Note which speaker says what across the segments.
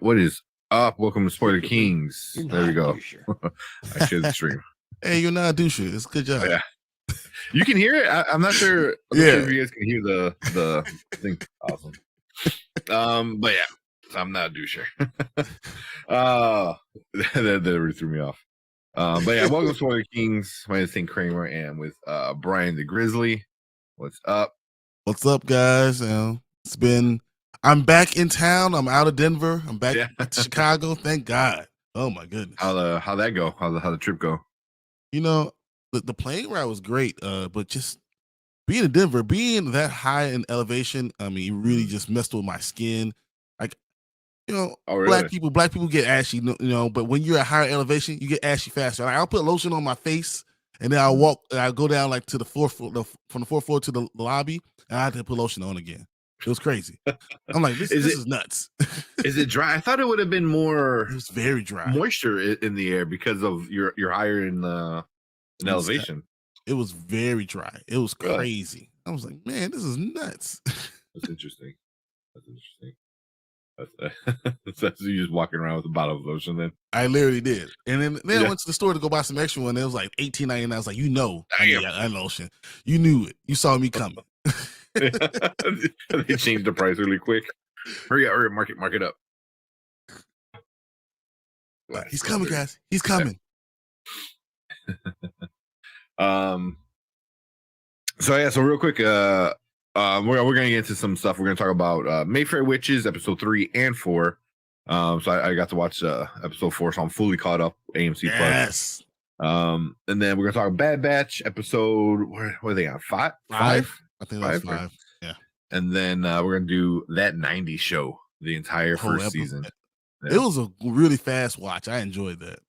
Speaker 1: what is up? Welcome to Spoiler Kings.
Speaker 2: You're
Speaker 1: There we
Speaker 2: not
Speaker 1: go.
Speaker 2: a doucher.
Speaker 1: I share the stream.
Speaker 3: Hey, you're not a doucher. It's a good job.
Speaker 1: Yeah. You can hear it. I'm not sure. I'm not sure if you guys can hear the thing. Awesome. But yeah, I'm not a doucher. That really threw me off. But yeah, welcome to Spoiler Kings. My name is St. Kramer, and with Brian the Grizzly. What's up?
Speaker 3: What's up, guys? I'm back in town. I'm out of Denver. I'm back to Chicago. Thank God. Oh my goodness.
Speaker 1: How that go? How the trip go?
Speaker 3: You know, the plane ride was great. But just being in Denver, being that high in elevation, I mean, it really just messed with my skin. Like, you know,
Speaker 1: really?
Speaker 3: black people get ashy, you know, but when you're at higher elevation, you get ashy faster. Like, I'll put lotion on my face, and then I'll go down like to the fourth floor, from the fourth floor to the lobby, and I had to put lotion on again. It was crazy. I'm like, this is nuts.
Speaker 1: Is it dry? I thought it would have been more.
Speaker 3: It was very dry.
Speaker 1: Moisture in the air because of you're higher in elevation.
Speaker 3: It was very dry. It was crazy. I was like, man, this is nuts.
Speaker 1: That's interesting. That's you just walking around with a bottle of lotion then?
Speaker 3: I literally did. And then I went to the store to go buy some extra one. It was like $18.99. I was like, I need lotion. You knew it. You saw me coming.
Speaker 1: They changed the price really quick. Hurry up, mark it up.
Speaker 3: He's coming, guys. He's coming.
Speaker 1: So real quick, we're gonna get into some stuff. We're gonna talk about Mayfair Witches, episode 3 and 4. So I got to watch episode 4, so I'm fully caught up. AMC Plus. And then we're gonna talk Bad Batch episode. What are they on? 5?
Speaker 3: I think that's 5.
Speaker 1: Right?
Speaker 3: Yeah.
Speaker 1: And then we're gonna do that 90's show, the entire first season.
Speaker 3: Yeah. It was a really fast watch. I enjoyed that.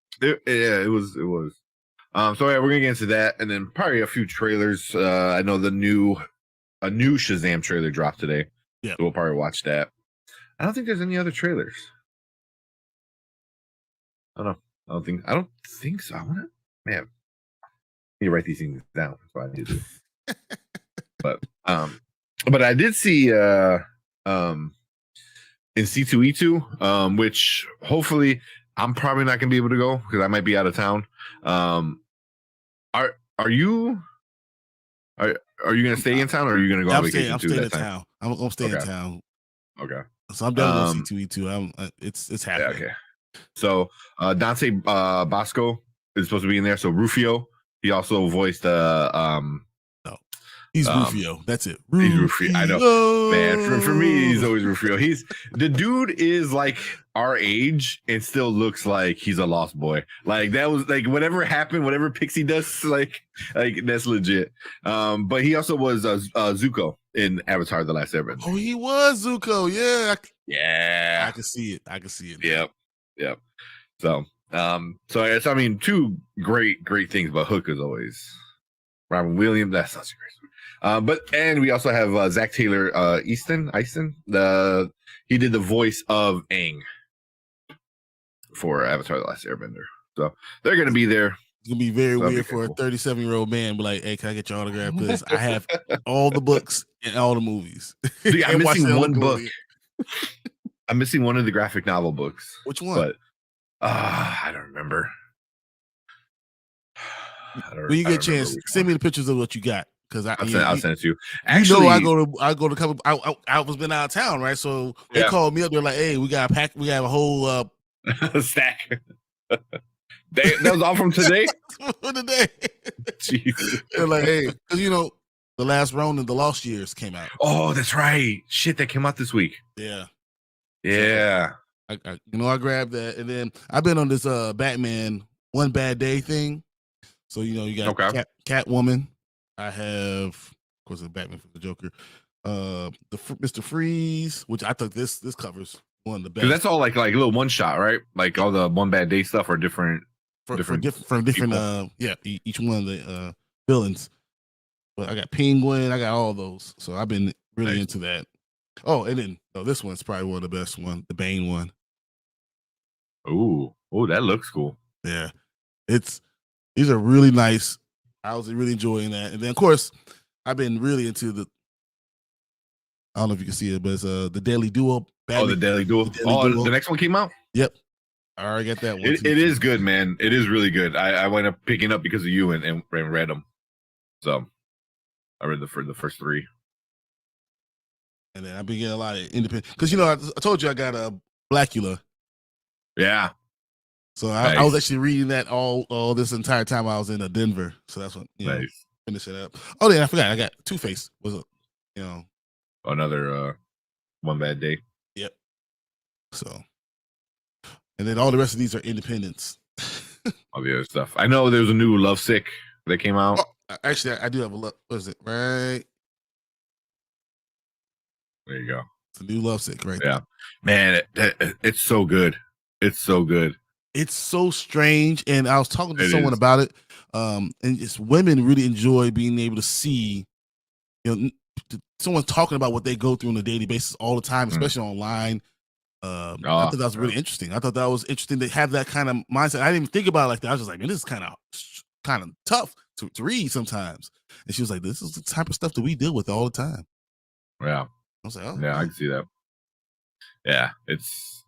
Speaker 1: It was. So we're gonna get into that, and then probably a few trailers. I know a new Shazam trailer dropped today.
Speaker 3: Yeah,
Speaker 1: so we'll probably watch that. I don't think there's any other trailers. I don't think so. I need to write these things down. That's what I need to do. But I did see in C2E2, which hopefully I'm probably not gonna be able to go because I might be out of town. Are you gonna stay in town, or are you gonna go on vacation?
Speaker 3: I'm staying in town. I'm gonna stay in town.
Speaker 1: Okay.
Speaker 3: So I'm done with C2E2. It's happening.
Speaker 1: Yeah, okay. So Dante Bosco is supposed to be in there. So Rufio, he also voiced
Speaker 3: he's Rufio. That's it.
Speaker 1: He's Rufio. I know, man. For me, he's always Rufio. The dude is like our age and still looks like he's a lost boy. Like that was like whatever happened, whatever Pixie does, like that's legit. But he also was Zuko in Avatar: The Last Airbender.
Speaker 3: Oh, he was Zuko. Yeah. I can see it.
Speaker 1: Yep. So I mean, two great things, but Hook is always Robin Williams. That's such a great. And we also have Zach Taylor Easton. He did the voice of Aang for Avatar: The Last Airbender. So they're gonna be there.
Speaker 3: It's gonna be very weird for a 37-year-old man. Be like, hey, can I get your autograph? Because I have all the books and all the movies.
Speaker 1: Dude, I'm missing one book. I'm missing one of the graphic novel books.
Speaker 3: Which one?
Speaker 1: But I don't remember.
Speaker 3: When you get a chance, send me the pictures of what you got. Because
Speaker 1: I'll send it to you. Actually,
Speaker 3: I go to couple. I was been out of town, right? So they called me up. They're like, "Hey, we got a pack. We have a whole
Speaker 1: stack." That was all from today.
Speaker 3: For today.
Speaker 1: Jeez.
Speaker 3: They're like, "Hey, because the last Ronin, the Lost Years came out."
Speaker 1: Oh, that's right. Shit, that came out this week.
Speaker 3: Yeah.
Speaker 1: Yeah.
Speaker 3: So I grabbed that, and then I've been on this Batman One Bad Day thing. So you got Catwoman. I have, of course, the Batman for the Joker, the Mr. Freeze, which I thought this covers one of the best.
Speaker 1: That's all like a little one shot, right? Like all the One Bad Day stuff are different.
Speaker 3: Different. Each one of the villains. But I got Penguin, I got all those, so I've been really into that. Oh, and then this one's probably one of the best one, the Bane one.
Speaker 1: Oh, that looks cool.
Speaker 3: Yeah, these are really nice. I was really enjoying that. And then, of course, I've been really into I don't know if you can see it, but it's the Daily Duo
Speaker 1: Batman, the Deadly Duel. The next one came out.
Speaker 3: Yep, I already got that one.
Speaker 1: It is good, man. It is really good. I went up picking up because of you and read them. So I read the first 3.
Speaker 3: And then I've been getting a lot of independent because I told you I got a Blackula.
Speaker 1: Yeah.
Speaker 3: So I was actually reading that all this entire time I was in Denver. So that's what finish it up. Oh yeah, I forgot. I got Two-Face. Was
Speaker 1: another One Bad Day.
Speaker 3: Yep. So, and then all the rest of these are independents.
Speaker 1: All the other stuff. I know there's a new Lovesick that came out.
Speaker 3: Oh, actually, I do have a look. What is it? Right.
Speaker 1: There you go.
Speaker 3: It's a new Lovesick, right?
Speaker 1: Yeah, man, it's so good. It's so good.
Speaker 3: It's so strange, and I was talking to someone about it. And it's women really enjoy being able to see, someone talking about what they go through on a daily basis all the time, especially online. I thought that was really interesting. I thought that was interesting to have that kind of mindset. I didn't even think about it like that. I was just like, man, this is kind of tough to read sometimes. And she was like, this is the type of stuff that we deal with all the time.
Speaker 1: Yeah.
Speaker 3: I was like, oh,
Speaker 1: yeah, I can see that. Yeah, it's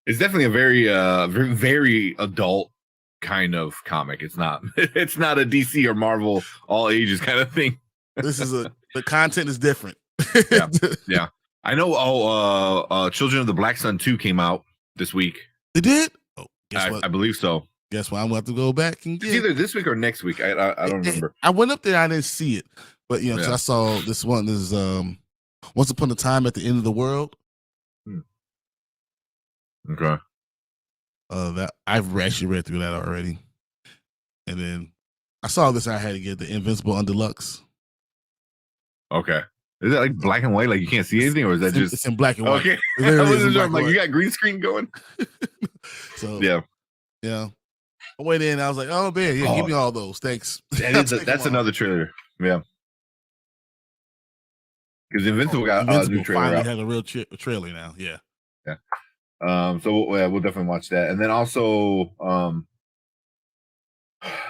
Speaker 1: definitely a very very, very adult kind of comic. It's not a DC or Marvel all ages kind of thing.
Speaker 3: This is the content is different.
Speaker 1: Yeah. I know. Children of the Black Sun 2 came out this week.
Speaker 3: They did? Oh,
Speaker 1: I believe so.
Speaker 3: Guess what? I'm going to have to go back and get.
Speaker 1: It's either this week or next week. I don't remember.
Speaker 3: I went up there. I didn't see it, but so I saw this one. Is Once Upon a Time at the End of the World.
Speaker 1: Okay.
Speaker 3: That I've actually read through that already, and then I saw this. I had to get the Invincible Undeluxe.
Speaker 1: Okay. Is that like black and white? Like you can't see anything, or is that just?
Speaker 3: It's in black and white.
Speaker 1: Okay. I wasn't sure. I'm like, you got green screen going.
Speaker 3: So yeah. I went in. I was like, oh man, give me all those. Thanks.
Speaker 1: That's another trailer. Yeah. Because Invincible got a new trailer.
Speaker 3: Finally had a real trailer now. Yeah.
Speaker 1: So we'll definitely watch that, and then also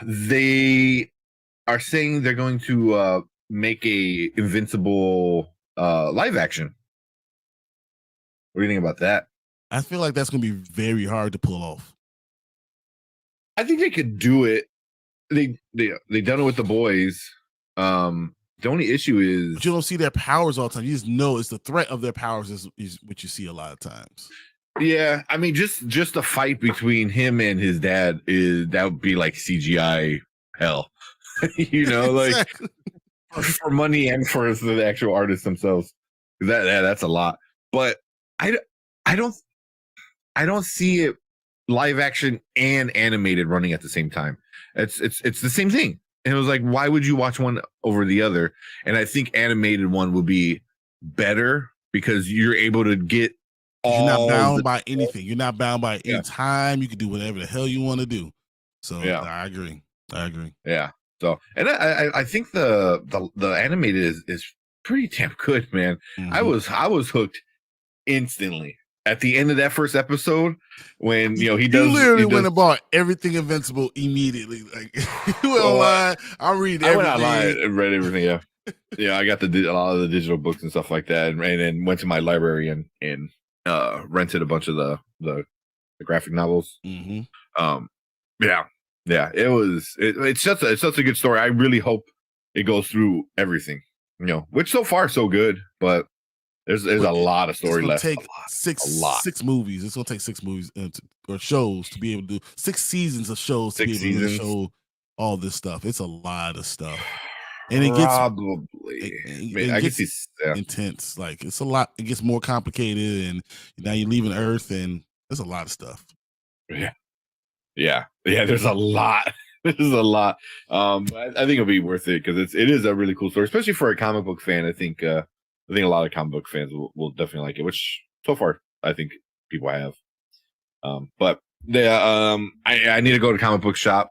Speaker 1: they are saying they're going to make a Invincible live action. What do you think about that?
Speaker 3: I feel like that's going to be very hard to pull off.
Speaker 1: I think they could do it. They done it with The Boys. The only issue is
Speaker 3: but you don't see their powers all the time. You just know it's the threat of their powers is what you see a lot of times.
Speaker 1: Yeah, I mean, just a fight between him and his dad that would be like CGI hell, like for money and for the actual artists themselves. That's a lot, but I don't see it live action and animated running at the same time. It's the same thing. And it was like, why would you watch one over the other? And I think animated one will be better because you're able to get.
Speaker 3: You're not bound by anything. You're not bound by any time. You can do whatever the hell you want to do. So I agree.
Speaker 1: Yeah. So, and I think the animated is pretty damn good, man. Mm-hmm. I was hooked instantly at the end of that first episode when he
Speaker 3: literally went and bought everything Invincible immediately. Like he went online. I went
Speaker 1: online and read everything. Yeah. Yeah, I got a lot of the digital books and stuff like that, and then went to my library and rented a bunch of the graphic novels.
Speaker 3: Mm-hmm.
Speaker 1: It's such a good story. I really hope it goes through everything, which so far so good, but there's a lot of story left.
Speaker 3: Take six movies. It's gonna take 6 movies or shows to be able to do 6 seasons of shows to be able to show all this stuff. It's a lot of stuff. And it gets intense. Like it's a lot. It gets more complicated, and now you're leaving Earth, and there's a lot of stuff.
Speaker 1: Yeah. There's a lot. There's a lot. But I think it'll be worth it because it is a really cool story, especially for a comic book fan. I think a lot of comic book fans will definitely like it. Which so far I think people have. But I need to go to comic book shop.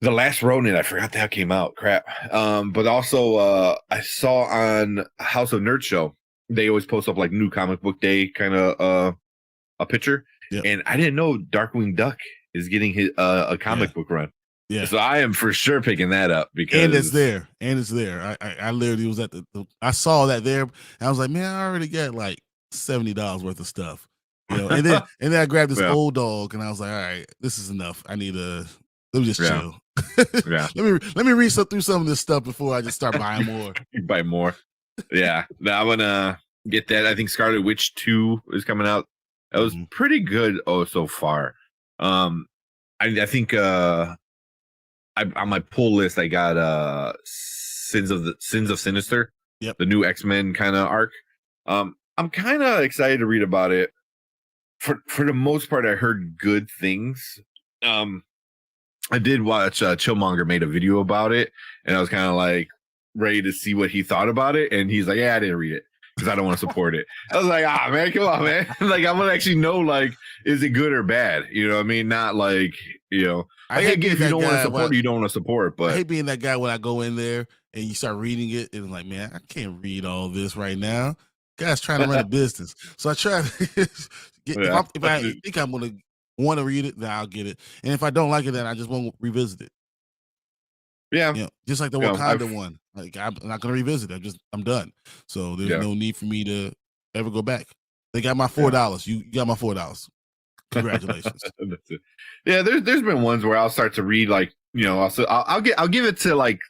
Speaker 1: The Last Ronin, I forgot that came out. Crap. But also I saw on House of Nerd Show, they always post up like new comic book day kind of a picture. Yep. And I didn't know Darkwing Duck is getting his a comic book run. Yeah. So I am for sure picking that up because
Speaker 3: it's there. I literally was at I saw that there and I was like, man, I already got like $70 worth of stuff. And then I grabbed this old dog, and I was like, all right, this is enough. Let me just chill.
Speaker 1: Yeah.
Speaker 3: let me read through some of this stuff before I just start buying more.
Speaker 1: You buy more. Yeah. Now I'm gonna get that. I think Scarlet Witch 2 is coming out. That was pretty good so far. I think on my pull list I got Sins of Sinister.
Speaker 3: Yep.
Speaker 1: The new X-Men kind of arc. I'm kind of excited to read about it. For the most part, I heard good things. I did watch Chillmonger made a video about it, and I was kind of like ready to see what he thought about it. And he's like, "Yeah, I didn't read it because I don't want to support it." I was like, man, come on, man. Like, I want to actually know, like, is it good or bad? You know what I mean? Not like, I hate if you don't want to support it, you don't want to support. But
Speaker 3: I hate being that guy when I go in there and you start reading it, and I'm like, man, I can't read all this right now. Guy's trying to run a business, so I try to if I think I'm gonna want to read it, then I'll get it. And if I don't like it, then I just won't revisit it.
Speaker 1: Yeah.
Speaker 3: Just like the Wakanda one. Like, I'm not gonna revisit it. I'm done. So there's no need for me to ever go back. They got my $4. You got my $4. Congratulations.
Speaker 1: Yeah, there's been ones where I'll start to read, like, I'll give it to like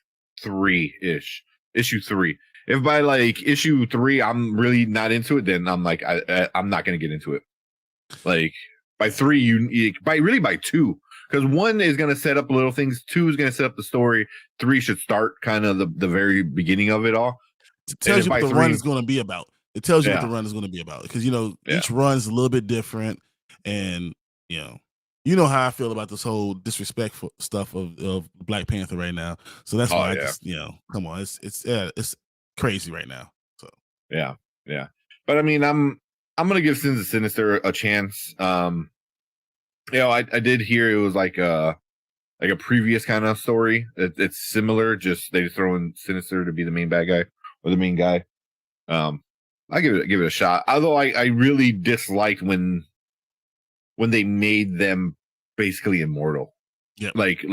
Speaker 1: 3-ish, issue 3. If by like issue 3 I'm really not into it, then I'm like I'm not gonna get into it. Like by 3, by 2, because 1 is gonna set up little things, 2 is gonna set up the story, 3 should start kind of the very beginning of it all.
Speaker 3: It tells you what the run is going to be about. It tells you what the run is going to be about, because each run's a little bit different, and you know how I feel about this whole disrespectful stuff of Black Panther right now. So that's why I just come on, it's crazy right now. So
Speaker 1: yeah. But I mean, I'm gonna give Sins of Sinister a chance. I did hear it was like a previous kind of story. It's similar, just they throw in Sinister to be the main bad guy or the main guy. I give it a shot. Although I really disliked when they made them basically immortal.
Speaker 3: Yeah,
Speaker 1: like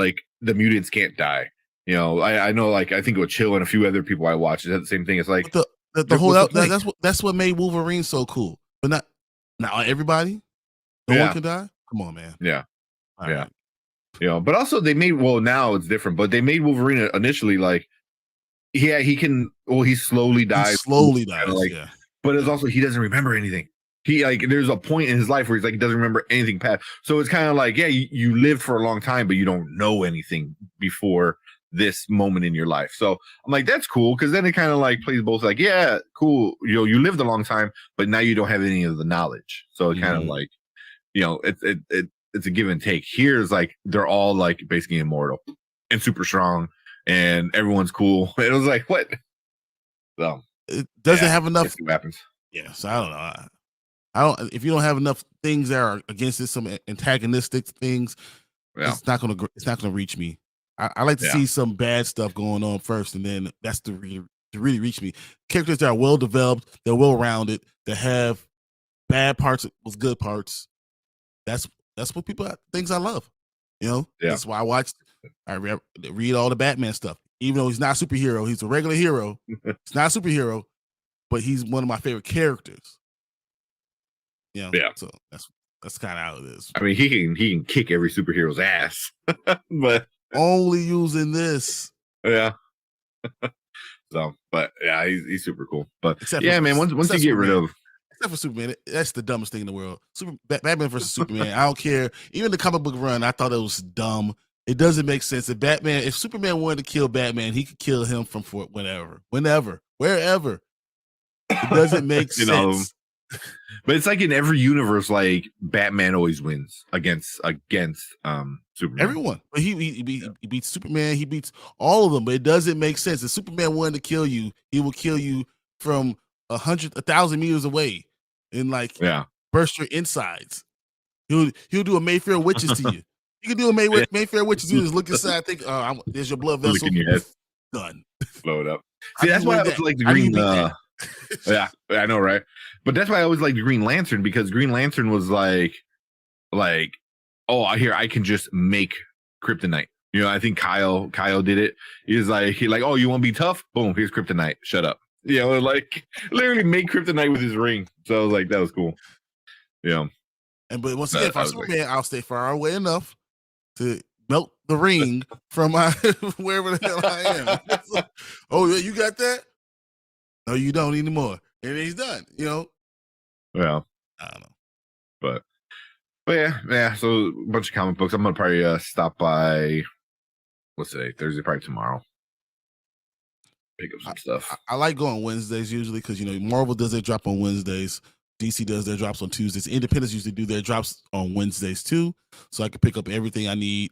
Speaker 1: the mutants can't die. I know, like, I think with Chill and a few other people I watch, it's the same thing. It's like
Speaker 3: the whole that's what made Wolverine so cool. But not everybody. No one can die. Come on, man.
Speaker 1: Yeah.
Speaker 3: All
Speaker 1: yeah.
Speaker 3: Right.
Speaker 1: But also they made, now it's different, but they made Wolverine initially like, he can, he slowly dies. But it's also, he doesn't remember anything. He, like, there's a point in his life where he's like, he doesn't remember anything past. So it's kind of like, you lived for a long time, but you don't know anything before this moment in your life. So I'm like, that's cool, because then it kind of like plays both, like, yeah, cool, you lived a long time, but now you don't have any of the knowledge. So it kind of like, it's a give and take. Here's like they're all like basically immortal and super strong, and everyone's cool. It was like, what? So
Speaker 3: it doesn't have enough.
Speaker 1: What happens?
Speaker 3: Yeah, so I don't know. I don't. If you don't have enough things that are against it, some antagonistic things, it's not gonna reach me. I like to see some bad stuff going on first, and then that's to really reach me. Characters that are well developed, they're well rounded, that have bad parts with good parts. That's what things I love. That's why I read all the Batman stuff. Even though he's not a superhero, he's a regular hero. He's not a superhero, but he's one of my favorite characters. So that's kind of how it is.
Speaker 1: I mean, he can kick every superhero's ass, but
Speaker 3: only using this.
Speaker 1: Yeah. So, but yeah, he's super cool. But man, once you get rid of.
Speaker 3: Except for Superman, that's the dumbest thing in the world. Batman versus Superman. I don't care. Even the comic book run, I thought it was dumb. It doesn't make sense. If Superman wanted to kill Batman, he could kill him from whenever, wherever. It doesn't make sense.
Speaker 1: But it's like in every universe, like Batman always wins against Superman.
Speaker 3: Everyone. But he beats Superman. He beats all of them. But it doesn't make sense. If Superman wanted to kill you, he will kill you from 1,000 meters away and burst your insides. He'll do a Mayfair Witches to you. You can do a Mayfair Witches. You just look inside, think, there's your blood vessel. Done.
Speaker 1: Blow it up. See, that's why I always like the Green. Yeah, I know, right? But that's why I always like the Green Lantern, because Green Lantern was like, I can just make kryptonite. I think Kyle did it. He's like, oh, you want to be tough? Boom, here's kryptonite. Shut up. You know, like literally made kryptonite with his ring. So I was like, that was cool. Yeah.
Speaker 3: But once again, if I'm Superman, I'll stay far away enough to melt the ring from my wherever the hell I am. Oh, yeah, you got that? No, you don't anymore. And he's done, you know?
Speaker 1: Yeah.
Speaker 3: I don't know.
Speaker 1: But yeah. So a bunch of comic books. I'm gonna probably stop by. What's today? Thursday, probably tomorrow. Pick up some stuff.
Speaker 3: I like going Wednesdays usually because Marvel does their drop on Wednesdays. DC does their drops on Tuesdays. Independents usually do their drops on Wednesdays too, so I can pick up everything I need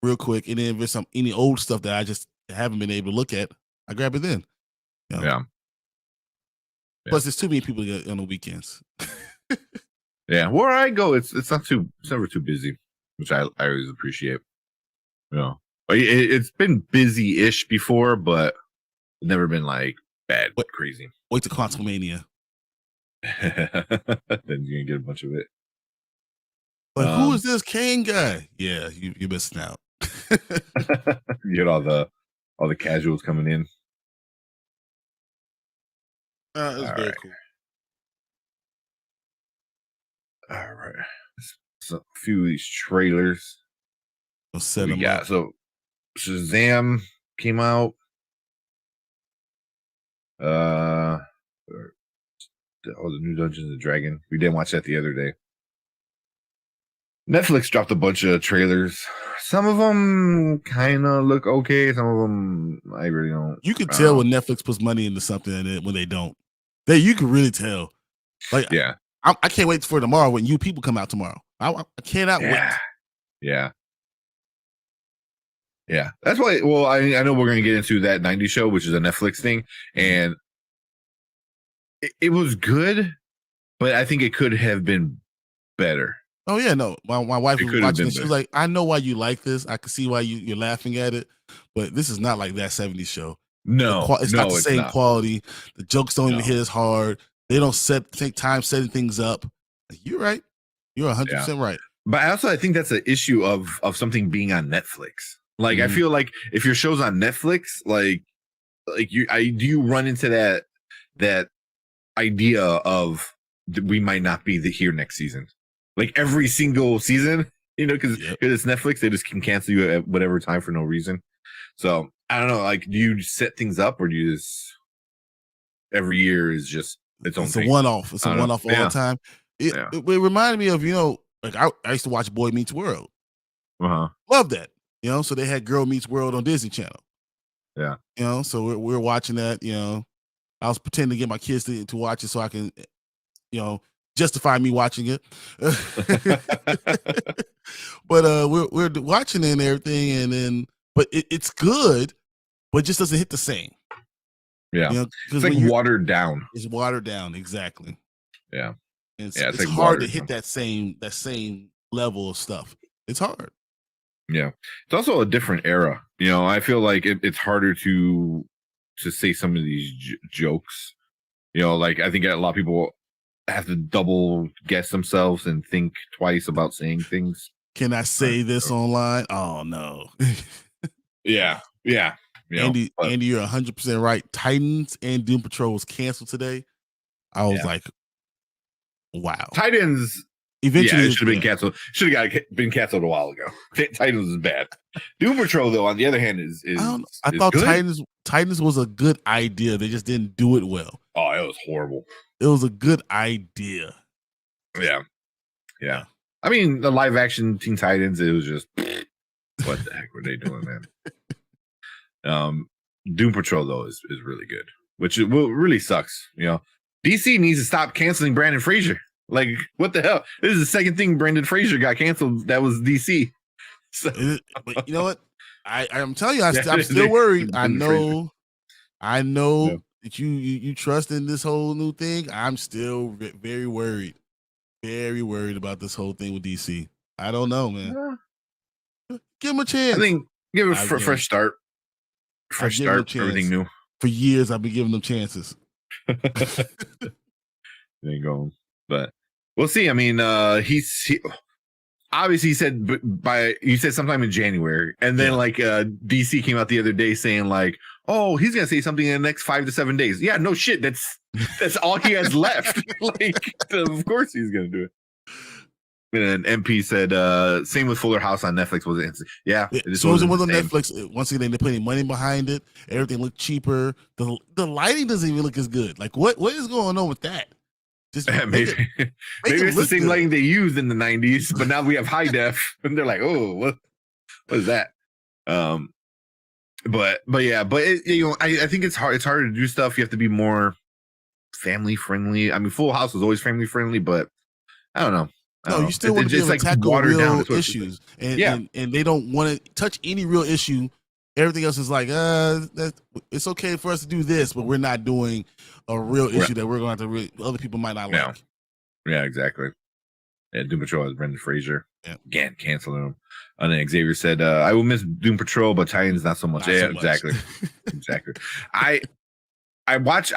Speaker 3: real quick. And then if there's any old stuff that I just haven't been able to look at, I grab it then.
Speaker 1: Yeah.
Speaker 3: Plus, there's too many people on the weekends.
Speaker 1: Yeah, where I go, it's never too busy, which I always appreciate. But it's been busy-ish before, but never been like bad, crazy.
Speaker 3: Wait to Quantumania.
Speaker 1: Then you're gonna get a bunch of it.
Speaker 3: But who is this Kane guy? Yeah, you're missing out.
Speaker 1: You get all the casuals coming in.
Speaker 3: It's very cool.
Speaker 1: All right. So a few of these trailers.
Speaker 3: We'll set them up.
Speaker 1: So Shazam came out. The new Dungeons and Dragons. We didn't watch that the other day. Netflix dropped a bunch of trailers. Some of them kind of look okay. Some of them I really don't.
Speaker 3: You can tell when Netflix puts money into something and when they don't. You can really tell. Like,
Speaker 1: yeah,
Speaker 3: I can't wait for tomorrow when You People come out tomorrow. I cannot wait.
Speaker 1: Yeah. That's why. Well, I know we're gonna get into that 90's show, which is a Netflix thing, and it was good, but I think it could have been better.
Speaker 3: Oh yeah, no. My wife was watching it. She was like, "I know why you like this. I can see why you're laughing at it, but this is not like that 70s show.
Speaker 1: No,
Speaker 3: it's not the same quality. The jokes don't even hit as hard. They don't take time setting things up." You're right. You're 100% right.
Speaker 1: But I think that's an issue of something being on Netflix. Like I feel like if your show's on Netflix, like do you run into that idea of we might not be here next season, like every single season, because it's Netflix, they just can cancel you at whatever time for no reason. So I don't know, like, do you set things up or do you just every year is just its own thing?
Speaker 3: It's a one-off. It's a one-off all the time. It reminded me of, like I used to watch Boy Meets World. Love that. So they had Girl Meets World on Disney Channel.
Speaker 1: Yeah.
Speaker 3: So we're watching that. I was pretending to get my kids to watch it so I can, justify me watching it. But we're watching it and everything, but it's good, but it just doesn't hit the same.
Speaker 1: Yeah, it's like watered down.
Speaker 3: It's watered down, exactly.
Speaker 1: Yeah,
Speaker 3: it's like hard to hit that same level of stuff. It's hard.
Speaker 1: Yeah, it's also a different era. I feel like it's harder to say some of these jokes. Like I think a lot of people have to double guess themselves and think twice about saying things.
Speaker 3: Can I say this online? Oh no.
Speaker 1: Yeah.
Speaker 3: Andy, you're 100% right. Titans and Doom Patrol was canceled today. I was like, wow.
Speaker 1: Titans eventually it should have been canceled. Should have been canceled a while ago. Titans is bad. Doom Patrol, though, on the other hand,
Speaker 3: I thought good. Titans was a good idea. They just didn't do it well.
Speaker 1: Oh, it was horrible.
Speaker 3: It was a good idea.
Speaker 1: Yeah. I mean, the live action Teen Titans, it was just what the heck were they doing, man? Doom Patrol though is really good, which really sucks. DC needs to stop canceling Brandon Fraser. Like, what the hell? This is the second thing Brandon Fraser got canceled. That was DC. So,
Speaker 3: but you know what? I'm telling you, I'm still worried. I know that you trust in this whole new thing. I'm still very worried. Very worried about this whole thing with DC. I don't know, man. Give him a chance.
Speaker 1: I think give it a fresh start. Fresh start, everything new.
Speaker 3: For years, I've been giving them chances.
Speaker 1: There you go. But we'll see. I mean, he obviously said sometime in January, and then DC came out the other day saying like, oh, he's gonna say something in the next 5 to 7 days. Yeah, no shit. That's all he has left. Like, of course he's gonna do it. And MP said, same with Fuller House on Netflix. Was it? Yeah.
Speaker 3: So it was on Netflix. Once again, they're putting money behind it. Everything looked cheaper. The lighting doesn't even look as good. Like, what is going on with that? Just
Speaker 1: maybe it's the same lighting they used in the 90s, but now we have high def, and they're like, oh, what is that? But I think it's hard. It's harder to do stuff. You have to be more family friendly. I mean, Full House was always family friendly, but I don't know.
Speaker 3: No, you still want to be able to tackle real issues, and they don't want to touch any real issue. Everything else is like, it's okay for us to do this, but we're not doing a real issue that we're going to have to. Other people might not like.
Speaker 1: Yeah, exactly. Yeah, Doom Patrol has Brendan Fraser.
Speaker 3: Yeah. Again,
Speaker 1: canceling him. And then Xavier said, I will miss Doom Patrol, but Titans not so much. Exactly. Exactly. I watched.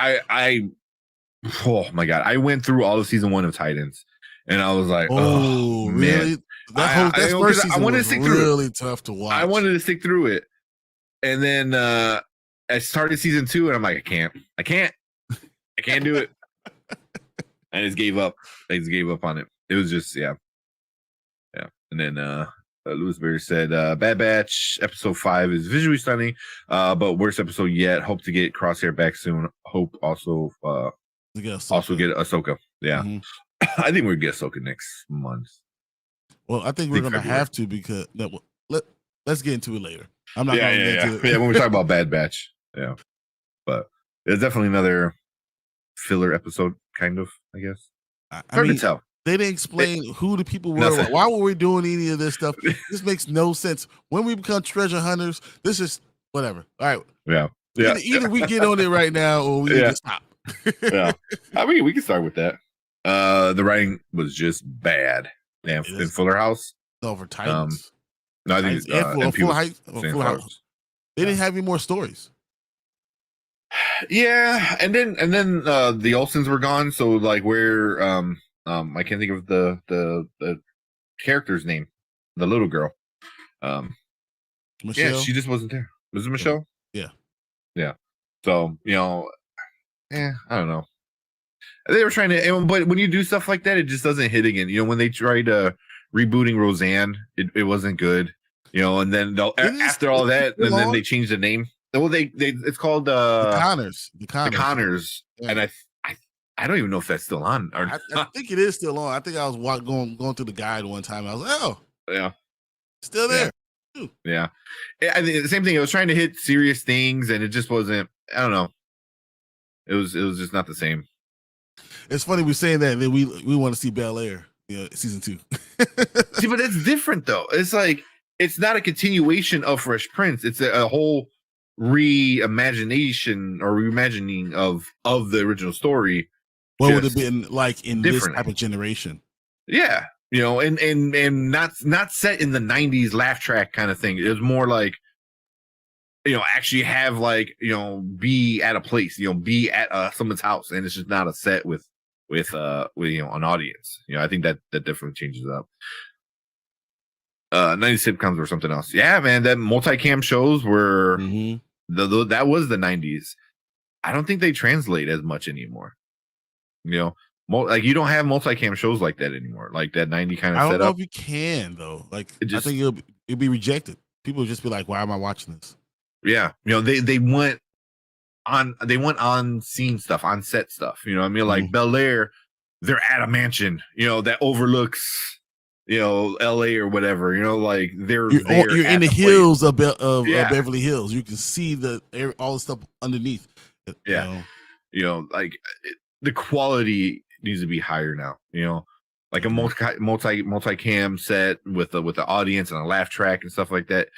Speaker 1: Oh my god! I went through all of season 1 of Titans. And I was like, oh really?
Speaker 3: Man. That first season was really tough to watch.
Speaker 1: I wanted to stick through it. And then I started season 2 and I'm like, I can't do it. I just gave up. I just gave up on it. It was just, yeah. And then Louis Berry said, Bad Batch episode 5 is visually stunning, but worst episode yet. Hope to get Crosshair back soon. Hope also get Ahsoka. Yeah. Mm-hmm. I think we'll get Ahsoka next month.
Speaker 3: Well, I think we're going to have to because let's get into it later. I'm not
Speaker 1: going to get into it. Yeah, when we talk about Bad Batch. Yeah. But there's definitely another filler episode, kind of, I guess. Hard to tell.
Speaker 3: They didn't explain who the people were. Nothing. Why were we doing any of this stuff? This makes no sense. When we become treasure hunters, this is whatever. All right.
Speaker 1: Yeah.
Speaker 3: Either we get on it right now or we need to stop.
Speaker 1: Yeah. I mean, we can start with that. The writing was just bad. In Fuller House.
Speaker 3: Over Titans.
Speaker 1: No, I think
Speaker 3: Full House. They didn't have any more stories.
Speaker 1: Yeah, and then the Olsens were gone. So like, where I can't think of the character's name. The little girl.
Speaker 3: Michelle?
Speaker 1: Yeah, she just wasn't there. Was it Michelle?
Speaker 3: Yeah.
Speaker 1: Yeah. So I don't know. They were trying to, but when you do stuff like that, it just doesn't hit again. When they tried rebooting Roseanne, it wasn't good. And then after all that, and then they changed the name. Well, it's called
Speaker 3: the Connors. The
Speaker 1: Connors, yeah. And I don't even know if that's still on. Or
Speaker 3: I think it is still on. I think I was going through the guide one time. I was like, oh,
Speaker 1: yeah,
Speaker 3: still there.
Speaker 1: Yeah. I think the same thing. It was trying to hit serious things, and it just wasn't. I don't know. It was just not the same.
Speaker 3: It's funny we're saying that, and then we want to see Bel Air, season 2.
Speaker 1: See, but that's different though. It's like it's not a continuation of Fresh Prince. It's a whole reimagining of the original story.
Speaker 3: What would have been like in this type of generation?
Speaker 1: Yeah, and not set in the 90s laugh track kind of thing. It was more like actually have like be at a place, be at someone's house, and it's just not a set with an audience. I think that definitely changes up. 90s sitcoms were something else. Yeah, man, that multicam shows were that was the 90s. I don't think they translate as much anymore. Like you don't have multicam shows like that anymore. Like that 90 kind of setup. I don't know if
Speaker 3: you can though. Like I think it'll be rejected. People will just be like, "Why am I watching this?"
Speaker 1: Yeah, they went on scene stuff, on set stuff. Like Bel Air, they're at a mansion, that overlooks, LA or whatever. Like you're
Speaker 3: in the hills of Beverly Hills. You can see all the stuff underneath.
Speaker 1: Yeah, like the quality needs to be higher now. Like a multicam set with the audience and a laugh track and stuff like that.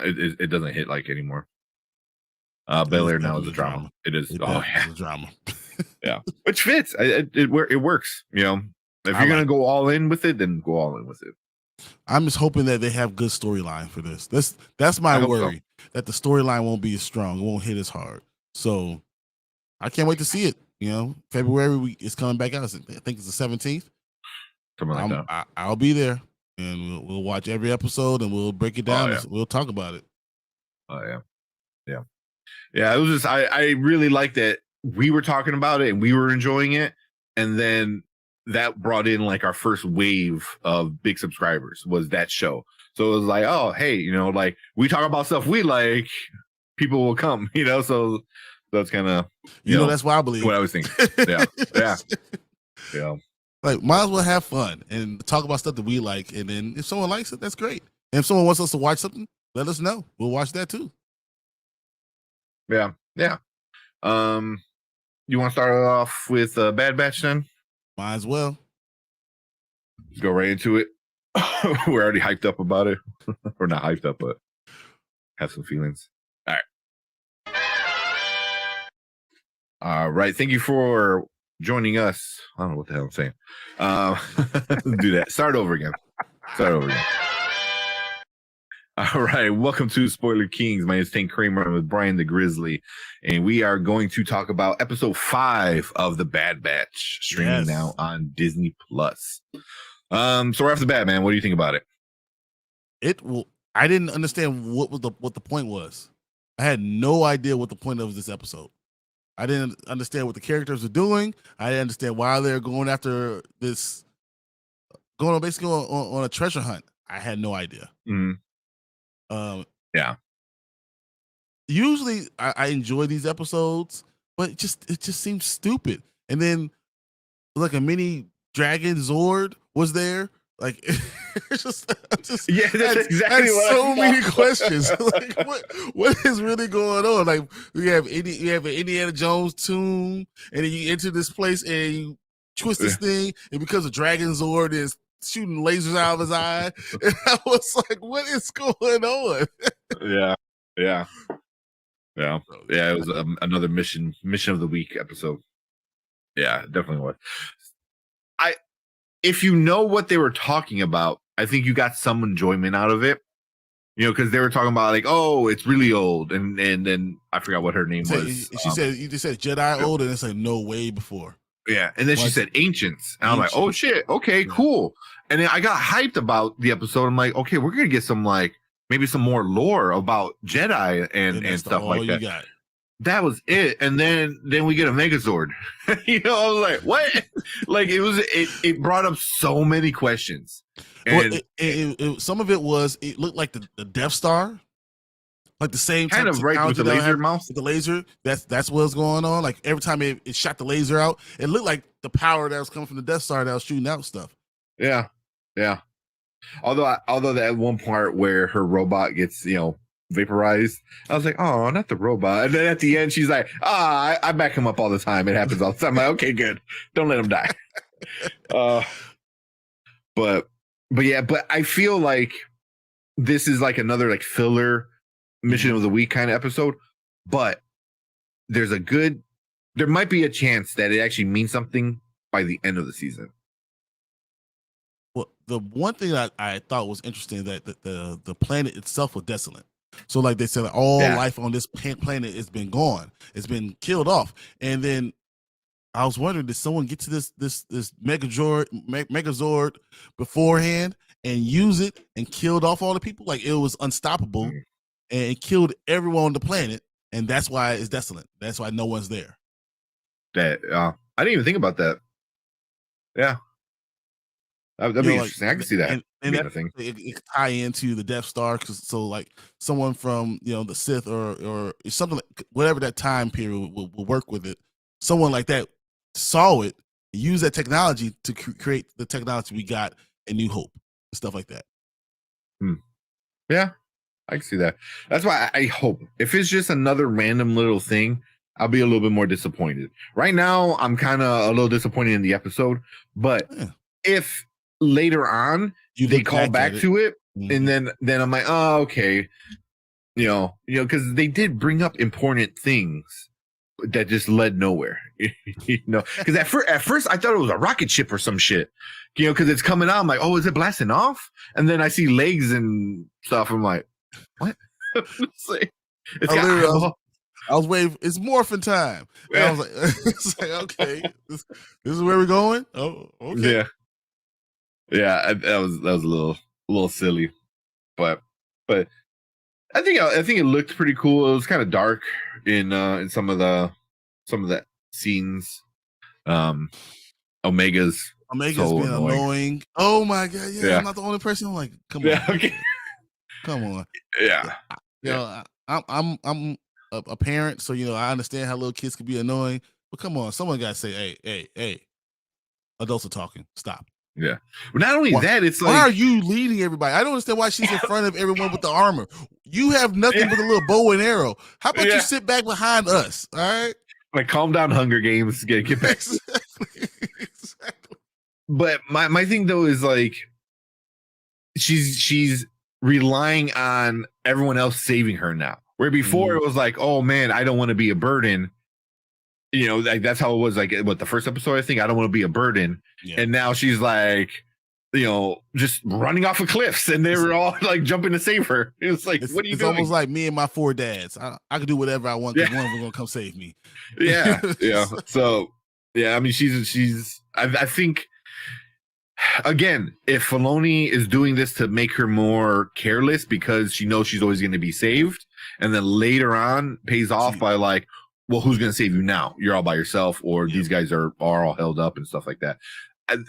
Speaker 1: It doesn't hit like anymore. Bel Air now is a drama. It is. It's a
Speaker 3: drama.
Speaker 1: Yeah, which fits. It works. If you're gonna go all in with it, then go all in with it.
Speaker 3: I'm just hoping that they have good storyline for this. That's my worry, that the storyline won't be as strong. It won't hit as hard. So I can't wait to see it. February it's coming back out. I think it's the 17th.
Speaker 1: Something like that.
Speaker 3: I'll be there. And we'll watch every episode and we'll break it down. We'll talk about it.
Speaker 1: Oh, yeah. Yeah. It was just I really like that we were talking about it and we were enjoying it, and then that brought in like our first wave of big subscribers was that show. So it was like, oh, hey, like we talk about stuff we like, people will come, so that's kind of,
Speaker 3: that's why I believe
Speaker 1: what I was thinking. Yeah.
Speaker 3: Like, might as well have fun and talk about stuff that we like, and then if someone likes it, that's great. And if someone wants us to watch something, let us know. We'll watch that too.
Speaker 1: Yeah. You want to start off with Bad Batch then?
Speaker 3: Might as well.
Speaker 1: Let's go right into it. We're already hyped up about it. We're not hyped up, but have some feelings. All right. Thank you for joining us. I don't know what the hell I'm saying. Do that. Start over again. All right. Welcome to Spoiler Kings. My name is Tank Kramer. I'm with Brian the Grizzly. And we are going to talk about episode 5 of The Bad Batch, streaming now on Disney Plus. So right off the bat, man, what do you think about it?
Speaker 3: I didn't understand what the point was. I had no idea what the point of this episode. I didn't understand what the characters were doing. I didn't understand why they're going after this, basically on a treasure hunt. I had no idea.
Speaker 1: Yeah.
Speaker 3: Usually I enjoy these episodes, but it just seems stupid. And then like a mini dragon Zord was there. Like, it's just
Speaker 1: yeah, that's exactly what
Speaker 3: so many questions. Like, what is really going on? Like, you have an Indiana Jones tomb, and then you enter this place and you twist this thing, and because a dragon Zord is shooting lasers out of his eye, and I was like, what is going on?
Speaker 1: Yeah. It was another mission of the week episode. Yeah, definitely was. If you know what they were talking about, I think you got some enjoyment out of it. Because they were talking about like, oh, it's really old, and then I forgot what her name was.
Speaker 3: She said, you just said Jedi old, and it's like no, way before.
Speaker 1: Yeah, and then she said ancients, and I'm like, oh shit, okay, cool. And then I got hyped about the episode. I'm like, okay, we're gonna get some like maybe some more lore about Jedi and stuff like that. You got. That was it, and then we get a Megazord. I was like, what? Like it brought up so many questions. And
Speaker 3: some of it looked like the Death Star, like the same
Speaker 1: kind of right with the laser mouse.
Speaker 3: The laser, that's what's going on. Like every time it shot the laser out, it looked like the power that was coming from the Death Star that was shooting out stuff.
Speaker 1: Yeah. Although that one part where her robot gets vaporized, I was like, oh, not the robot. And then at the end she's like, I back him up all the time, it happens all the time. I'm like, okay, good, don't let him die. But I feel like this is like another like filler mission of the week kind of episode, but there might be a chance that it actually means something by the end of the season.
Speaker 3: Well, the one thing I thought was interesting that the planet itself was desolate. So like they said, all life on this planet has been gone. It's been killed off. And then I was wondering, did someone get to this Megazord beforehand and use it and killed off all the people? Like it was unstoppable and it killed everyone on the planet. And that's why it's desolate. That's why no one's there.
Speaker 1: I didn't even think about that. Yeah. That'd be interesting. I can see that.
Speaker 3: And that thing. It could tie into the Death Star, so like someone from the Sith or something like whatever that time period will work with it. Someone like that saw it, use that technology to create the technology we got in New Hope and stuff like that.
Speaker 1: Yeah, I can see that. That's why I hope if it's just another random little thing, I'll be a little bit more disappointed. Right now, I'm kind of a little disappointed in the episode, but if later on they call back to it, and then I'm like, oh, okay, because they did bring up important things that just led nowhere. Because at first I thought it was a rocket ship or some shit, because it's coming out. I'm like, oh, is it blasting off? And then I see legs and stuff. I'm like, what?
Speaker 3: I was waiting. It's morphin' time. And I was like, it's like, okay, this is where we're going. Oh, okay.
Speaker 1: Yeah, that was a little silly, but I think it looked pretty cool. It was kind of dark in some of the scenes. Omega's so
Speaker 3: being annoying. Oh my god,
Speaker 1: yeah.
Speaker 3: I'm not the only person. I'm like, come on,
Speaker 1: okay.
Speaker 3: Come on.
Speaker 1: Yeah.
Speaker 3: You know, I'm a parent, so I understand how little kids can be annoying. But come on, someone gotta say, hey, adults are talking. Stop.
Speaker 1: Yeah. But not only that, it's like,
Speaker 3: why are you leading everybody? I don't understand why she's in front of everyone with the armor. You have nothing but a little bow and arrow. How about you sit back behind us? All right.
Speaker 1: Like, calm down, Hunger Games. Get back.
Speaker 3: Exactly.
Speaker 1: But my thing though is like, she's relying on everyone else saving her now. Where before it was like, oh man, I don't want to be a burden. Like that's how it was. Like the first episode, I think, I don't want to be a burden. Yeah. And now she's like, just running off of cliffs, and they were all like jumping to save her. It was like, what are you doing?
Speaker 3: It's almost like me and my 4 dads. I can do whatever I want because one of them gonna come save me.
Speaker 1: Yeah. So yeah, I mean, she's. I think. Again, if Filoni is doing this to make her more careless because she knows she's always going to be saved, and then later on pays off by like, well, who's going to save you now? You're all by yourself, or these guys are all held up and stuff like that.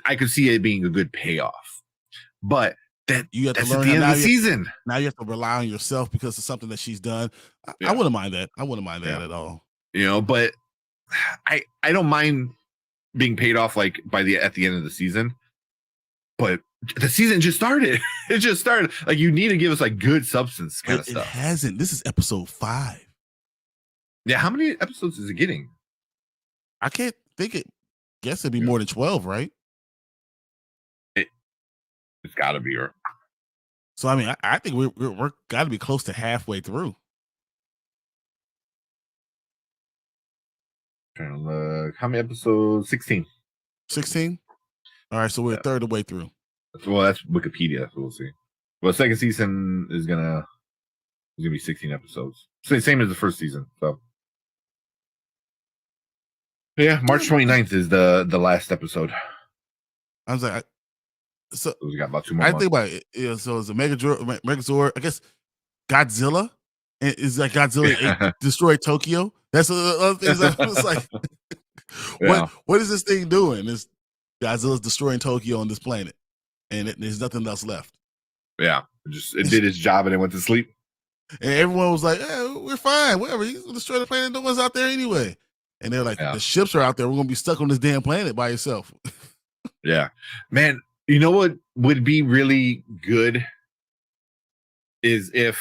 Speaker 1: I could see it being a good payoff, but that's at the end of the season.
Speaker 3: Now you have to rely on yourself because of something that she's done. I wouldn't mind that. I wouldn't mind that at all.
Speaker 1: But I don't mind being paid off like at the end of the season. But the season just started. It just started. Like, you need to give us like good substance kind of stuff. It
Speaker 3: hasn't. This is episode 5.
Speaker 1: Yeah, how many episodes is it getting?
Speaker 3: I can't think it. Guess it'd be more than 12, right?
Speaker 1: It's got to be.
Speaker 3: So I mean, I think we're got to be close to halfway through.
Speaker 1: Trying to look. How many episodes? 16.
Speaker 3: 16. All right, so we're a third of the way through.
Speaker 1: Well, that's Wikipedia. So we'll see. Well, second season is gonna be 16 episodes. Same as the first season. So yeah, March 29th is the last episode.
Speaker 3: I was like, so
Speaker 1: we got about 2 more. I
Speaker 3: think about it. So it's a Megazord. I guess Godzilla. And it's like Godzilla destroyed Tokyo. That's the other things. I was like, what is this thing doing? Godzilla's destroying Tokyo on this planet, and there's nothing else left.
Speaker 1: Yeah, it did its job, and it went to sleep.
Speaker 3: And everyone was like, we're fine, whatever. You can destroy the planet. No one's out there anyway. And they're like, the ships are out there. We're going to be stuck on this damn planet by yourself.
Speaker 1: Yeah. Man, you know what would be really good is if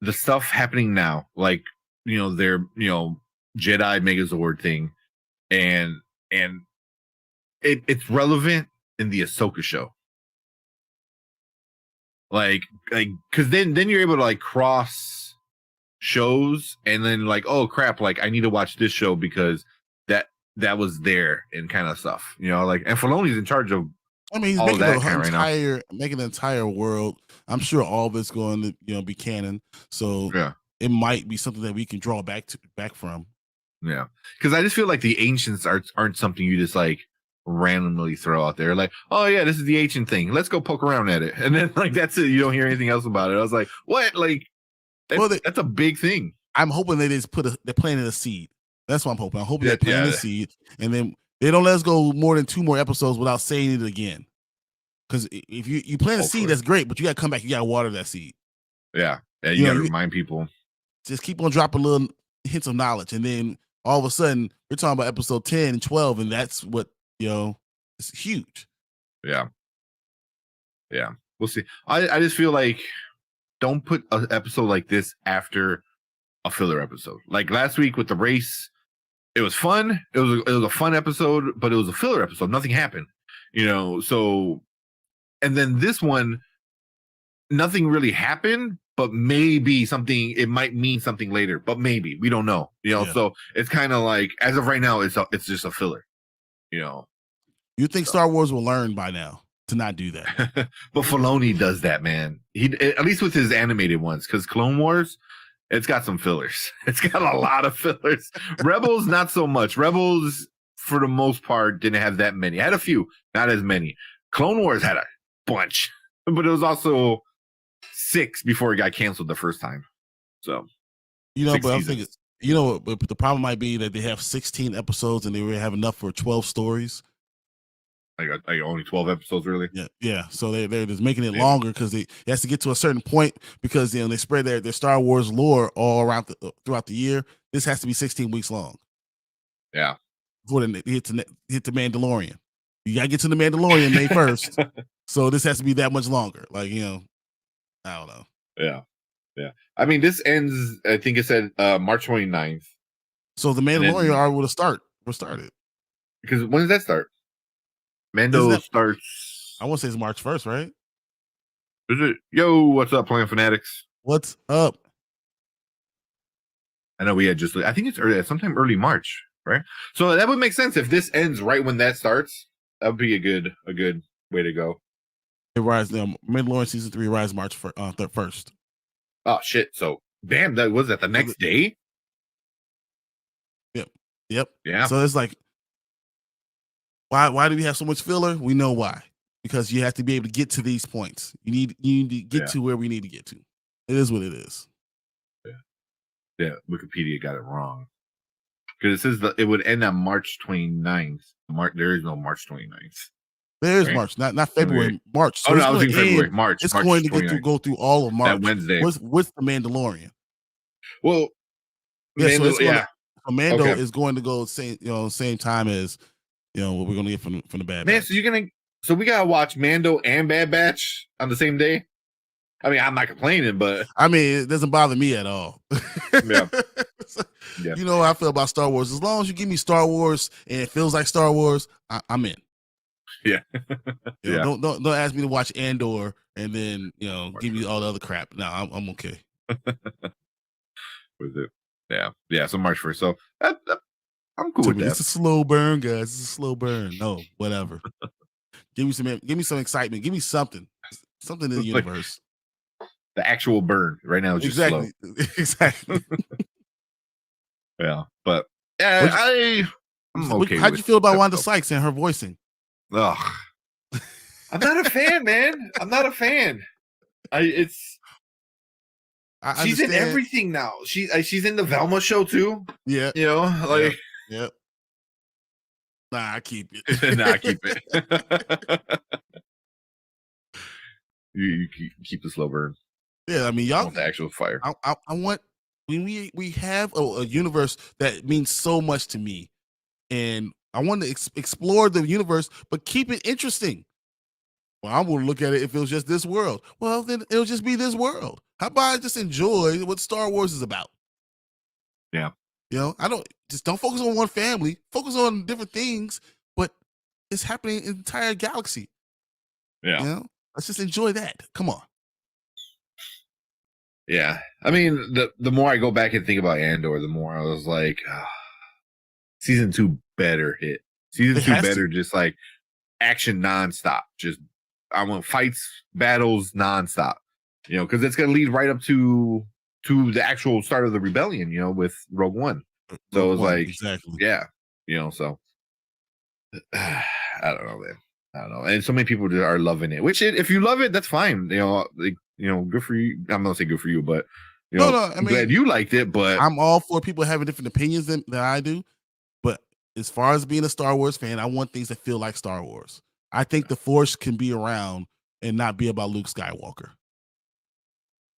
Speaker 1: the stuff happening now, like, their, Jedi Megazord thing, and it's relevant in the Ahsoka show. Like, because then you're able to like cross shows, and then like, oh crap, like I need to watch this show because that was there and kind of stuff, like. And Filoni's in charge of.
Speaker 3: I mean, he's making an entire world. I'm sure all of it's going to be canon. So it might be something that we can draw back from.
Speaker 1: Yeah, because I just feel like the ancients aren't something you just like randomly throw out there, like, oh yeah, this is the ancient thing, let's go poke around at it, and then like that's it. You don't hear anything else about it. I was like, what? Like, that's a big thing.
Speaker 3: I'm hoping they just they're planting a seed. That's what I'm hoping. I'm hoping they're planting a seed, and then they don't let us go more than 2 more episodes without saying it again. Because if you plant a seed, that's great, but you got to come back. You got to water that seed.
Speaker 1: Yeah, you got to remind people.
Speaker 3: Just keep on dropping little hints of knowledge, and then all of a sudden we're talking about episode 10 and 12, and that's what. It's huge. Yeah. We'll see. I just feel like don't put an episode like this after a filler episode. Like last week with the race, it was fun. It was a fun episode, but it was a filler episode. Nothing happened, So, and then this one, nothing really happened, but maybe something. It might mean something later, but maybe we don't know. So it's kind of like as of right now, it's just a filler. You think Star Wars will learn by now to not do that?
Speaker 1: But Filoni does that, man. He at least with his animated ones, because Clone Wars, it's got some fillers. It's got a lot of fillers. Rebels, not so much. Rebels, for the most part, didn't have that many. I had a few, not as many. Clone Wars had a bunch, but it was also 6 before it got canceled the first time. So,
Speaker 3: but I'm thinking, but the problem might be that they have 16 episodes and they already have enough for 12 stories.
Speaker 1: I got only 12 episodes, really.
Speaker 3: Yeah. So they're just making it longer because it has to get to a certain point because they spread their Star Wars lore all around throughout the year. This has to be 16 weeks long.
Speaker 1: Yeah.
Speaker 3: Before they hit the Mandalorian, you gotta get to the Mandalorian May 1st. So this has to be that much longer. Like I don't know.
Speaker 1: Yeah. I mean, this ends. I think it said March 29th.
Speaker 3: So the Mandalorian already would have started.
Speaker 1: Because when does that start? Mando starts.
Speaker 3: I want to say it's March 1st, right?
Speaker 1: Is it? Yo, what's up, Plan Fanatics?
Speaker 3: What's up?
Speaker 1: I know we had I think it's sometime early March, right? So that would make sense if this ends right when that starts. That would be a good way to go.
Speaker 3: It rises. Mandalorian season 3 rises March 1st.
Speaker 1: Oh shit! So damn, that was the next day.
Speaker 3: Yep.
Speaker 1: Yeah.
Speaker 3: So it's like, why do we have so much filler? We know why. Because you have to be able to get to these points. You need to get to where we need to get to. It is what it is.
Speaker 1: Yeah. Wikipedia got it wrong. Because it says it would end on March 29th. There is no March 29th.
Speaker 3: There is March, not February. March.
Speaker 1: So I was in February. March.
Speaker 3: It's
Speaker 1: March
Speaker 3: going to go through all of March.
Speaker 1: That Wednesday.
Speaker 3: With the Mandalorian.
Speaker 1: Well,
Speaker 3: Mando is going to go same time as what we're going to get from the Bad Batch.
Speaker 1: So we gotta watch Mando and Bad Batch on the same day. I mean, I'm not complaining, but
Speaker 3: it doesn't bother me at all.
Speaker 1: Yeah.
Speaker 3: You know how I feel about Star Wars. As long as you give me Star Wars and it feels like Star Wars, I'm in.
Speaker 1: Yeah.
Speaker 3: Don't ask me to watch Andor and then give me all the other crap. No, I'm okay.
Speaker 1: Was it? Yeah. So March 1st. So I'm cool with that.
Speaker 3: It's a slow burn, guys. It's a slow burn. No, whatever. Give me some excitement. Give me something in the universe.
Speaker 1: The actual burn right now is just slow.
Speaker 3: Exactly.
Speaker 1: Yeah, but I'm okay.
Speaker 3: How'd you feel about Wanda Sykes and her voicing?
Speaker 1: Ugh. I'm not a fan, man. I'm not a fan. She's in everything now. She's in the Velma show too.
Speaker 3: Yeah. Yep. Nah, I keep it.
Speaker 1: You keep the slow burn.
Speaker 3: Yeah, I mean, y'all
Speaker 1: want the actual fire.
Speaker 3: I want when we have a universe that means so much to me, and I want to explore the universe, but keep it interesting. Well, I'm going to look at it if it was just this world. Well, then it'll just be this world. How about I just enjoy what Star Wars is about?
Speaker 1: Yeah.
Speaker 3: Don't focus on one family. Focus on different things, but it's happening in the entire galaxy.
Speaker 1: Yeah.
Speaker 3: Let's just enjoy that. Come on.
Speaker 1: Yeah. I mean, the more I go back and think about Andor, the more I was like, season 2 better hit. Season 2 better just like action nonstop. Just I want fights, battles nonstop. Because it's gonna lead right up to the actual start of the rebellion, with Rogue One. So it was like
Speaker 3: exactly.
Speaker 1: Yeah. So I don't know, man. I don't know. And so many people are loving it. Which if you love it, that's fine. Good for you. I'm not saying good for you, but I'm glad you liked it. But
Speaker 3: I'm all for people having different opinions than I do. But as far as being a Star Wars fan, I want things that feel like Star Wars. I think the Force can be around and not be about Luke Skywalker.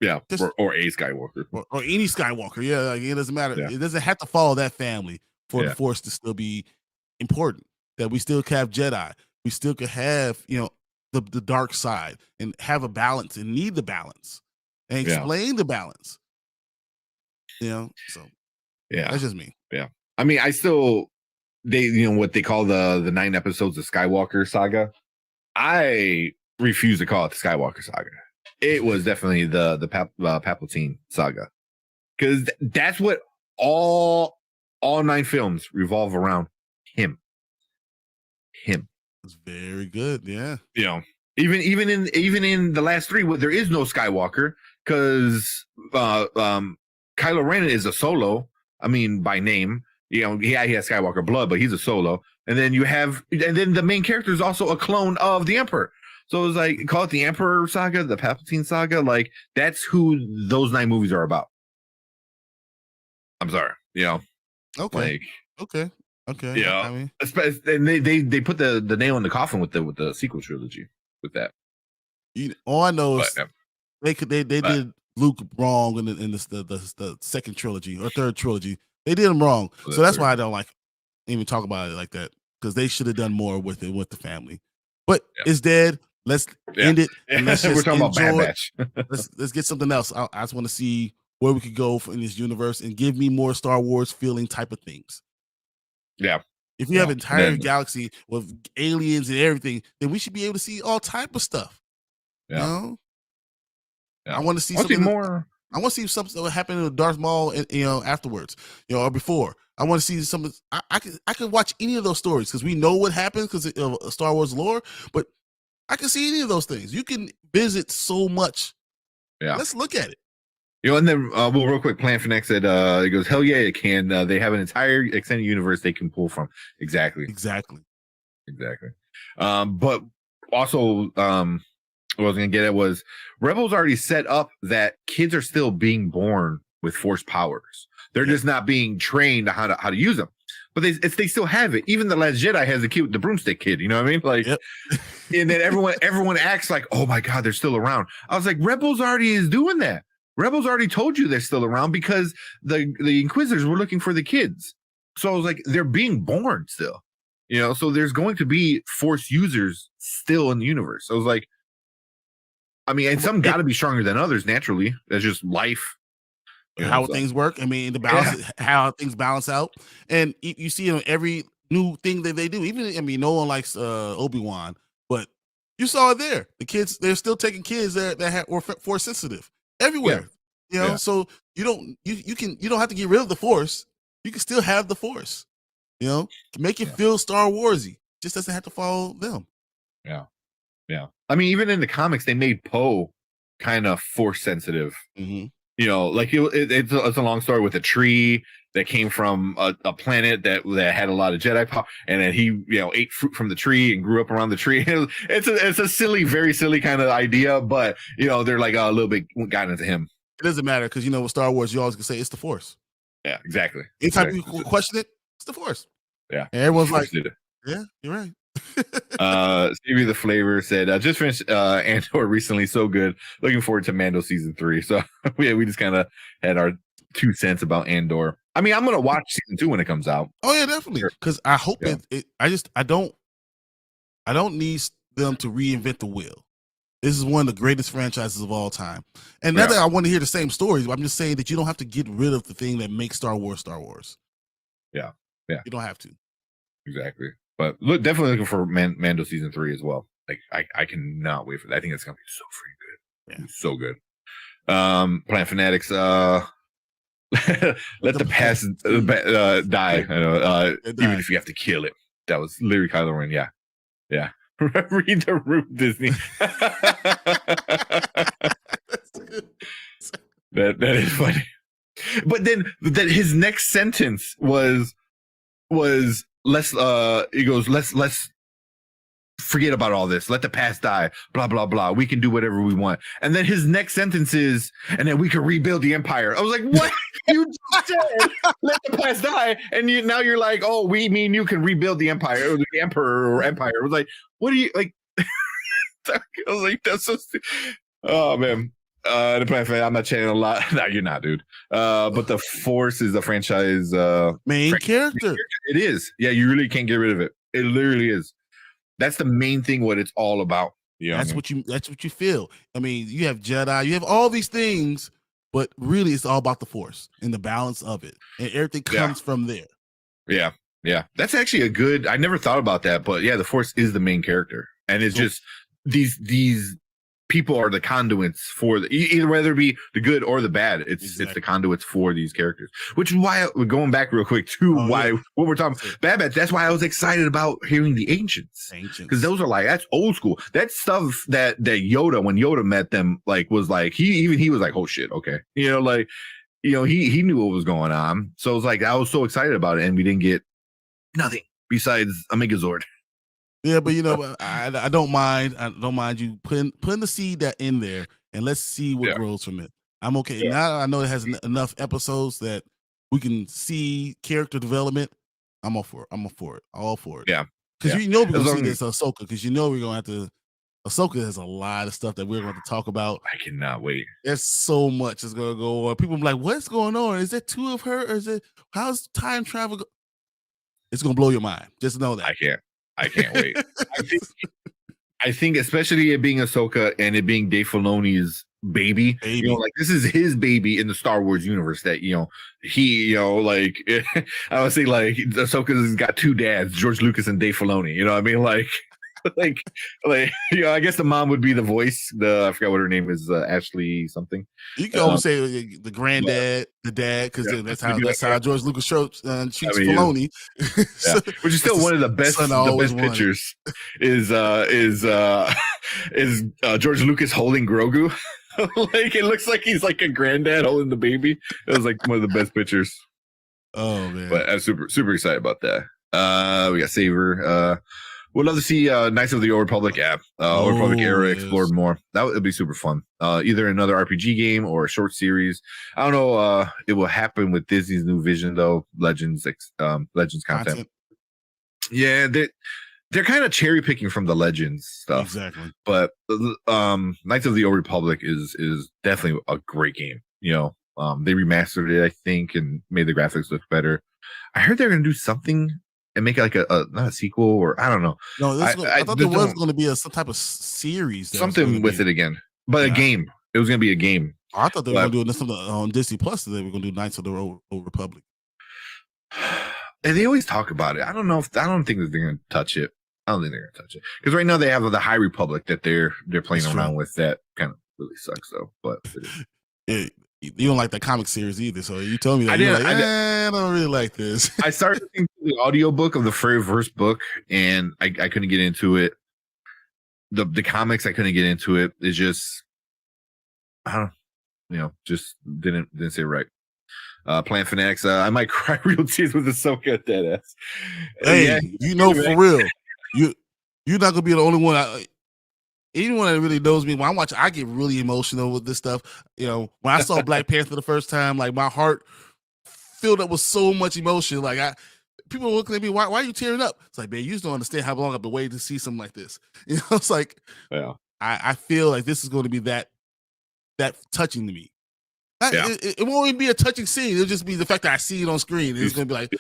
Speaker 1: Yeah, or a Skywalker.
Speaker 3: Or any Skywalker. Yeah, it doesn't matter.
Speaker 1: Yeah.
Speaker 3: It doesn't have to follow that family for the Force to still be important. That we still could have Jedi. We still could have, the dark side and have a balance and need the balance and explain the balance. So that's just me.
Speaker 1: Yeah. I mean, what they call the 9 episodes of Skywalker saga. I refuse to call it the Skywalker saga. It was definitely the Palpatine saga, because that's what all 9 films revolve around him.
Speaker 3: It's very good. Yeah.
Speaker 1: Even in the last 3, there is no Skywalker, because Kylo Ren is a solo. I mean, by name, he has Skywalker blood, but he's a solo. And then the main character is also a clone of the Emperor. So it was like, call it the Emperor Saga, the Palpatine Saga. Like, that's who those 9 movies are about. I'm sorry,
Speaker 3: Okay.
Speaker 1: Like,
Speaker 3: Okay.
Speaker 1: Yeah,
Speaker 3: I mean,
Speaker 1: and they put the nail in the coffin with the sequel trilogy with that.
Speaker 3: all I know is
Speaker 1: But,
Speaker 3: they did Luke wrong in the second trilogy or third trilogy. They did him wrong, so that's why I don't like even talk about it like that, because they should have done more with it with the family. But it's dead. Let's end it, and let's just
Speaker 1: we're talking
Speaker 3: enjoy
Speaker 1: about Bad
Speaker 3: it.
Speaker 1: Batch.
Speaker 3: Let's get something else. I just want to see where we could go in this universe and give me more Star Wars feeling type of things.
Speaker 1: Yeah.
Speaker 3: If you have an entire galaxy with aliens and everything, then we should be able to see all type of stuff.
Speaker 1: Yeah.
Speaker 3: You know?
Speaker 1: Yeah.
Speaker 3: I want to see something more. I want to see something that happened in Darth Maul, and, afterwards, or before. I want to see something. I could watch any of those stories because we know what happens because of Star Wars lore. But I can see any of those things. You can visit so much.
Speaker 1: Yeah,
Speaker 3: let's look at it.
Speaker 1: And then real quick, Plan for Next said, it goes, hell yeah, it can. They have an entire extended universe they can pull from. Exactly. But also, what I was going to get at was Rebels already set up that kids are still being born with Force powers. They're just not being trained how to use them. But they still have it. Even the Last Jedi has a kid with the broomstick kid. You know what I mean? Like, and then everyone acts like, oh my God, they're still around. I was like, Rebels already is doing that. Rebels already told you they're still around because the Inquisitors were looking for the kids. So I was like, they're being born still. So there's going to be Force users still in the universe. So I was like, I mean, and some got to be stronger than others naturally. That's just life.
Speaker 3: How things work. I mean, the balance, how things balance out. And you see in every new thing that they do. Even, I mean, no one likes Obi-Wan, but you saw it there. The kids, they're still taking kids that were Force sensitive everywhere. So you don't have to get rid of the Force. You can still have the Force. Make it feel Star Warsy. Just doesn't have to follow them.
Speaker 1: Yeah. I mean, even in the comics, they made Poe kind of Force sensitive.
Speaker 3: Mm-hmm.
Speaker 1: Like it's a long story with a tree that came from a planet that had a lot of Jedi power, and then he ate fruit from the tree and grew up around the tree. It's a silly, very silly kind of idea, but they're like a little bit guidance to him.
Speaker 3: It doesn't matter because with Star Wars, you always can say it's the Force.
Speaker 1: Yeah, exactly.
Speaker 3: Anytime you question it, it's the Force.
Speaker 1: Yeah,
Speaker 3: and everyone's like, yeah, you're right.
Speaker 1: Stevie the Flavor said, just finished Andor recently, so good. Looking forward to Mando season 3. So we just kind of had our 2 cents about Andor. I mean, I'm gonna watch season 2 when it comes out.
Speaker 3: Oh yeah, definitely. Because I hope I don't need them to reinvent the wheel. This is one of the greatest franchises of all time. And not that I want to hear the same stories, but I'm just saying that you don't have to get rid of the thing that makes Star Wars Star Wars.
Speaker 1: Yeah.
Speaker 3: You don't have to. Exactly.
Speaker 1: But definitely looking for Mando season 3 as well. Like I cannot wait for that. I think it's gonna be so freaking good. Yeah. So good. Planet Fanatics, let the past die. Even if you have to kill it. That was literally Kylo Ren. Yeah. Read the room, Disney. That is funny. But then his next sentence was let's forget about all this. Let the past die. Blah blah blah. We can do whatever we want. And then his next sentence is, and then we can rebuild the empire. I was like, what? You just said let the past die, and now you're like, oh, me and you can rebuild the empire, or the emperor or empire. I was like, what do you like? I was like, that's so. Oh man. The Planet Fan, I'm not chatting a lot. No, you're not, dude. But the Force is the franchise
Speaker 3: main character.
Speaker 1: It is. Yeah, you really can't get rid of it. It literally is. That's the main thing. What it's all about.
Speaker 3: That's what you feel. I mean, you have Jedi, you have all these things, but really, it's all about the Force and the balance of it, and everything comes from there.
Speaker 1: Yeah. That's actually a good. I never thought about that, but yeah, the Force is the main character, and it's just these people are the conduits for either whether it be the good or the bad. It's the conduits for these characters, which is why we're going back real quick to what we're talking about. Bad Batch. That's why I was excited about hearing the ancients, because those are like, that's old school. That's stuff that Yoda, when Yoda met them, like was like he was like, oh shit, okay, he knew what was going on. So it was like I was so excited about it, and we didn't get nothing besides a Megazord.
Speaker 3: Yeah, but I don't mind. I don't mind you putting the seed that in there, and let's see what grows from it. I'm okay now. I know it has enough episodes that we can see character development. I'm all for it. I'm all for it. All for it.
Speaker 1: Yeah,
Speaker 3: because we're gonna see this Ahsoka. Because we're gonna have to. Ahsoka has a lot of stuff that we're going to talk about.
Speaker 1: I cannot wait.
Speaker 3: There's so much that's going to go on. People are like, what's going on? Is there two of her? Or is it, how's time travel? It's going to blow your mind. Just know that.
Speaker 1: I can't wait. I think especially it being Ahsoka and it being Dave Filoni's baby. Like this is his baby in the Star Wars universe that, he, like, I would say like Ahsoka's got two dads, George Lucas and Dave Filoni, you know what I mean? Like, I guess the mom would be the voice. I forgot what her name is, Ashley something.
Speaker 3: You can always say the granddad, the dad, because that's how George Lucas treats Filoni.
Speaker 1: Which is still one of the best pictures. Is George Lucas holding Grogu? Like it looks like he's like a granddad holding the baby. It was like one of the best pictures.
Speaker 3: Oh man!
Speaker 1: But I'm super excited about that. We got Saver. We'd love to see Knights of the Old Republic Old Republic era explored more. That would be super fun. Either another RPG game or a short series. I don't know. It will happen with Disney's new vision though. Legends content. Yeah, they're kind of cherry picking from the Legends stuff.
Speaker 3: Exactly.
Speaker 1: But Knights of the Old Republic is definitely a great game. They remastered it, I think, and made the graphics look better. I heard they're gonna do something and make it like not a sequel, or I don't know.
Speaker 3: No, I thought there was going to be some type of series.
Speaker 1: Something with it again. But a game. It was going to be a game.
Speaker 3: I thought they were going to do something on Disney Plus. They were going to do Knights of the Old Republic.
Speaker 1: And they always talk about it. I don't think that they're going to touch it. I don't think they're going to touch it. Because right now they have the High Republic that they're playing around with. That kind of really sucks, though. But
Speaker 3: you don't like that comic series either, so you told me that. I don't really like this.
Speaker 1: I started listening to the audiobook of the very first book, and I couldn't get into it. The comics, I couldn't get into it. It's just, I don't just didn't sit right. Plant Fanatics, I might cry real tears with Ahsoka dead ass.
Speaker 3: Hey, for real, you're not gonna be the only one. Anyone that really knows me, when I watch, I get really emotional with this stuff. When I saw Black Panther the first time, like my heart filled up with so much emotion. Like people were looking at me, why are you tearing up? It's like, man, you just don't understand how long I've been waiting to see something like this. It's like, I feel like this is going to be that touching to me. It won't even be a touching scene. It'll just be the fact that I see it on screen. It's going to be like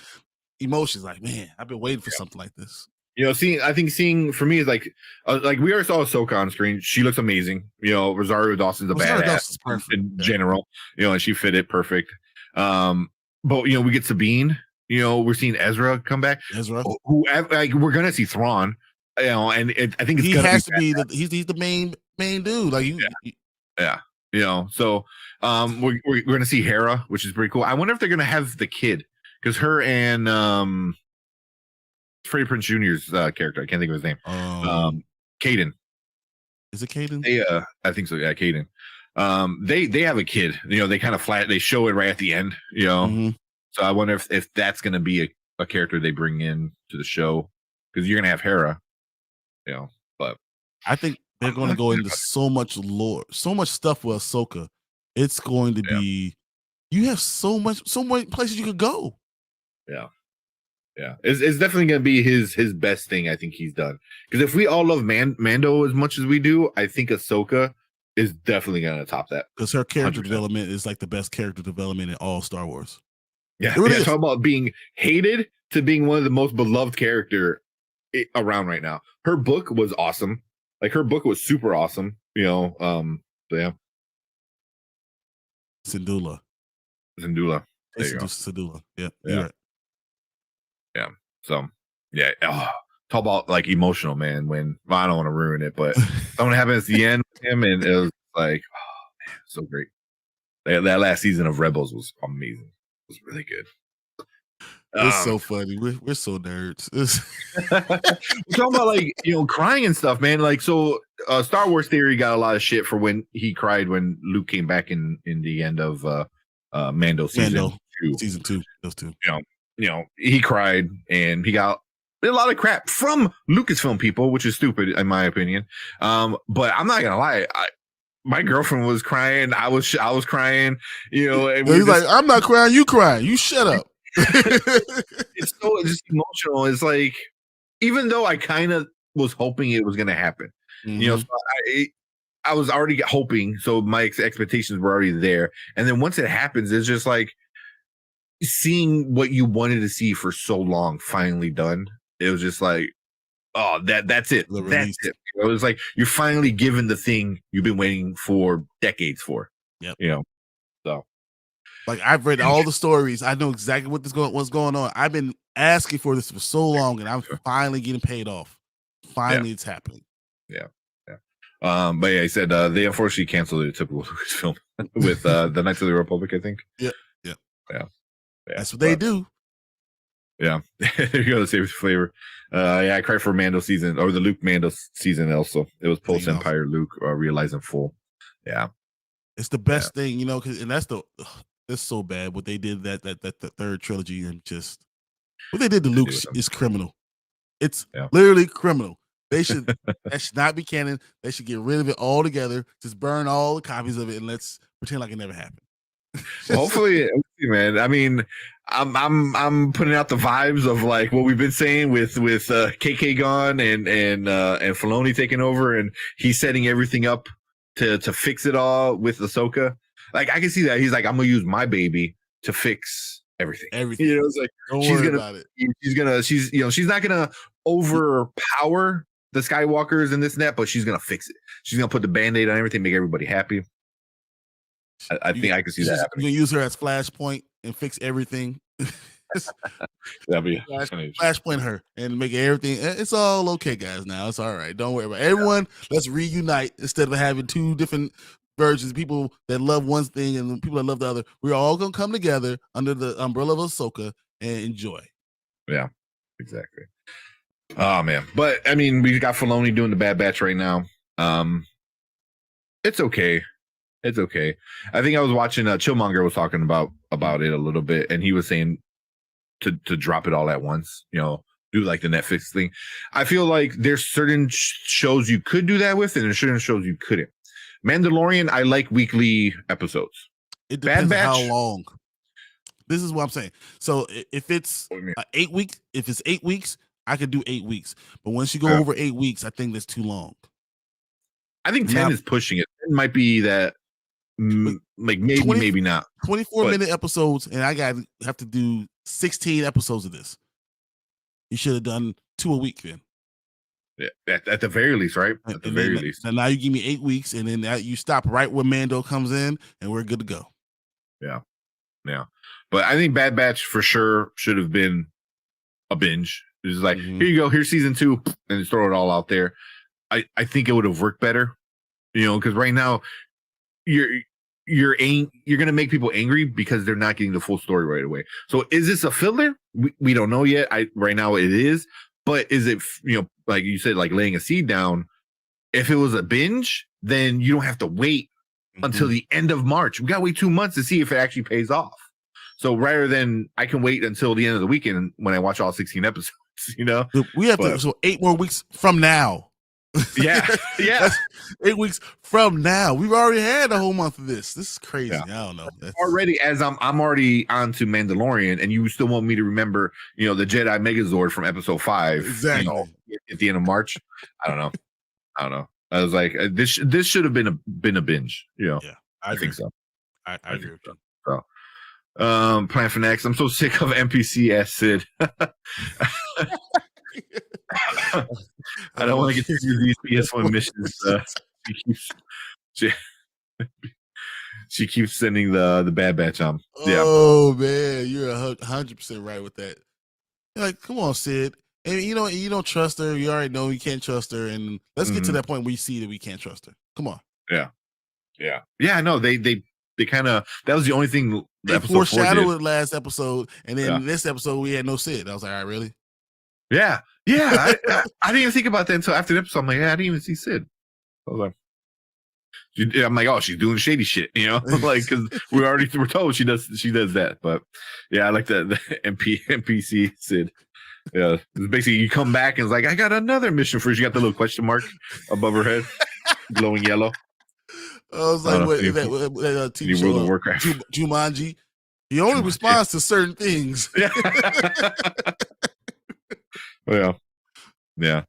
Speaker 3: emotions. Like, man, I've been waiting for something like this.
Speaker 1: I think seeing for me is like we already saw Ahsoka on screen. She looks amazing. Rosario Dawson's a badass in general. And she fit it perfect. But we get Sabine. We're seeing Ezra come back. Who we're gonna see Thrawn. And I think
Speaker 3: he has to be he's the main dude. Like
Speaker 1: So we're gonna see Hera, which is pretty cool. I wonder if they're gonna have the kid, because her and Freddie Prinze Jr.'s character, I can't think of his name. Caden.
Speaker 3: Is it Caden?
Speaker 1: I think so. Yeah, Caden. They have a kid. They kind of they show it right at the end.
Speaker 3: Mm-hmm.
Speaker 1: So I wonder if that's going to be a character they bring in to the show, because you're going to have Hera. But
Speaker 3: I think they're going to go into so much lore, so much stuff with Ahsoka. It's going to be. You have so many places you could go.
Speaker 1: Yeah. Yeah, it's definitely going to be his best thing I think he's done. Because if we all love Mando as much as we do, I think Ahsoka is definitely going to top that.
Speaker 3: Because her character 100%. Development is like the best character development in all Star Wars.
Speaker 1: Yeah, talk about being hated to being one of the most beloved character around right now. Her book was awesome. Like, her book was super awesome.
Speaker 3: Syndulla.
Speaker 1: Syndulla.
Speaker 3: Yeah. Right.
Speaker 1: Yeah. So, talk about like emotional, man. When I don't want to ruin it, but something happened at the end with him, and it was like, oh man, so great. That last season of Rebels was amazing. It was really good.
Speaker 3: It's so funny. We're so nerds.
Speaker 1: We're talking about like crying and stuff, man. Like, so Star Wars Theory got a lot of shit for when he cried when Luke came back in the end of Mando season 2.
Speaker 3: Season 2. Those two.
Speaker 1: He cried and he got a lot of crap from Lucasfilm people, which is stupid in my opinion. But I'm not gonna lie, my girlfriend was crying. I was crying. You know, and
Speaker 3: he's like, I'm not crying. You crying. You shut up.
Speaker 1: It's so just emotional. It's like, even though I kind of was hoping it was gonna happen, you know, so I was already hoping. So my expectations were already there. And then once it happens, it's just like seeing what you wanted to see for so long finally done. It was just like, oh, that's it. That's it. It was like you're finally given the thing you've been waiting for decades for.
Speaker 3: Yep.
Speaker 1: You know, so
Speaker 3: like I've read all the stories. I know exactly what's going on. I've been asking for this for so long, and I'm finally getting paid off. Finally, it's happening.
Speaker 1: Yeah. But yeah, he said they unfortunately canceled the typical Lucasfilm with the Knights of the Republic, I think.
Speaker 3: Yeah. That's what they do.
Speaker 1: Yeah, there you go. The save flavor. Yeah, I cried for Mando season or the Luke Mando season. Also, it was post Empire Luke realizing full. Yeah,
Speaker 3: it's the best thing, you know. And that's it's so bad what they did that third trilogy, and just what they did to Luke is criminal. It's literally criminal. They should that should not be canon. They should get rid of it altogether. Just burn all the copies of it and let's pretend like it never happened.
Speaker 1: Hopefully, man. I mean, I'm putting out the vibes of like what we've been saying with KK gone and Filoni taking over, and he's setting everything up to fix it all with Ahsoka. Like I can see that he's like, I'm gonna use my baby to fix everything.
Speaker 3: You
Speaker 1: know, it's like she's not gonna overpower the Skywalkers and this and that, but she's gonna fix it. She's gonna put the Band-Aid on everything, make everybody happy. I think I can see that happening.
Speaker 3: You can use her as Flashpoint and fix everything.
Speaker 1: That'd be
Speaker 3: Flashpoint her and make everything. It's all okay, guys. Now it's all right. Don't worry about it. Everyone. Let's reunite instead of having two different versions. People that love one thing and people that love the other. We're all gonna come together under the umbrella of Ahsoka and enjoy.
Speaker 1: Yeah, exactly. Oh man, but I mean, we got Filoni doing the Bad Batch right now. It's okay. It's okay. I think I was watching Chillmonger was talking about it a little bit, and he was saying to drop it all at once, you know, do like the Netflix thing. I feel like there's certain shows you could do that with, and there's certain shows you couldn't. Mandalorian, I like weekly episodes.
Speaker 3: It depends on how long. This is what I'm saying. So if it's 8 weeks, I could do 8 weeks. But once you go over 8 weeks, I think that's too long.
Speaker 1: I think 10 is pushing it. It might be that. Like maybe not
Speaker 3: 24-minute episodes, and I have to do 16 episodes of this. You should have done 2 a week then.
Speaker 1: Yeah, at the very least, right? At the very least.
Speaker 3: And now you give me 8 weeks, and then you stop right where Mando comes in, and we're good to go.
Speaker 1: Yeah. But I think Bad Batch for sure should have been a binge. It's like, here you go, here's season 2, and just throw it all out there. I think it would have worked better, you know, because right now you're gonna make people angry because they're not getting the full story right away. So is this a filler? We don't know yet. Right now it is, but is it, you know, like you said, like laying a seed down? If it was a binge, then you don't have to wait until the end of March. We gotta wait 2 months to see if it actually pays off. So rather than I can wait until the end of the weekend when I watch all 16 episodes, you know,
Speaker 3: we have so 8 more weeks from now.
Speaker 1: Yeah.
Speaker 3: That's 8 weeks from now. We've already had a whole month of this. This is crazy. Yeah. I don't know.
Speaker 1: Already, as I'm already on to Mandalorian, and you still want me to remember, you know, the Jedi Megazord from episode 5,
Speaker 3: exactly,
Speaker 1: you know, at the end of March. I don't know. I was like, this should have been a binge. You know,
Speaker 3: yeah,
Speaker 1: I think so.
Speaker 3: I agree with you.
Speaker 1: So, Plan for Next. I'm so sick of NPC ass Sid. I don't want to get through these PS1 missions. She keeps sending the Bad Batch on.
Speaker 3: Oh man, you're 100% right with that. You're like, come on, Sid. And you don't trust her. You already know you can't trust her. And let's get to that point where you see that we can't trust her. Come on.
Speaker 1: Yeah. No, they kind of, that was the only thing.
Speaker 3: They foreshadowed it last episode, and then this episode we had no Sid. I was like, all right, really?
Speaker 1: Yeah. I didn't even think about that until after the episode. I'm like, I didn't even see Sid. I was like, I'm like, oh, she's doing shady shit, you know, like because we're told she does that. But yeah, I like the NPC Sid. Yeah, it's basically you come back and it's like, I got another mission for you. You got the little question mark above her head, glowing yellow.
Speaker 3: I was like, what that TV show,
Speaker 1: World of Warcraft,
Speaker 3: Jumanji. He only responds to certain things.
Speaker 1: Yeah. Yeah.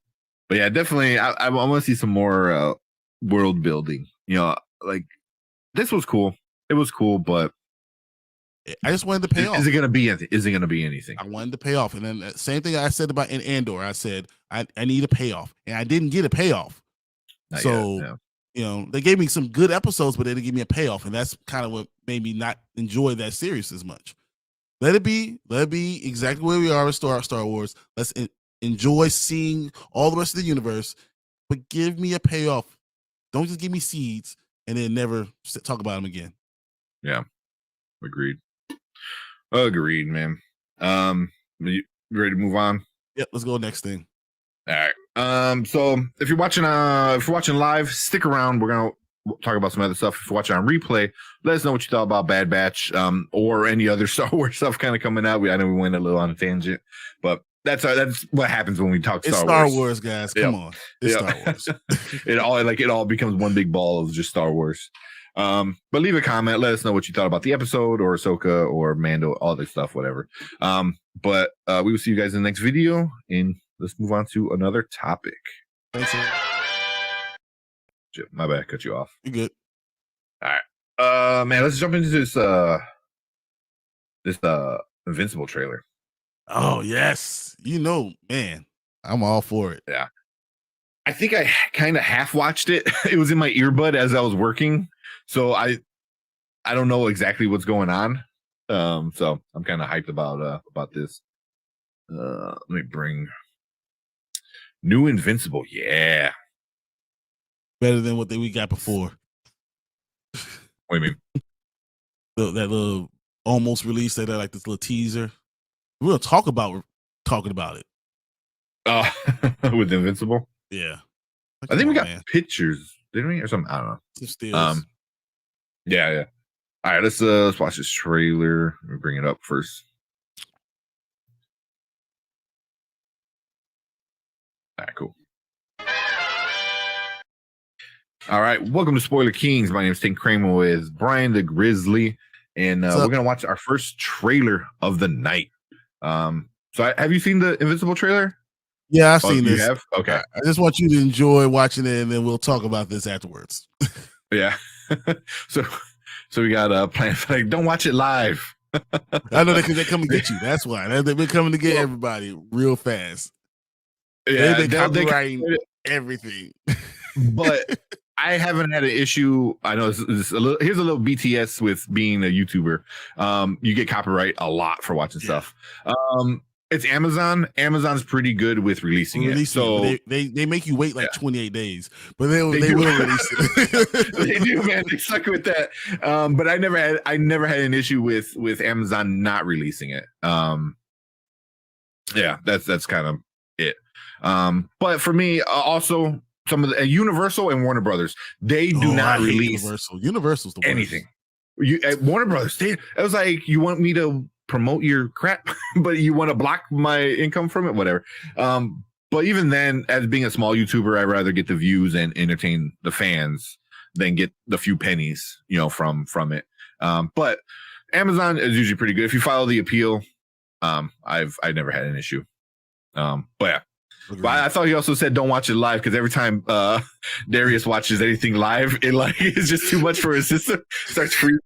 Speaker 1: But yeah, definitely. I want to see some more world building. You know, like this was cool. It was cool, but
Speaker 3: I just wanted to pay off.
Speaker 1: Is it going to be anything? Is it going to be anything?
Speaker 3: I wanted to pay off, and then same thing I said about in Andor. I said I need a payoff, and I didn't get a payoff. Not so yet, you know, they gave me some good episodes, but they didn't give me a payoff, and that's kind of what made me not enjoy that series as much. Let it be exactly where we are with Star Wars. Let's enjoy seeing all the rest of the universe, but give me a payoff. Don't just give me seeds and then never talk about them again.
Speaker 1: Yeah, agreed, man. You ready to move on?
Speaker 3: Yep, let's go next thing.
Speaker 1: All right. So if you're watching live, stick around. We're gonna talk about some other stuff. If you're watching on replay, let us know what you thought about Bad Batch, or any other Star Wars stuff kind of coming out. I know we went a little on a tangent, but that's what happens when we talk
Speaker 3: Star Wars, guys. Come on, it's Star Wars.
Speaker 1: it all becomes one big ball of just Star Wars. But leave a comment. Let us know what you thought about the episode, or Ahsoka, or Mando, all this stuff, whatever. But we will see you guys in the next video, and let's move on to another topic.
Speaker 3: Thanks.
Speaker 1: My bad, cut you off.
Speaker 3: You good?
Speaker 1: All right. Man, let's jump into this Invincible trailer.
Speaker 3: Oh yes, you know, man, I'm all for it.
Speaker 1: Yeah, I think I kind of half watched it. It was in my earbud as I was working, so I don't know exactly what's going on. So I'm kind of hyped about this. Let me bring new Invincible. Yeah,
Speaker 3: better than what we got before.
Speaker 1: What do you
Speaker 3: mean? That little almost release, that like this little teaser. We're gonna talking about it.
Speaker 1: With Invincible?
Speaker 3: Yeah.
Speaker 1: I think we got pictures, didn't we? Or something. I don't know. Yeah. All right, let's watch this trailer. Let me bring it up first. All right, cool. All right, welcome to Spoiler Kings. My name is Tim Kramer with Brian the Grizzly, and we're gonna watch our first trailer of the night. So have you seen the Invincible trailer?
Speaker 3: Yeah, I've seen this.
Speaker 1: You have? Okay.
Speaker 3: I just want you to enjoy watching it, and then we'll talk about this afterwards.
Speaker 1: Yeah. So we got plan. Like, don't watch it live.
Speaker 3: I know because they come and get you. That's why they've been coming to get everybody real fast.
Speaker 1: Yeah,
Speaker 3: they've been copywriting everything.
Speaker 1: But I haven't had an issue. I know here's a little BTS with being a YouTuber. You get copyright a lot for watching stuff. It's Amazon. Amazon's pretty good with releasing it. So
Speaker 3: they make you wait like 28 days, but they will release it.
Speaker 1: They do, man. They suck with that. But I never had an issue with Amazon not releasing it. Yeah, that's kind of it. But for me, also some of the Universal and Warner Brothers, they do not release
Speaker 3: Universal's the worst.
Speaker 1: Anything. Warner Brothers, it was like, you want me to promote your crap, but you want to block my income from it, whatever. But even then, as being a small YouTuber, I'd rather get the views and entertain the fans than get the few pennies, from it. But Amazon is usually pretty good if you follow the appeal. I've never had an issue. But yeah. But I thought he also said don't watch it live, because every time Darius watches anything live, it's just too much for his system. Starts freezing.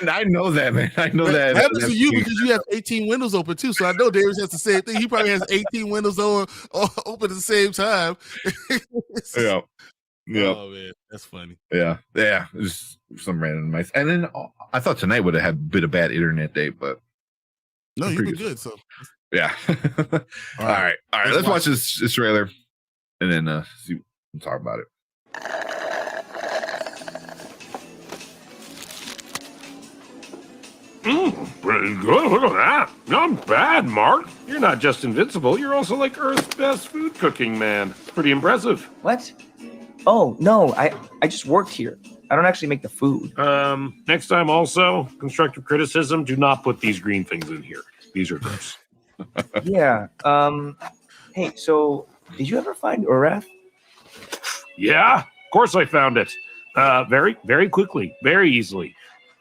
Speaker 1: And I know that, man. I know that.
Speaker 3: That happens to you because you have 18 windows open too. So I know Darius has the same thing. He probably has 18 windows open at the same time.
Speaker 1: Yeah.
Speaker 3: Oh man, that's funny.
Speaker 1: Yeah. Just some random mice. And then I thought tonight would have had a bit of bad internet day, but
Speaker 3: no, you've been good. So
Speaker 1: yeah. All right. Let's watch this trailer, and then see and talk about it.
Speaker 2: Pretty good. Look at that. Not bad, Mark. You're not just invincible. You're also like Earth's best food cooking man. Pretty impressive.
Speaker 4: What? Oh, no. I just work here. I don't actually make the food.
Speaker 2: Next time also, constructive criticism. Do not put these green things in here. These are gross.
Speaker 4: Yeah. Hey, so did you ever find Urath?
Speaker 2: Yeah, of course I found it. Very, very quickly, very easily.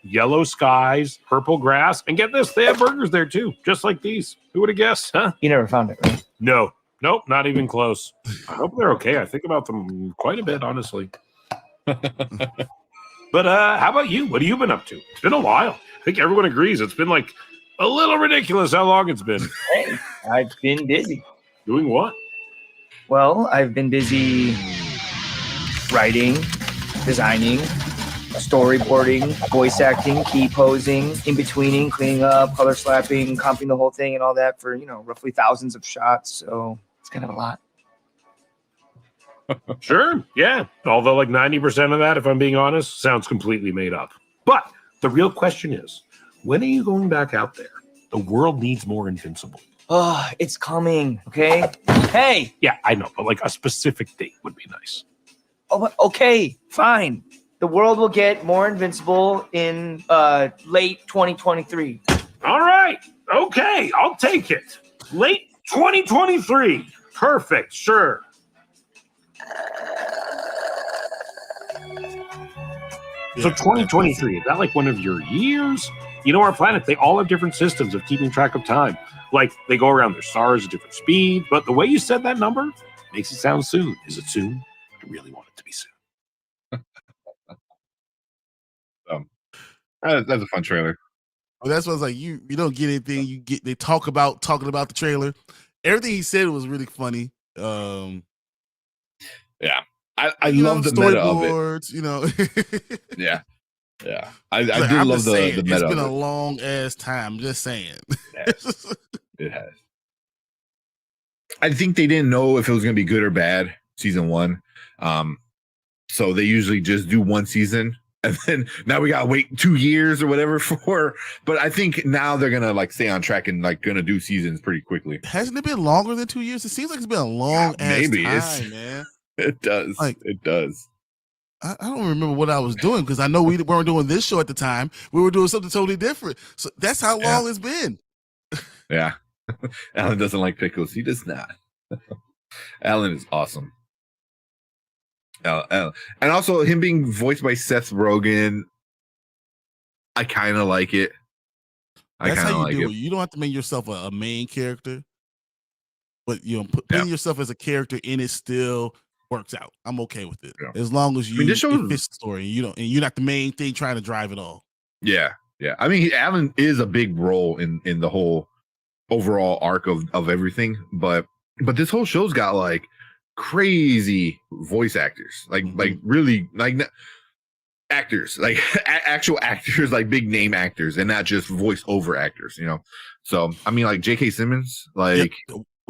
Speaker 2: Yellow skies, purple grass, and get this, they have burgers there too, just like these. Who would have guessed, huh?
Speaker 4: You never found it, right?
Speaker 2: No, nope, not even close. I hope they're okay. I think about them quite a bit, honestly. But how about you? What have you been up to? It's been a while. I think everyone agrees it's been like a little ridiculous how long it's been.
Speaker 4: Hey, I've been busy.
Speaker 2: Doing what?
Speaker 4: Well, I've been busy writing, designing, storyboarding, voice acting, key posing, in-betweening, cleaning up, color slapping, comping the whole thing and all that for, roughly thousands of shots. So it's kind of a lot.
Speaker 2: Sure, yeah. Although like 90% of that, if I'm being honest, sounds completely made up. But the real question is, when are you going back out there? The world needs more Invincible.
Speaker 4: Oh, it's coming, okay? Hey!
Speaker 2: Yeah, I know, but like a specific date would be nice.
Speaker 4: Oh, okay, fine. The world will get more Invincible in late 2023.
Speaker 2: All right, okay, I'll take it. Late 2023. Perfect, sure. So 2023, is that like one of your years? You know, our planet, they all have different systems of keeping track of time. Like they go around their stars at different speeds, but the way you said that number makes it sound soon. Is it soon? I really want it to be soon.
Speaker 1: That's a fun trailer.
Speaker 3: Well, that's what's like. You don't get anything. You get they talking about the trailer. Everything he said was really funny.
Speaker 1: Yeah, I love the meta of it.
Speaker 3: You know.
Speaker 1: Yeah. I do love the meta.
Speaker 3: It's been a long ass time. Just saying.
Speaker 1: It has. I think they didn't know if it was going to be good or bad season 1. So they usually just do one season. And then now we gotta wait 2 years or whatever for. But I think now they're gonna like stay on track and like gonna do seasons pretty quickly.
Speaker 3: Hasn't it been longer than 2 years? It seems like it's been a long ass time, man.
Speaker 1: It does. It does.
Speaker 3: I don't remember what I was doing because I know we weren't doing this show at the time. We were doing something totally different. So that's how long it's been.
Speaker 1: Yeah. Alan doesn't like pickles. He does not. Alan is awesome. And also him being voiced by Seth Rogen, I kind of like it.
Speaker 3: That's how you do it. You don't have to make yourself a main character, but putting yourself as a character in it still works out. I'm okay with it as long as you fits the story. And you're not the main thing trying to drive it all. Yeah.
Speaker 1: I mean, Alan is a big role in the whole overall arc of everything, but this whole show's got like crazy voice actors, like really like actors, like actual actors, like big name actors, and not just voice over actors. So I mean, like J.K. Simmons, like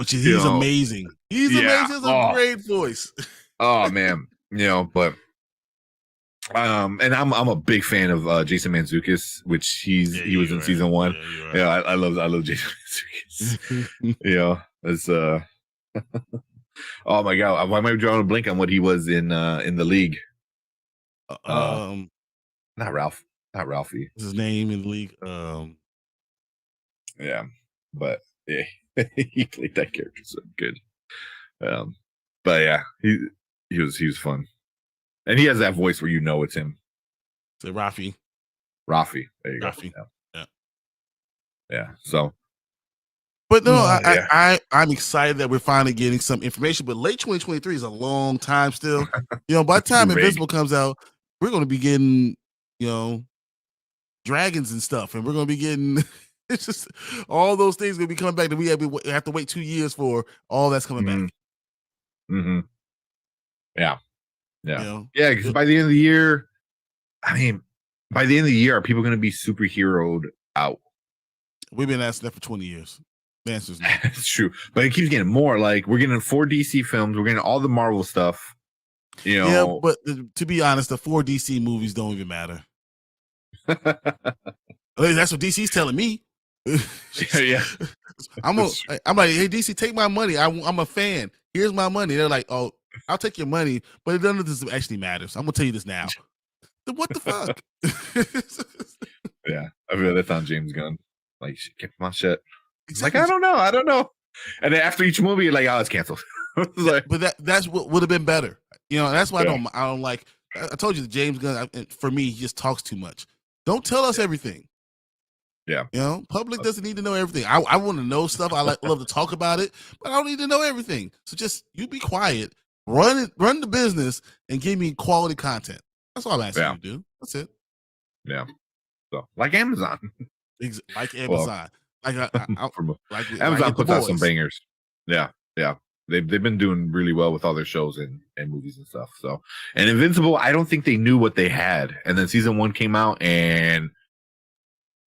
Speaker 3: he's amazing. He's amazing. He's a great voice.
Speaker 1: Oh man, but and I'm a big fan of Jason Mantzoukas, which he was in season 1. Yeah, I love Jason Mantzoukas. It's oh my god, why am I drawing a blank on what he was in the league? Not Ralphie.
Speaker 3: What's his name in the league?
Speaker 1: Yeah, but yeah, he played that character so good. But yeah, he was fun, and he has that voice where it's him.
Speaker 3: So Rafi.
Speaker 1: There you go. Yeah. So.
Speaker 3: But no, I'm excited that we're finally getting some information. But late 2023 is a long time still. By the time Invincible comes out, we're going to be getting, dragons and stuff, and we're going to be getting it's just all those things going to be coming back that we have to wait 2 years for. All that's coming back.
Speaker 1: Mm-hmm. Yeah. Because by the end of the year, are people going to be superheroed out?
Speaker 3: We've been asking that for 20 years. The answer's no.
Speaker 1: It's true, but it keeps getting more. Like we're getting 4 DC films, we're getting all the Marvel stuff.
Speaker 3: Yeah, but to be honest, the 4 DC movies don't even matter. That's what DC's telling me.
Speaker 1: Yeah.
Speaker 3: I'm like, hey DC, take my money. I'm a fan. Here's my money. They're like, oh, I'll take your money, but it doesn't actually matter. So I'm gonna tell you this now. What the fuck?
Speaker 1: Yeah, I feel that's on James Gunn. Like, get my shit.
Speaker 3: Exactly.
Speaker 1: Like, I don't know. And then after each movie, you're like, oh, it's canceled. Like,
Speaker 3: but that's what would have been better. That's why I don't like. I told you, James Gunn. For me, he just talks too much. Don't tell us everything.
Speaker 1: Yeah.
Speaker 3: Public doesn't need to know everything. I want to know stuff. I love to talk about it, but I don't need to know everything. So just you be quiet, run the business, and give me quality content. That's all I'm asking you to do. That's it.
Speaker 1: Yeah. So like Amazon.
Speaker 3: Like Amazon.
Speaker 1: Amazon puts out some bangers. Yeah. They've been doing really well with all their shows and movies and stuff. So, and Invincible, I don't think they knew what they had. And then season 1 came out, and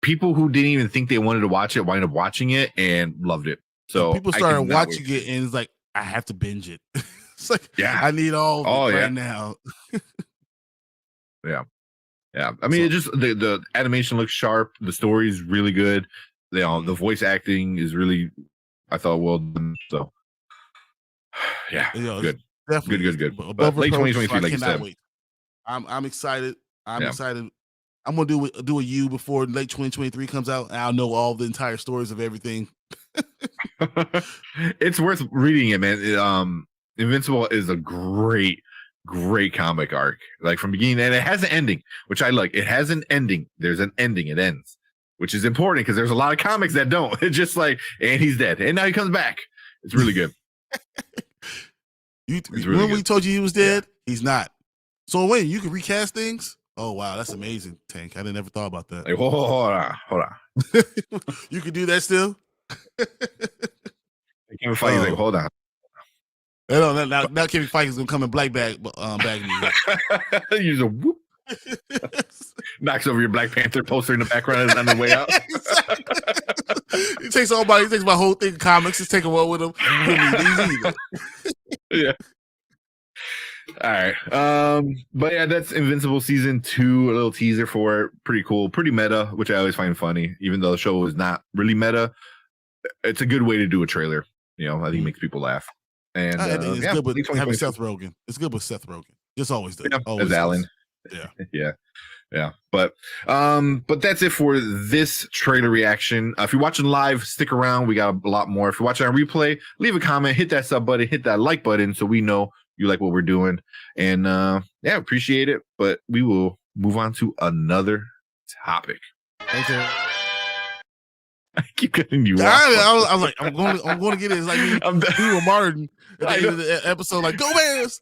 Speaker 1: people who didn't even think they wanted to watch it wind up watching it and loved it. So
Speaker 3: people started watching it, and it's like, I have to binge it. It's like, I need all of it right now.
Speaker 1: Yeah. I mean, it just the animation looks sharp. The story is really good. The voice acting is really, I thought, well done. So, good.
Speaker 3: Definitely
Speaker 1: good. But late 2023, like you said.
Speaker 3: Wait. I'm excited. I'm excited. I'm gonna do a U before late 2023 comes out, and I'll know all the entire stories of everything.
Speaker 1: It's worth reading it, man. Invincible is a great comic arc, like from beginning, and it has an ending, which I like. It has an ending. There's an ending. It ends, which is important because there's a lot of comics that don't. It's just like, and he's dead, and now he comes back. It's really good.
Speaker 3: When we told you he was dead, he's not. So wait, you can recast things? Oh wow, that's amazing, Tank. I didn't ever thought about that.
Speaker 1: Like, hold on.
Speaker 3: You can do that still?
Speaker 1: Kevin Feige's like, hold on.
Speaker 3: Now Kevin Feige's gonna come in black bag me.
Speaker 1: Use a whoop. Knocks over your Black Panther poster in the background on the way out.
Speaker 3: He takes my whole thing of comics, just take a one with him.
Speaker 1: Yeah. All right. But yeah, that's Invincible season 2, a little teaser for it. Pretty cool, pretty meta, which I always find funny, even though the show is not really meta. It's a good way to do a trailer. I think it makes people laugh. And
Speaker 3: it's good with having Seth Rogen. It's good with Seth Rogen. Just always does.
Speaker 1: As Alan. Yeah. But that's it for this trailer reaction. If you're watching live, stick around. We got a lot more. If you're watching on replay, leave a comment, hit that sub button, hit that like button, so we know you like what we're doing. And appreciate it. But we will move on to another topic.
Speaker 3: Okay.
Speaker 1: I keep cutting you off.
Speaker 3: I was like, I'm going to get it. It's like we were Martin at the end of the episode, like, go Bears.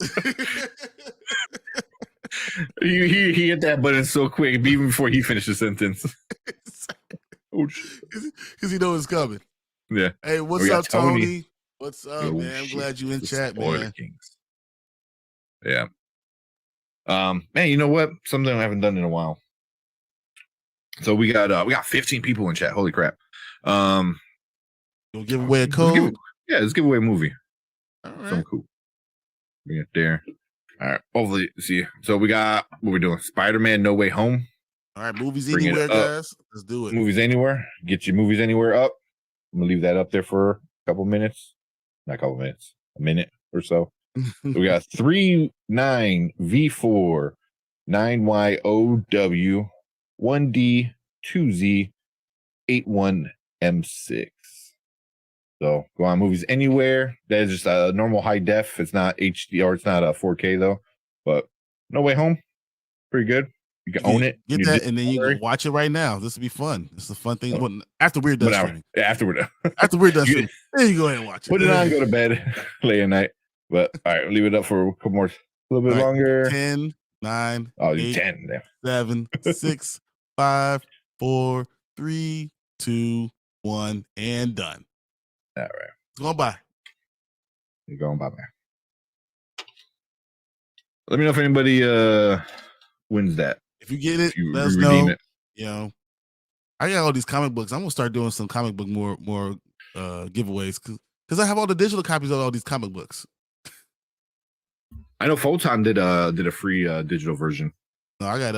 Speaker 1: he hit that button so quick, even before he finished the sentence.
Speaker 3: Oh shit! Because he knows it's coming.
Speaker 1: Yeah.
Speaker 3: Hey, what's up, Tony? What's up, man? I'm glad you in chat, man.
Speaker 1: Kings. Yeah. Man, you know what? Something I haven't done in a while. So we got 15 people in chat. Holy crap!
Speaker 3: You'll give away a code.
Speaker 1: Let's give away a movie.
Speaker 3: All right.
Speaker 1: Something cool. Bring it there. All right. Hopefully, see. So we got what we're doing. Spider-Man: No Way Home.
Speaker 3: All right, movies anywhere, guys. Let's do it.
Speaker 1: Movies anywhere. Get your movies anywhere up. I'm gonna leave that up there for a couple minutes. Not a couple minutes. A minute or so. So we got 39V4 9YOW 1D 2Z 81M6. So go on Movies Anywhere. That is just a normal high def. It's not HD or it's not a 4K though. But No Way Home, pretty good. You can own it.
Speaker 3: Get that, and then you can watch it right now. This will be fun. This is a fun thing. After we're done streaming.
Speaker 1: Yeah, after we're done.
Speaker 3: After we're done streaming. Then you go ahead and watch it.
Speaker 1: Put it on, go to bed late at night. But all right, leave it up for a couple more, a little bit longer.
Speaker 3: 10, 9, 8,
Speaker 1: 10.
Speaker 3: 7, 6, 5, 4, 3, 2, 1, and done.
Speaker 1: All right.
Speaker 3: It's going by.
Speaker 1: You're going by, man. Let me know if anybody wins that.
Speaker 3: If you get it, let us know. It. I got all these comic books. I'm gonna start doing some comic book more giveaways because I have all the digital copies of all these comic books.
Speaker 1: I know Photon did a free digital version.
Speaker 3: No, I got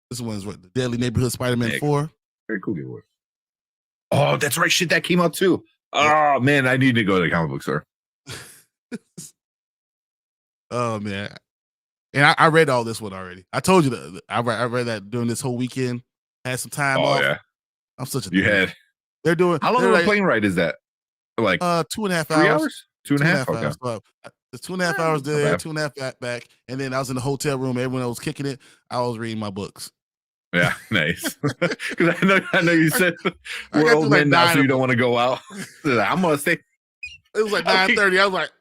Speaker 3: this one's the Deadly Neighborhood Spider-Man 4.
Speaker 1: Very cool giveaway. Oh, that's right. Shit, that came out too. Oh man, I need to go to the comic book store.
Speaker 3: Oh man. And I read all this one already. I told you that I read that during this whole weekend. Had some time off.
Speaker 1: Yeah.
Speaker 3: I'm such a
Speaker 1: you had
Speaker 3: They're doing.
Speaker 1: How long of a plane ride is that? Like
Speaker 3: 2.5 hours.
Speaker 1: 3 hours? 2.5
Speaker 3: hours.
Speaker 1: Okay.
Speaker 3: So, it's 2.5 hours there, 2.5 back, and then I was in the hotel room. Everyone was kicking it. I was reading my books.
Speaker 1: Yeah, nice. Because I know you said we're old men now, so you don't want to go out. Like, I'm gonna stay.
Speaker 3: It was like 9:30. I was like,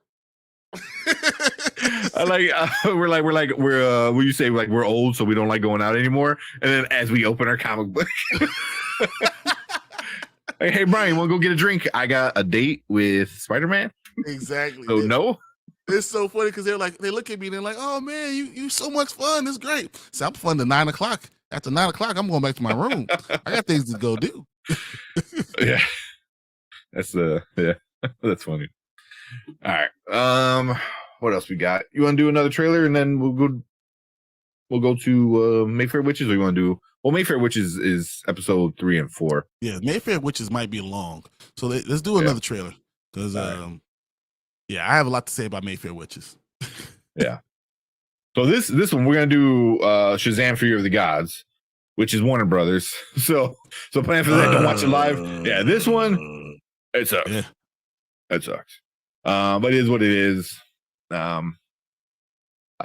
Speaker 1: we're will you say like we're old, so we don't like going out anymore? And then as we open our comic book, like, hey Brian, want to go get a drink? I got a date with Spider-Man.
Speaker 3: Exactly.
Speaker 1: So no.
Speaker 3: It's so funny because they look at me and they're like, "Oh man, you so much fun. It's great." So I'm fun to 9 o'clock. After 9 o'clock, I'm going back to my room. I got things to go do.
Speaker 1: Yeah, that's that's funny. All right. What else we got? You want to do another trailer and then we'll go to Mayfair Witches, or you want to do? Well, Mayfair Witches is episode 3 and 4.
Speaker 3: Yeah, Mayfair Witches might be long, so let's do another trailer because yeah, I have a lot to say about Mayfair Witches.
Speaker 1: Yeah. So this one we're gonna do Shazam! Fury of the Gods, which is Warner Brothers. So plan for that. Don't watch it live. Yeah, this one it sucks. Yeah. It sucks. But it is what it is. I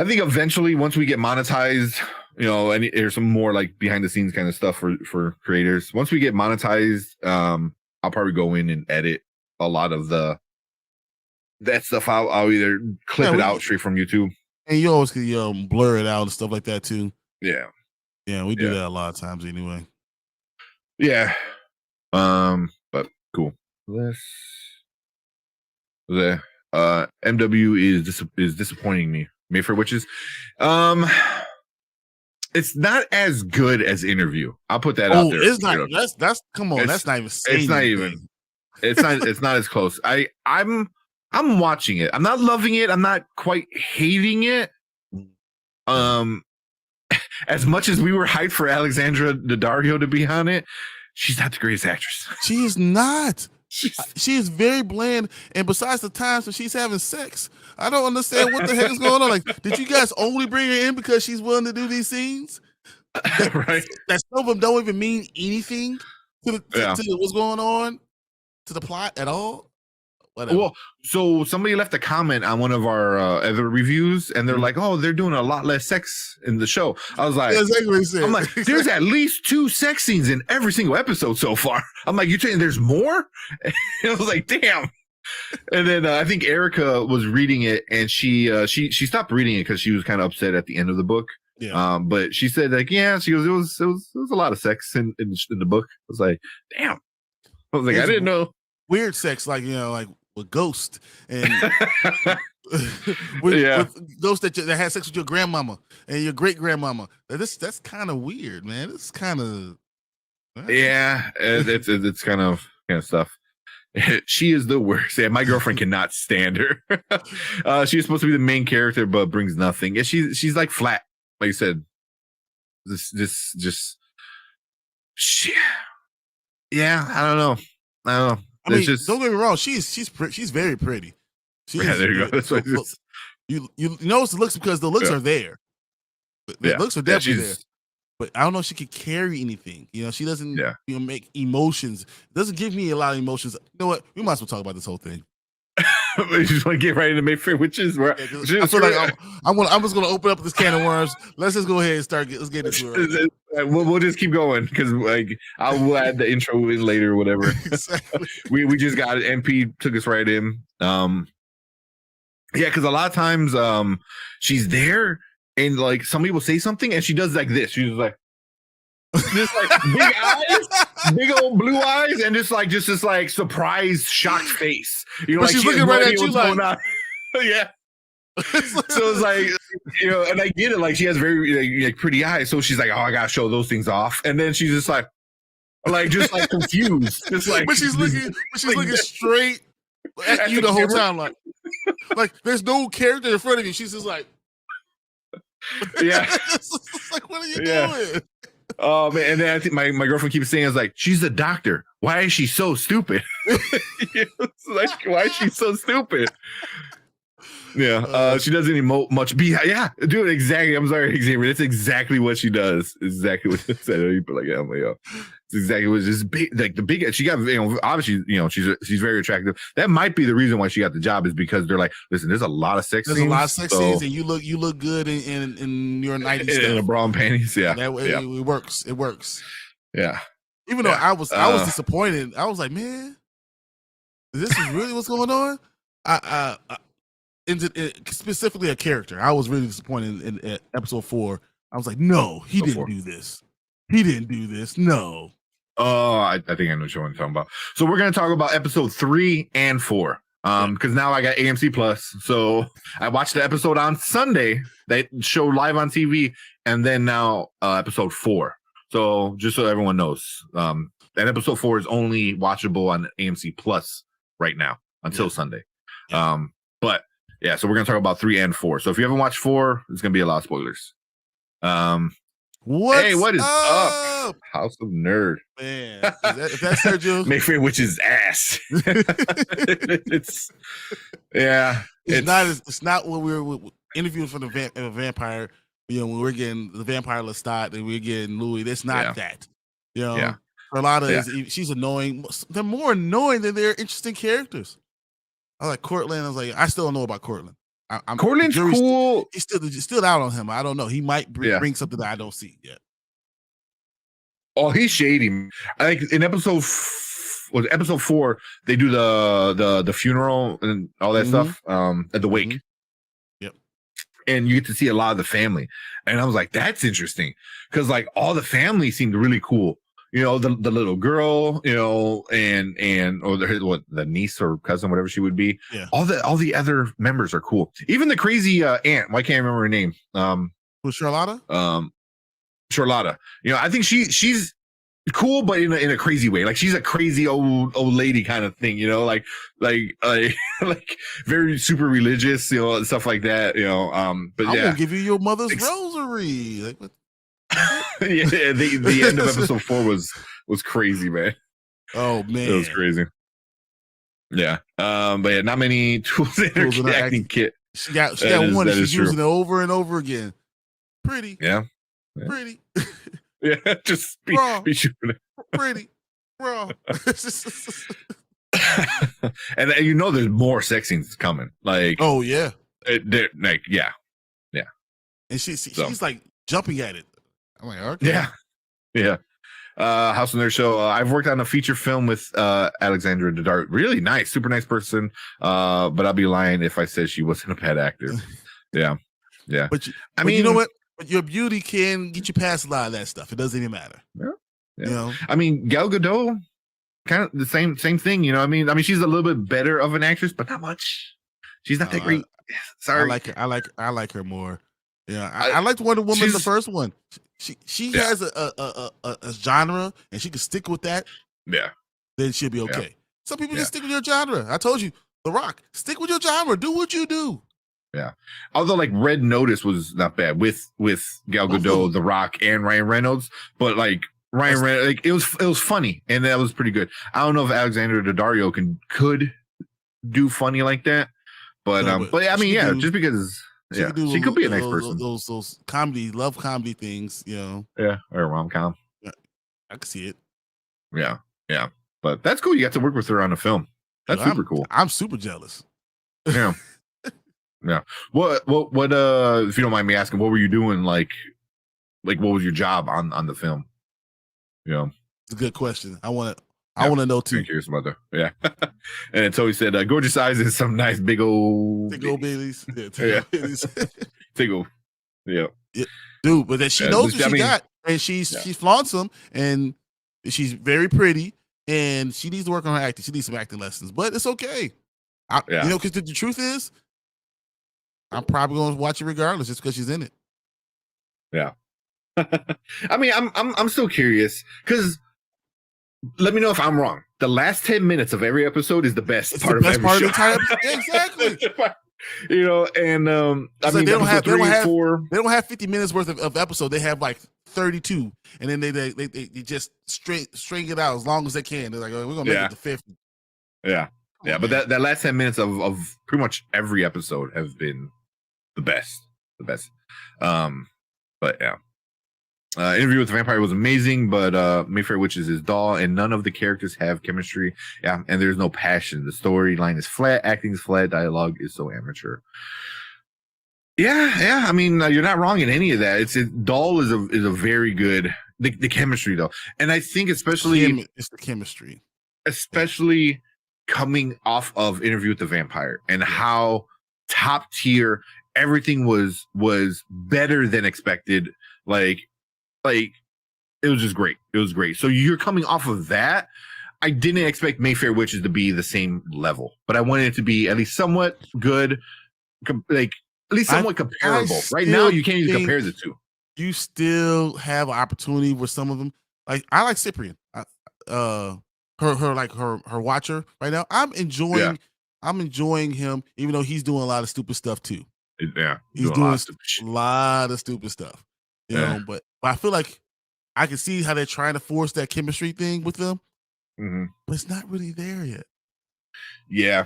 Speaker 1: think eventually once we get monetized, and there's some more like behind the scenes kind of stuff for creators. Once we get monetized, I'll probably go in and edit a lot of that stuff. I'll either clip it out straight from YouTube. And
Speaker 3: you always can blur it out and stuff like that too.
Speaker 1: Yeah.
Speaker 3: Yeah, we do that a lot of times anyway.
Speaker 1: Yeah. But cool. MW is disappointing me. Mayfair Witches. It's not as good as Interview. I'll put that out there.
Speaker 3: It's not. That's come on. That's not even.
Speaker 1: It's not even. It's not. It's not as close. I'm watching it. I'm not loving it. I'm not quite hating it. As much as we were hyped for Alexandra Daddario to be on it, she's not the greatest actress.
Speaker 3: She is not. She is very bland. And besides the times when she's having sex, I don't understand what the heck is going on. Like, did you guys only bring her in because she's willing to do these scenes?
Speaker 1: Right.
Speaker 3: That some of them don't even mean anything to what's going on, to the plot at all. Whatever.
Speaker 1: Well, so somebody left a comment on one of our other reviews, and they're like, "Oh, they're doing a lot less sex in the show." I was like, "I'm like, there's at least 2 sex scenes in every single episode so far." I'm like, "You're saying there's more?" And I was like, "Damn." And then I think Erica was reading it, and she stopped reading it because she was kind of upset at the end of the book.
Speaker 3: Yeah.
Speaker 1: But she said like, "Yeah," she goes, "It was a lot of sex in the book." I was like, "Damn." I was like, "I didn't know."
Speaker 3: Weird sex, like like with Ghost and with Ghost that had sex with your grandmama and your great grandmama. That's kind of weird, man. It's kind of it's kind of stuff. She is the worst. Yeah, my girlfriend cannot stand her. She's supposed to be the main character, but brings nothing. Yeah, she's like flat, like you said. Yeah, I don't know. I mean, don't get me wrong. She's very pretty. There you go. That's what you notice the looks because the looks are there. The looks are definitely there. But I don't know if she could carry anything. She doesn't make emotions. Doesn't give me a lot of emotions. You know what? We might as well talk about this whole thing.
Speaker 1: You just want to get right into Mayfair Witches? I
Speaker 3: feel like I'm just gonna open up this can of worms. Let's just go ahead and start. Let's get into it. Right.
Speaker 1: We'll just keep going because we'll add the intro in later or whatever. Exactly. we just got it. MP took us right in. Because a lot of times she's there and like somebody will say something and she does like this. She's like just like big eyes, big old blue eyes, and just this like surprised, shocked face. Like
Speaker 3: she's looking right at you like,
Speaker 1: yeah. So it's like, and I get it. Like she has very like pretty eyes, so she's like, "Oh, I gotta show those things off," and then she's just like confused, just like.
Speaker 3: But she's looking straight at you the whole time, like there's no character in front of you. She's just like,
Speaker 1: yeah,
Speaker 3: it's like, what are you doing?
Speaker 1: Oh man! And then I think my girlfriend keeps saying, "Is like she's a doctor. Why is she so stupid?" Like, why is she so stupid? She doesn't emote much. Yeah, dude, exactly. I'm sorry, Xavier. That's exactly what she does. Exactly what you said. But like, yeah, I'm like, yo. It's exactly what this big, like the big. She got, obviously, she's very attractive. That might be the reason why she got the job, is because they're like, listen, there's a lot of sex scenes.
Speaker 3: There's a lot of sex scenes, and you look good in your 90s stuff.
Speaker 1: In a bra and panties, yeah.
Speaker 3: That way, it works. It works.
Speaker 1: Yeah.
Speaker 3: Even though I was disappointed. I was like, man, this is really what's going on. Specifically a character. I was really disappointed in episode 4. I was like, no, he didn't do this. He didn't do this. No.
Speaker 1: Oh, I think I know what you're talking about. So we're going to talk about episode 3 and 4. Because now I got AMC Plus. So I watched the episode on Sunday. They show live on TV. And then now episode 4. So just so everyone knows, and episode 4 is only watchable on AMC Plus right now until Sunday.
Speaker 3: Yeah.
Speaker 1: But yeah, so we're going to talk about 3 and 4. So if you haven't watched 4, it's going to be a lot of spoilers. What is up? House of Nerd.
Speaker 3: Man, if that's Sergio.
Speaker 1: Mayfair Witches ass. It's
Speaker 3: not when we were interviewing for the vampire. When we're getting the vampire Lestat and we're getting Louis. That's not that. Carlotta she's annoying. They're more annoying than they're interesting characters. I like Cortland. I was like, I still don't know about Cortland.
Speaker 1: Cortland's cool.
Speaker 3: He's still out on him. I don't know. He might bring something that I don't see yet.
Speaker 1: Oh, he's shady. I think in episode 4, they do the funeral and all that stuff at the wake.
Speaker 3: Yep. And
Speaker 1: you get to see a lot of the family. And I was like, that's interesting. Because like all the family seemed really cool. The little girl, and the niece or cousin, whatever she would be.
Speaker 3: Yeah.
Speaker 1: All the other members are cool. Even the crazy aunt. Why can't I remember her name?
Speaker 3: Who's Charlotta?
Speaker 1: Charlotta. I think she's cool, but in a crazy way. Like she's a crazy old lady kind of thing. Like very super religious. Stuff like that. But
Speaker 3: I'm gonna give you your mother's rosary. Like what?
Speaker 1: The end of episode 4 was crazy, man.
Speaker 3: Oh man,
Speaker 1: it was crazy. Yeah, but yeah, not many tools in her acting kit.
Speaker 3: She got one. She's using it over and over again. Pretty, pretty.
Speaker 1: Yeah, just be shooting it.
Speaker 3: Pretty, raw.
Speaker 1: And there's more sex scenes coming. Like,
Speaker 3: oh yeah,
Speaker 1: yeah.
Speaker 3: And she's like jumping at it. I'm like, okay.
Speaker 1: Yeah. House of Nerd Show. I've worked on a feature film with Alexandra Daddario. Really nice, super nice person. But I'll be lying if I said she wasn't a bad actor. Yeah.
Speaker 3: But you know what? But your beauty can get you past a lot of that stuff. It doesn't even matter.
Speaker 1: Yeah. I mean, Gal Gadot, kind of the same thing. I mean, she's a little bit better of an actress, but not much. She's not that great. Sorry.
Speaker 3: I like her more. Yeah, I liked Wonder Woman, the first one. She has a genre, and she can stick with that.
Speaker 1: Yeah,
Speaker 3: then she'll be okay. Some people just stick with your genre. I told you, The Rock, stick with your genre. Do what you do.
Speaker 1: Yeah. Although like Red Notice was not bad with Gal Gadot, The Rock, and Ryan Reynolds, but like Ryan Reynolds, like it was funny, and that was pretty good. I don't know if Alexandra Daddario could do funny like that, but I mean, just because. She could be a nice person.
Speaker 3: Those love comedy things,
Speaker 1: Yeah, or rom-com.
Speaker 3: Yeah, I can see it.
Speaker 1: Yeah, but that's cool. You got to work with her on a film. That's super cool.
Speaker 3: I'm super jealous.
Speaker 1: Yeah. What? If you don't mind me asking, what were you doing? Like what was your job on the film?
Speaker 3: It's a good question. I want to know too.
Speaker 1: I'm curious about that. Yeah. And so he said, gorgeous eyes and some nice big old
Speaker 3: babies.
Speaker 1: Big yeah.
Speaker 3: Dude, but that she knows what she got, and she flaunts them, and she's very pretty, and she needs to work on her acting. She needs some acting lessons, but it's okay. Because the truth is, I'm probably going to watch it regardless, just because she's in it.
Speaker 1: Yeah. I mean, I'm still curious because. Let me know if I'm wrong. The last 10 minutes of every episode is the best part of every show.
Speaker 3: Exactly.
Speaker 1: And I mean,
Speaker 3: they don't have 50 minutes worth of episode. They have like 32, and then they just string it out as long as they can. They're like, we're gonna make it to 50.
Speaker 1: Yeah. Yeah, but that last 10 minutes of pretty much every episode have been the best. But yeah. Interview with the Vampire was amazing, but Mayfair Witches is dull, and none of the characters have chemistry. Yeah, and there's no passion. The storyline is flat, acting is flat, dialogue is so amateur. Yeah. I mean, you're not wrong in any of that. Dull is a very good the chemistry though, and I think especially
Speaker 3: it's the chemistry,
Speaker 1: especially coming off of Interview with the Vampire and how top tier everything was better than expected. Like it was just great. It was great. So you're coming off of that. I didn't expect Mayfair Witches to be the same level, but I wanted it to be at least somewhat good, like at least somewhat comparable. Right now, you can't even compare the two.
Speaker 3: You still have an opportunity with some of them. Like I like Cyprian. Her watcher right now. I'm enjoying him, even though he's doing a lot of stupid stuff too.
Speaker 1: Yeah,
Speaker 3: he's doing a lot of stupid stuff. You know, but I feel like I can see how they're trying to force that chemistry thing with them, but it's not really there yet.
Speaker 1: Yeah,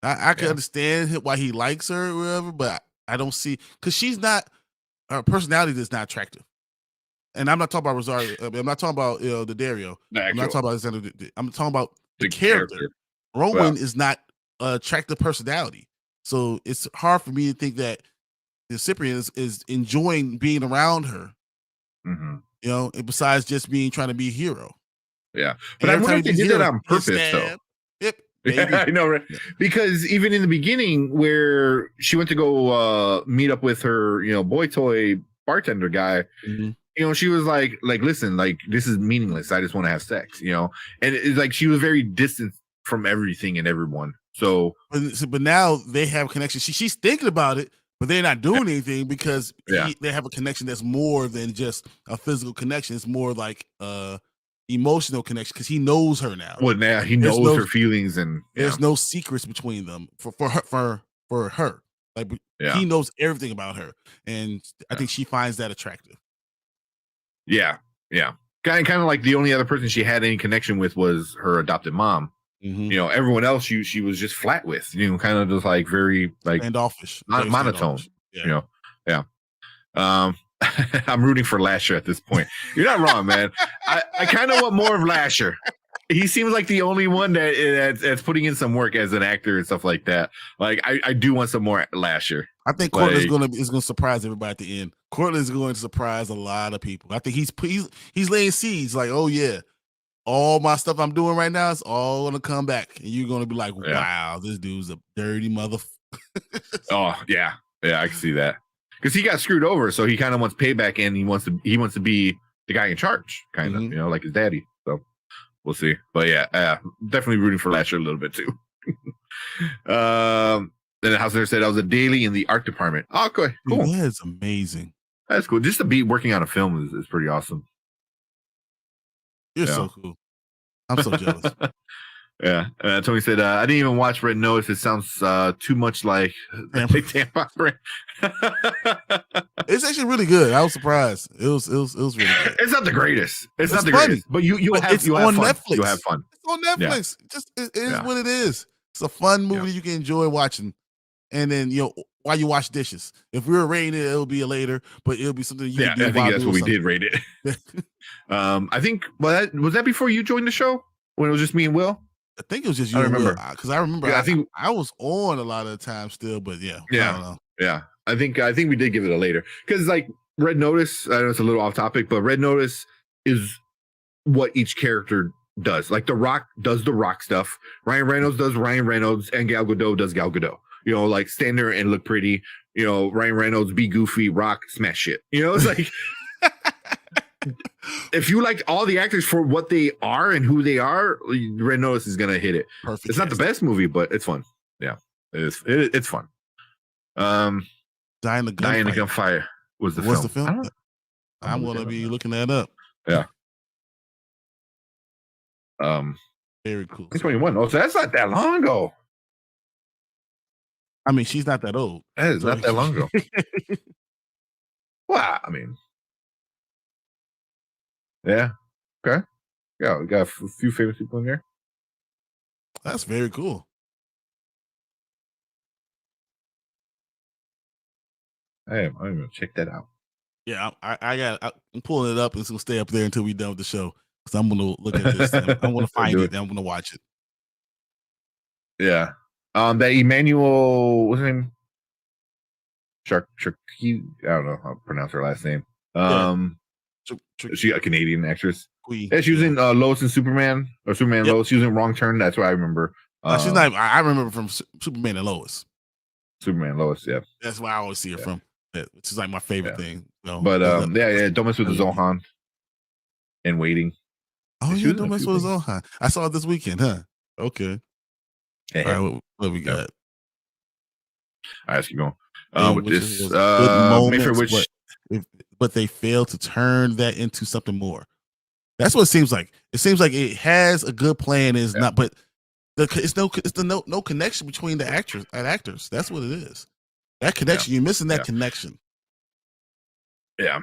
Speaker 3: I can understand why he likes her or whatever, but I don't see because her personality is not attractive. And I'm not talking about Rosario. I'm not talking about the Dario. I'm not talking about Alexander. I'm talking about the character. Roman is not an attractive personality, so it's hard for me to think that the Cyprian is enjoying being around her. You know, besides just trying to be a hero.
Speaker 1: Yeah, but I wonder if they did it on purpose though.
Speaker 3: Yep.
Speaker 1: Yeah, I know, right? Because even in the beginning, where she went to go meet up with her, boy toy bartender guy, she was like, listen, like this is meaningless. I just want to have sex, and it's like she was very distant from everything and everyone. So,
Speaker 3: but now they have connection. She's thinking about it, but they're not doing anything because they have a connection that's more than just a physical connection. It's more like emotional connection because he knows her now.
Speaker 1: Well, now he knows her feelings, and
Speaker 3: there's no secrets between them for her. Like he knows everything about her, and I think she finds that attractive.
Speaker 1: Yeah. Kind of like the only other person she had any connection with was her adopted mom. Everyone else she was just flat with. Kind of just like very like
Speaker 3: standoffish,
Speaker 1: monotone. Yeah. I'm rooting for Lasher at this point. You're not wrong, man. I kind of want more of Lasher. He seems like the only one that's putting in some work as an actor and stuff like that. Like I do want some more Lasher.
Speaker 3: I think Cortland's gonna surprise everybody at the end. Cortland's going to surprise a lot of people. I think he's laying seeds. Like, oh yeah, all my stuff I'm doing right now is all gonna come back, and you're gonna be like, wow, this dude's a dirty mother.
Speaker 1: Oh yeah, I can see that. Because he got screwed over, so he kind of wants payback, and he wants to be the guy in charge, kind of, like his daddy. So we'll see. But yeah, definitely rooting for Lasher a little bit too. Then the house there said I was a daily in the art department. Oh, okay, cool.
Speaker 3: Dude, that's amazing.
Speaker 1: That's cool. Just to be working on a film is pretty awesome.
Speaker 3: You're so cool. I'm so jealous.
Speaker 1: Yeah, Tony said I didn't even watch Red Notice. It sounds too much like Tampa.
Speaker 3: It's actually really good. I was surprised. It was really good.
Speaker 1: It's not the greatest. It's not the greatest, but you'll have fun.
Speaker 3: Netflix.
Speaker 1: You'll have fun.
Speaker 3: It's on Netflix. Yeah. It is what it is. It's a fun movie you can enjoy watching, and then while you wash dishes. If we were rating it, it'll be later, but it'll be something you can do.
Speaker 1: I think that's what we did rate it. I think was that before you joined the show when it was just me and Will.
Speaker 3: I think it was just you. I remember because I remember.
Speaker 1: I think
Speaker 3: I was on a lot of the time still, but I don't know.
Speaker 1: Yeah. I think we did give it a later because like Red Notice. I know it's a little off topic, but Red Notice is what each character does. Like The Rock does The Rock stuff. Ryan Reynolds does Ryan Reynolds, and Gal Gadot does Gal Gadot. Like stand there and look pretty. Ryan Reynolds be goofy, Rock smash shit. It's like. If you like all the actors for what they are and who they are, Red Notice is gonna hit it.
Speaker 3: Perfect.
Speaker 1: It's not the best movie, but it's fun. Yeah, it's fun.
Speaker 3: Die in the
Speaker 1: Gunfire was the
Speaker 3: What's
Speaker 1: film.
Speaker 3: the film? I'm gonna be looking that up.
Speaker 1: Yeah.
Speaker 3: Very cool.
Speaker 1: 2021. Oh, so that's not that long ago.
Speaker 3: I mean, she's not that old.
Speaker 1: That is not that long ago. Well, I mean. Yeah. Okay. Yeah, we got a few famous people in there.
Speaker 3: That's very cool.
Speaker 1: I'm gonna check that out.
Speaker 3: Yeah, I'm pulling it up, and it's gonna stay up there until we're done with the show. Because I'm gonna look at this. I'm gonna find it, and I'm gonna watch it.
Speaker 1: Yeah. That Emmanuel, what's his name? I don't know how to pronounce her last name. She a Canadian actress. Yeah, she was in Lois and Superman, or Superman and Lois. She was in Wrong Turn. That's what I remember.
Speaker 3: She's not. I remember from Superman and Lois.
Speaker 1: Superman and Lois, yeah.
Speaker 3: That's where I always see her from. Which is like my favorite thing. So,
Speaker 1: but don't mess with the Zohan and Waiting.
Speaker 3: Oh yeah, don't mess with the Zohan. I saw it this weekend, huh? Okay. All right, what we got?
Speaker 1: All right, keep going. With this,
Speaker 3: Mayfair Witch, but they failed to turn that into something more. That's what it seems like. It seems like it has a good plan, is not, but it's no connection between the actors and actors. That's what it is. That connection, you're missing that connection.
Speaker 1: Yeah.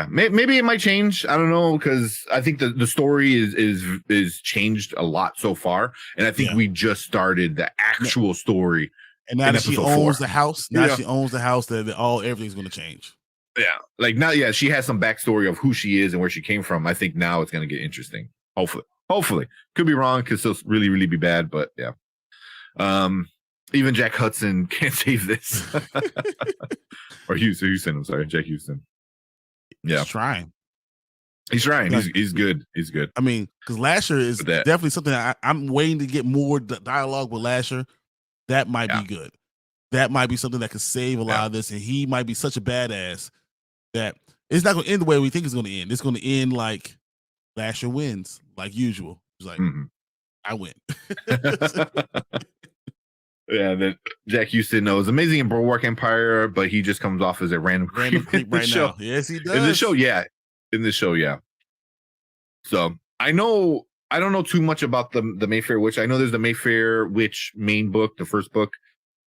Speaker 1: Maybe it might change. I don't know, because I think the story is changed a lot so far, and I think we just started the actual story.
Speaker 3: And now that she owns the house, she owns the house, that everything's going to change.
Speaker 1: Yeah, like now, she has some backstory of who she is and where she came from. I think now it's going to get interesting. Hopefully, could be wrong, could still really, really be bad, but yeah. Even Jack Hudson can't save this, or Houston. I'm sorry, Jack Houston. Yeah,
Speaker 3: he's trying.
Speaker 1: He's trying. He's good. He's good.
Speaker 3: I mean, because Lasher is definitely something I'm waiting to get more dialogue with Lasher. That might be good. That might be something that could save a lot of this, and he might be such a badass that it's not going to end the way we think it's going to end. It's going to end like Lasher wins, like usual. It's like, I win.
Speaker 1: Yeah, that Jack Houston knows amazing in Bulwark Empire, but he just comes off as a random creep right
Speaker 3: now. Yes, he does.
Speaker 1: In this show, yeah. So I don't know too much about the Mayfair Witch. I know there's the Mayfair Witch main book, the first book.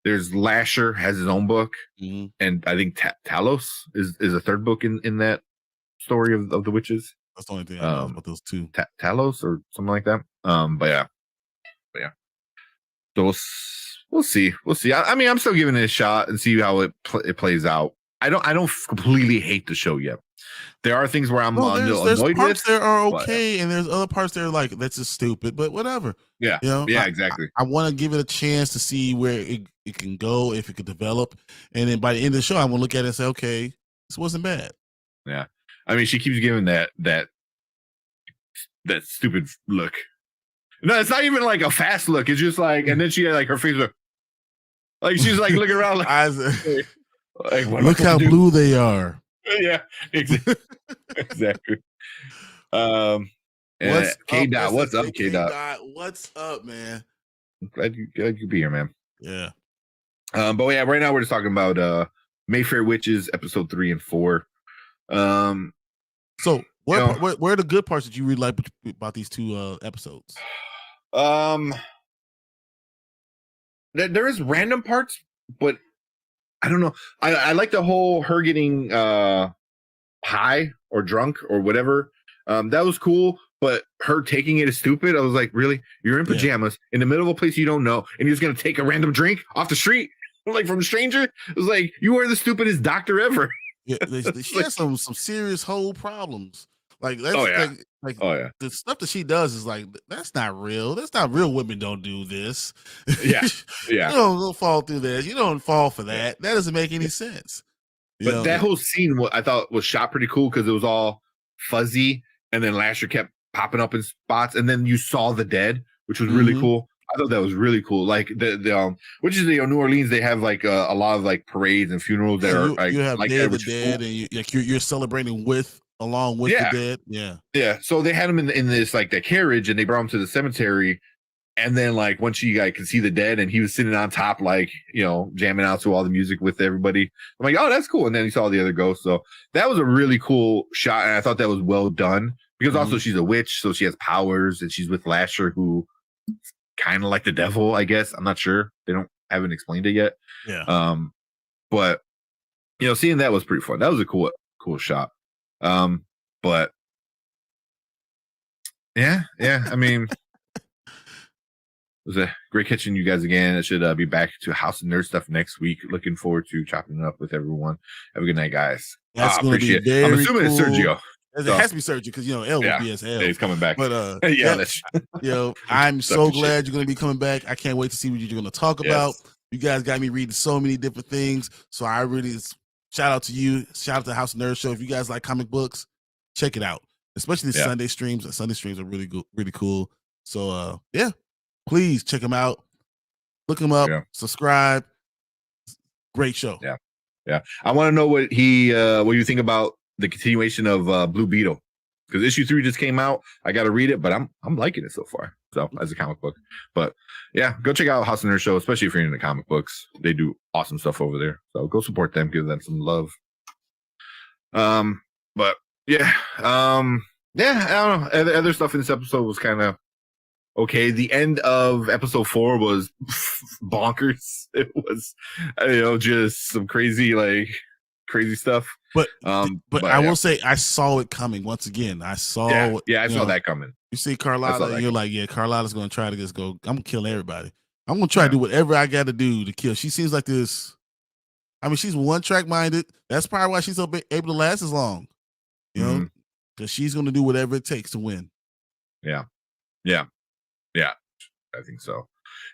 Speaker 1: There's Lasher has his own book, and I think Talos is a third book in that story of the witches.
Speaker 3: That's the only thing I know about those two.
Speaker 1: Talos or something like that. But yeah. So we'll see. I mean, I'm still giving it a shot and see how it plays out. I don't completely hate the show yet. There are things where I'm
Speaker 3: there's
Speaker 1: annoyed
Speaker 3: parts there are okay, and there's other parts that are like, that's just stupid, but whatever.
Speaker 1: Yeah, exactly.
Speaker 3: I want to give it a chance to see where it can go, if it could develop, and then by the end of the show, I'm gonna look at it and say, okay, this wasn't bad.
Speaker 1: Yeah, I mean, she keeps giving that stupid look. No, it's not even like a fast look. It's just like, and then she had like her face like she's like looking around like,
Speaker 3: like look how blue they are.
Speaker 1: Yeah, exactly. What's K-Dot? What's up, K-Dot?
Speaker 3: What's up, man?
Speaker 1: I'm glad you be here, man.
Speaker 3: Yeah.
Speaker 1: But yeah, right now we're just talking about Mayfair Witches episode 3 and 4.
Speaker 3: So where are the good parts that you really like about these two episodes?
Speaker 1: There is random parts, but I don't know. I like the whole her getting high or drunk or whatever. That was cool, but her taking it as stupid. I was like, really? You're in pajamas in the middle of a place you don't know, and you're just gonna take a random drink off the street, like from a stranger? It was like, you are the stupidest doctor ever.
Speaker 3: Yeah, she has some serious whole problems. Like that's the stuff that she does is like, that's not real. That's not real. Women don't do this.
Speaker 1: Yeah.
Speaker 3: You don't fall through this. You don't fall for that. That doesn't make any sense.
Speaker 1: But that whole scene, I thought was shot pretty cool because it was all fuzzy, and then Lasher kept popping up in spots, and then you saw the dead, which was really cool. I thought that was really cool. Like the which is New Orleans, they have like a lot of like parades and funerals that are like,
Speaker 3: you have
Speaker 1: like
Speaker 3: Day
Speaker 1: that,
Speaker 3: of the Dead, and you're celebrating along with the dead. Yeah. So
Speaker 1: they had him in this like the carriage, and they brought him to the cemetery. And then like once you could see the dead, and he was sitting on top, like, jamming out to all the music with everybody. I'm like, oh, that's cool. And then he saw the other ghosts. So that was a really cool shot. And I thought that was well done because also she's a witch. So she has powers, and she's with Lasher, who kind of like the devil, I guess. I'm not sure. Haven't explained it yet.
Speaker 3: Yeah.
Speaker 1: But seeing that was pretty fun. That was a cool shot. But yeah. I mean, was a great catching you guys again. I should be back to House of Nerd stuff next week. Looking forward to chopping it up with everyone. Have a good night, guys.
Speaker 3: That's going to be very
Speaker 1: I'm assuming
Speaker 3: cool.
Speaker 1: It's Sergio.
Speaker 3: It has to be Sergio because L will be as hell.
Speaker 1: Yeah, he's coming back.
Speaker 3: But
Speaker 1: yeah,
Speaker 3: I'm so glad you're going to be coming back. I can't wait to see what you're going to talk about. You guys got me reading so many different things. So I really shout out to you. Shout out to House of Nerd Show. If you guys like comic books, check it out. Especially the Sunday streams. The Sunday streams are really good, really cool. So please check them out. Look them up. Subscribe. Great show.
Speaker 1: Yeah. I want to know what you think about the continuation of Blue Beetle, because issue 3 just came out. I got to read it, but I'm liking it so far. So as a comic book, but yeah, go check out House of Nerd Show, especially if you're into comic books. They do awesome stuff over there. So go support them, give them some love. But yeah, I don't know. Other stuff in this episode was kind of okay. The end of episode 4 was bonkers. It was, just some crazy stuff.
Speaker 3: But I will say I saw it coming once again. I saw
Speaker 1: I saw that coming.
Speaker 3: You see Carlotta, and you're like, Carlotta's going to try to just go, I'm going to kill everybody. I'm going to try to do whatever I got to do to kill. She seems like this. I mean, she's one-track minded. That's probably why she's able to last as long. Because she's going to do whatever it takes to win. Yeah.
Speaker 1: I think so.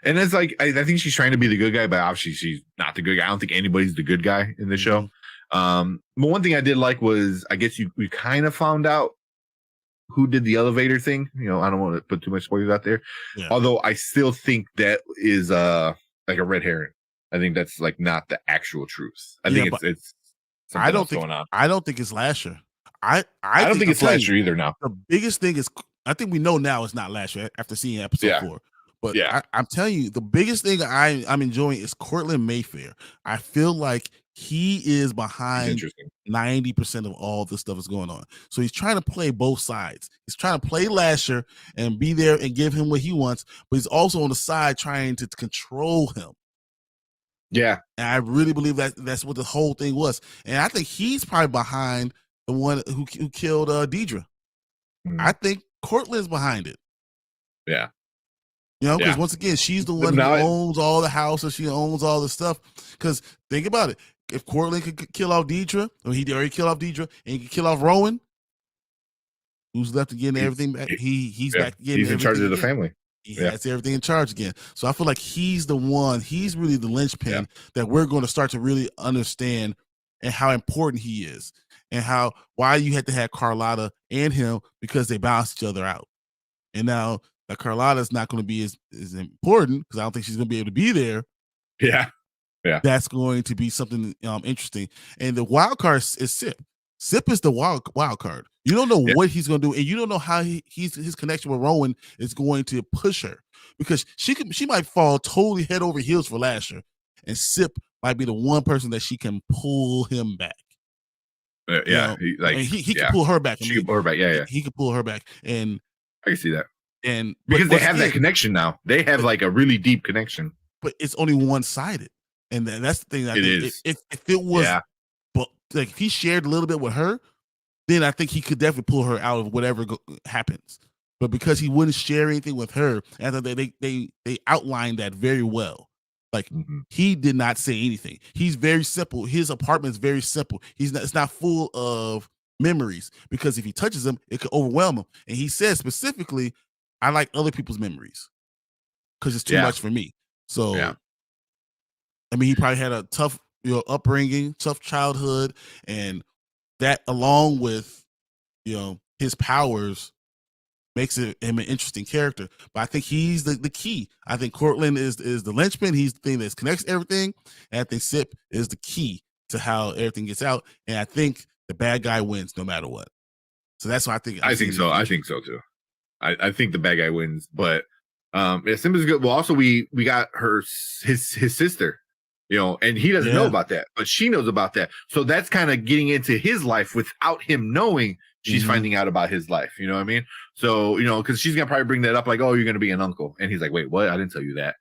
Speaker 1: And it's like, I think she's trying to be the good guy, but obviously she's not the good guy. I don't think anybody's the good guy in the show. But one thing I did like was, I guess we kind of found out who did the elevator thing. I don't want to put too much spoilers out there. Yeah. Although I still think that is like a red herring. I think that's like not the actual truth. I think it's
Speaker 3: I don't think going on. I don't think it's Lasher. I
Speaker 1: don't think it's Lasher either now.
Speaker 3: The biggest thing is, I think we know now it's not Lasher after seeing episode 4. But I'm telling you, the biggest thing I'm enjoying is Cortland Mayfair. I feel like he is behind 90% of all this stuff that's going on. So he's trying to play both sides. He's trying to play Lasher and be there and give him what he wants, but he's also on the side trying to control him.
Speaker 1: Yeah.
Speaker 3: And I really believe that's what the whole thing was. And I think he's probably behind the one who killed Deidre. I think Cortland's behind it.
Speaker 1: Yeah.
Speaker 3: Because once again, she's the one who owns all the houses. She owns all the stuff. Because think about it. If Cortland could kill off Deidre, or he already killed off Deidre, and he could kill off Rowan, who's left to get everything back? He's back getting
Speaker 1: He's in charge of the family.
Speaker 3: He has everything in charge again. So I feel like he's the one. He's really the linchpin that we're going to start to really understand, and how important he is, and why you had to have Carlotta and him, because they balance each other out. And now that Carlotta's not going to be as important, because I don't think she's going to be able to be there.
Speaker 1: Yeah.
Speaker 3: That's going to be something interesting. And the wild card is Sip. Sip is the wild card. You don't know what he's going to do, and you don't know how his connection with Rowan is going to push her, because she might fall totally head over heels for Lasher, and Sip might be the one person that she can pull him back. He can pull her back.
Speaker 1: She can pull her back. Yeah.
Speaker 3: He can pull her back, and
Speaker 1: I can see that.
Speaker 3: And
Speaker 1: because they have that connection now, they have like a really deep connection.
Speaker 3: But it's only one-sided, and that's the thing. If it was, but like if he shared a little bit with her, then I think he could definitely pull her out of whatever happens. But because he wouldn't share anything with her, and they outlined that very well. Like he did not say anything. He's very simple. His apartment's very simple. It's not full of memories, because if he touches them, it could overwhelm him. And he says specifically, I like other people's memories because it's too much for me. So, I mean, he probably had a tough, upbringing, tough childhood, and that, along with, his powers, makes him an interesting character. But I think he's the key. I think Cortland is the linchpin. He's the thing that connects everything. And I think Sip is the key to how everything gets out. And I think the bad guy wins no matter what. So that's what I think.
Speaker 1: I think so. I think so too. I think the bad guy wins, but Simba's good. Well, also we got his sister, and he doesn't know about that, but she knows about that. So that's kind of getting into his life without him knowing. She's finding out about his life. You know what I mean? So, because she's gonna probably bring that up, like, oh, you're gonna be an uncle, and he's like, wait, what? I didn't tell you that.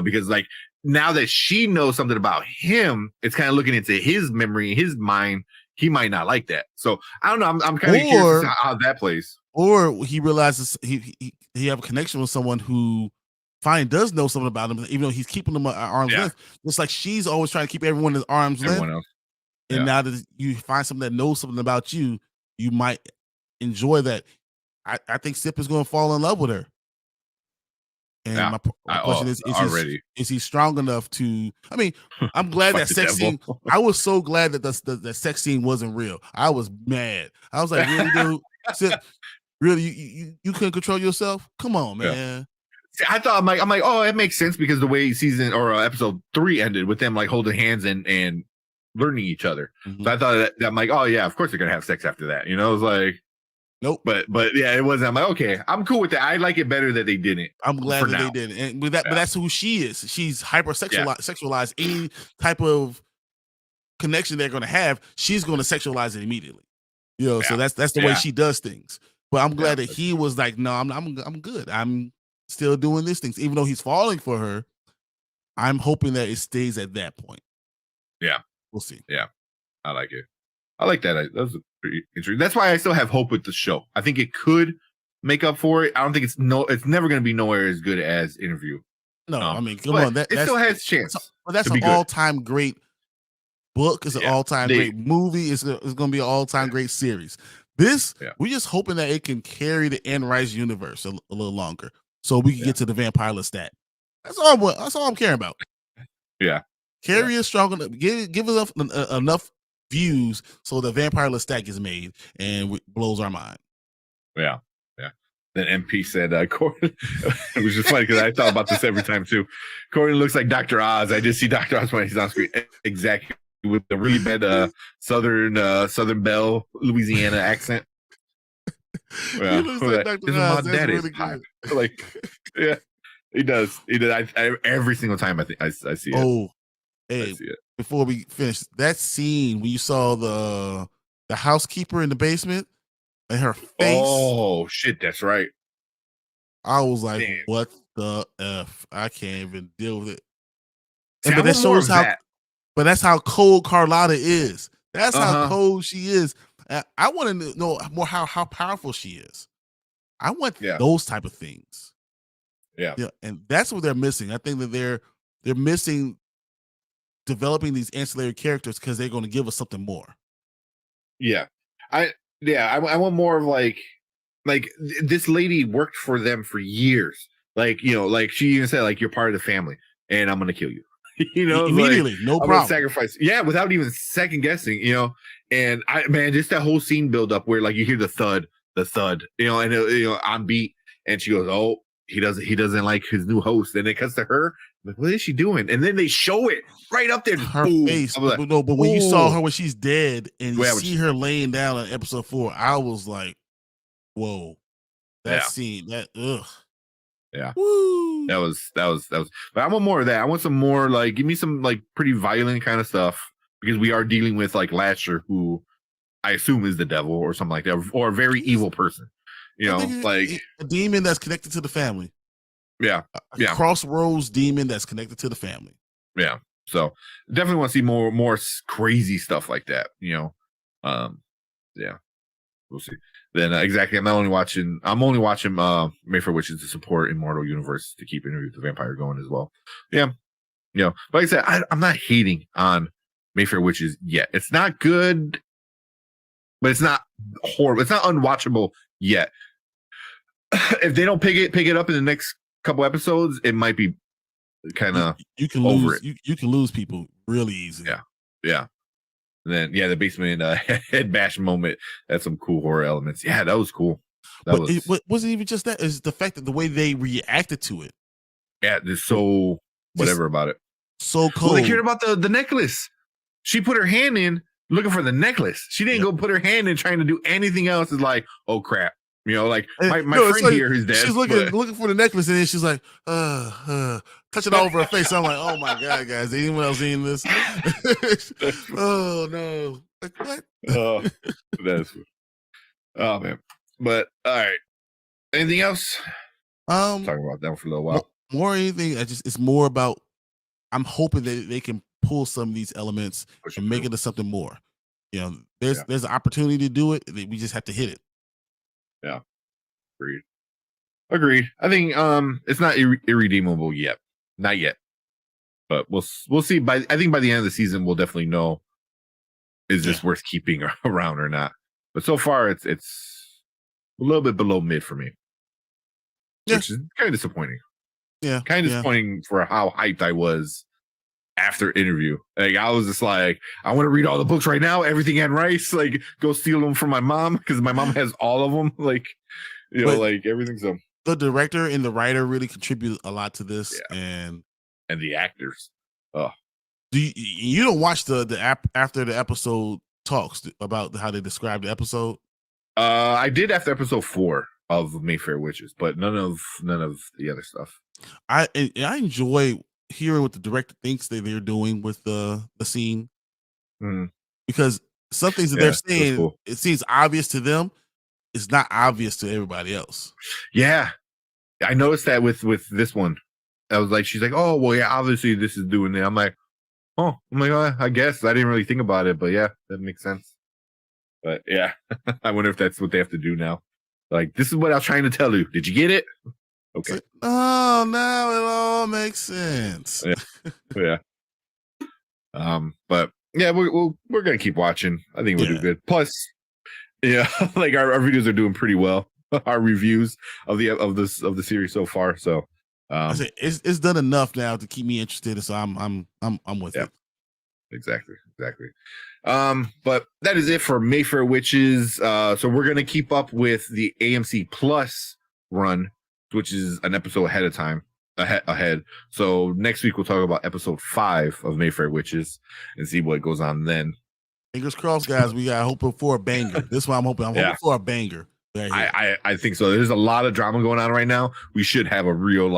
Speaker 1: Because like now that she knows something about him, it's kind of looking into his memory, his mind. He might not like that. So I don't know. I'm kind of curious how that plays.
Speaker 3: Or he realizes he have a connection with someone who finally does know something about him, even though he's keeping them at arm's length. It's like she's always trying to keep everyone at arm's length.
Speaker 1: Else.
Speaker 3: And now that you find something that knows something about you, you might enjoy that. I think Sip is going to fall in love with her. And my question is he strong enough to? I mean, I'm glad that sex scene. I was so glad that the sex scene wasn't real. I was mad. I was like, really, dude? Sip, really, you couldn't control yourself? Come on, man.
Speaker 1: Yeah. See, I thought I'm like, oh, it makes sense because the way season or episode 3 ended with them like holding hands and learning each other. Mm-hmm. So I thought that I'm like, oh yeah, of course they're gonna have sex after that. You know, it was like.
Speaker 3: Nope.
Speaker 1: But yeah, it wasn't. I'm like, okay, I'm cool with that. I like it better that they didn't.
Speaker 3: I'm glad that they didn't. And with that, but that's who she is. She's sexualized any type of connection they're gonna have, she's gonna sexualize it immediately. You know, so that's the way she does things. But I'm glad that he was like, no, I'm good. I'm still doing these things. Even though he's falling for her, I'm hoping that it stays at that point.
Speaker 1: Yeah.
Speaker 3: We'll see.
Speaker 1: Yeah. I like it. I like that. That was pretty interesting. That's why I still have hope with the show. I think it could make up for it. I don't think it's never going to be nowhere as good as Interview.
Speaker 3: No, I mean, come on,
Speaker 1: it still has a chance.
Speaker 3: But that's an all-time great book. It's an all-time great movie. It's going to be an all-time great series. This, we're just hoping that it can carry the Anne Rice universe a little longer, so we can get to the Vampire Lestat. That's all I'm caring about.
Speaker 1: Yeah,
Speaker 3: carry it strong enough. Give us enough views so the Vampire Lestat gets made and blows our mind.
Speaker 1: Yeah. Then MP said, Corbin, it was just funny because I thought about this every time too. Corbin looks like Dr. Oz. I just see Dr. Oz when he's on screen. Exactly. With the really bad Southern Belle, Louisiana accent.
Speaker 3: He looks like Dr. Oz. That's really good.
Speaker 1: Like, yeah, he does. I every single time I see it.
Speaker 3: Oh, hey, before we finish that scene when you saw the housekeeper in the basement and her face.
Speaker 1: Oh shit, that's right.
Speaker 3: I was like, damn. What the F? I can't even deal with it. But that shows how but that's how cold Carlotta is. That's how cold she is. I want to know more how powerful she is. I want those type of things.
Speaker 1: Yeah.
Speaker 3: And that's what they're missing. I think that they're missing developing these ancillary characters because they're going to give us something more.
Speaker 1: Yeah. I want more of like this lady worked for them for years. Like, you know, like she even said, like, you're part of the family and I'm going to kill you. You know,
Speaker 3: immediately,
Speaker 1: like,
Speaker 3: no problem.
Speaker 1: Sacrifice. Yeah, without even second guessing, you know. And just that whole scene build up where like you hear the thud, you know, and on beat, and she goes, oh, he doesn't like his new host, and it cuts to her. Like, what is she doing? And then they show it right up there,
Speaker 3: her face. Like, but when you saw her when she's dead and you see her laying down in episode 4, I was like, whoa, that scene, that ugh.
Speaker 1: Yeah.
Speaker 3: Woo.
Speaker 1: That was. But I want more of that. I want some more, like, give me some like pretty violent kind of stuff, because we are dealing with like Lasher, who I assume is the devil or something like that, or a very evil person. You know, like
Speaker 3: a demon that's connected to the family.
Speaker 1: Yeah.
Speaker 3: A crossroads demon that's connected to the family.
Speaker 1: Yeah. So definitely want to see more crazy stuff like that. You know. Yeah. We'll see. Then exactly, I'm only watching Mayfair Witches to support Immortal Universe to keep Interview with the Vampire going as well. Yeah, you know, but like I said, I'm not hating on Mayfair Witches yet. It's not good, but it's not horrible. It's not unwatchable yet. If they don't pick it up in the next couple episodes, it might be kind of
Speaker 3: you can
Speaker 1: over
Speaker 3: lose. You can lose people really easy.
Speaker 1: Yeah. And then the basement head bash moment. That's some cool horror elements. Yeah, that was cool.
Speaker 3: It wasn't even just that. It's the fact that the way they reacted to it.
Speaker 1: Yeah, there's so whatever about it.
Speaker 3: So cold.
Speaker 1: Well, they cared about the necklace. She put her hand in looking for the necklace. She didn't go put her hand in trying to do anything else. It's like, oh crap. You know, like my friend like, here who's dead.
Speaker 3: She's looking for the necklace, and then she's like, touching it all over her face. I'm like, oh my god, guys, anyone else seeing this? Oh no! Like, what?
Speaker 1: Oh man! But all right, anything else? Talking about that for a little while.
Speaker 3: More anything? It's more about. I'm hoping that they can pull some of these elements and make it into something more. You know, there's an opportunity to do it. We just have to hit it.
Speaker 1: Yeah, agreed. Agreed. I think it's not irredeemable yet. Not yet. But we'll see. I think by the end of the season, we'll definitely know is this worth keeping around or not. But so far, it's a little bit below mid for me, which is kind of disappointing.
Speaker 3: Yeah,
Speaker 1: kind of disappointing for how hyped I was after interview. Like I was just like, I want to read all the books right now. Everything Anne Rice, like go steal them from my mom because my mom has all of them. Like, you know, like everything. So
Speaker 3: the director and the writer really contribute a lot to this, and
Speaker 1: the actors. Oh,
Speaker 3: do you don't watch the after the episode talks about how they describe the episode?
Speaker 1: I did after episode 4 of Mayfair Witches, but none of the other stuff.
Speaker 3: I enjoy hearing what the director thinks that they're doing with the scene, because some things that they're saying, cool. It seems obvious to them. It's not obvious to everybody else.
Speaker 1: Yeah, I noticed that with this one. I was like, she's like, oh well, yeah, obviously this is doing it. I'm like, oh my god, I guess I didn't really think about it, but yeah, that makes sense. But yeah, I wonder if that's what they have to do now. Like, this is what I was trying to tell you. Did you get it? Okay.
Speaker 3: Oh, now it all makes sense.
Speaker 1: Yeah. But yeah, we're gonna keep watching. I think we'll do good. Plus, yeah, like our videos are doing pretty well. Our reviews of the series so far. So
Speaker 3: it's done enough now to keep me interested. So I'm with it.
Speaker 1: Exactly. But that is it for Mayfair Witches. So we're gonna keep up with the AMC Plus run, which is an episode ahead. So next week we'll talk about episode 5 of Mayfair Witches and see what goes on then.
Speaker 3: Fingers crossed, guys. We got hoping for a banger. This one I'm hoping for a banger.
Speaker 1: I think so. There's a lot of drama going on right now. We should have a real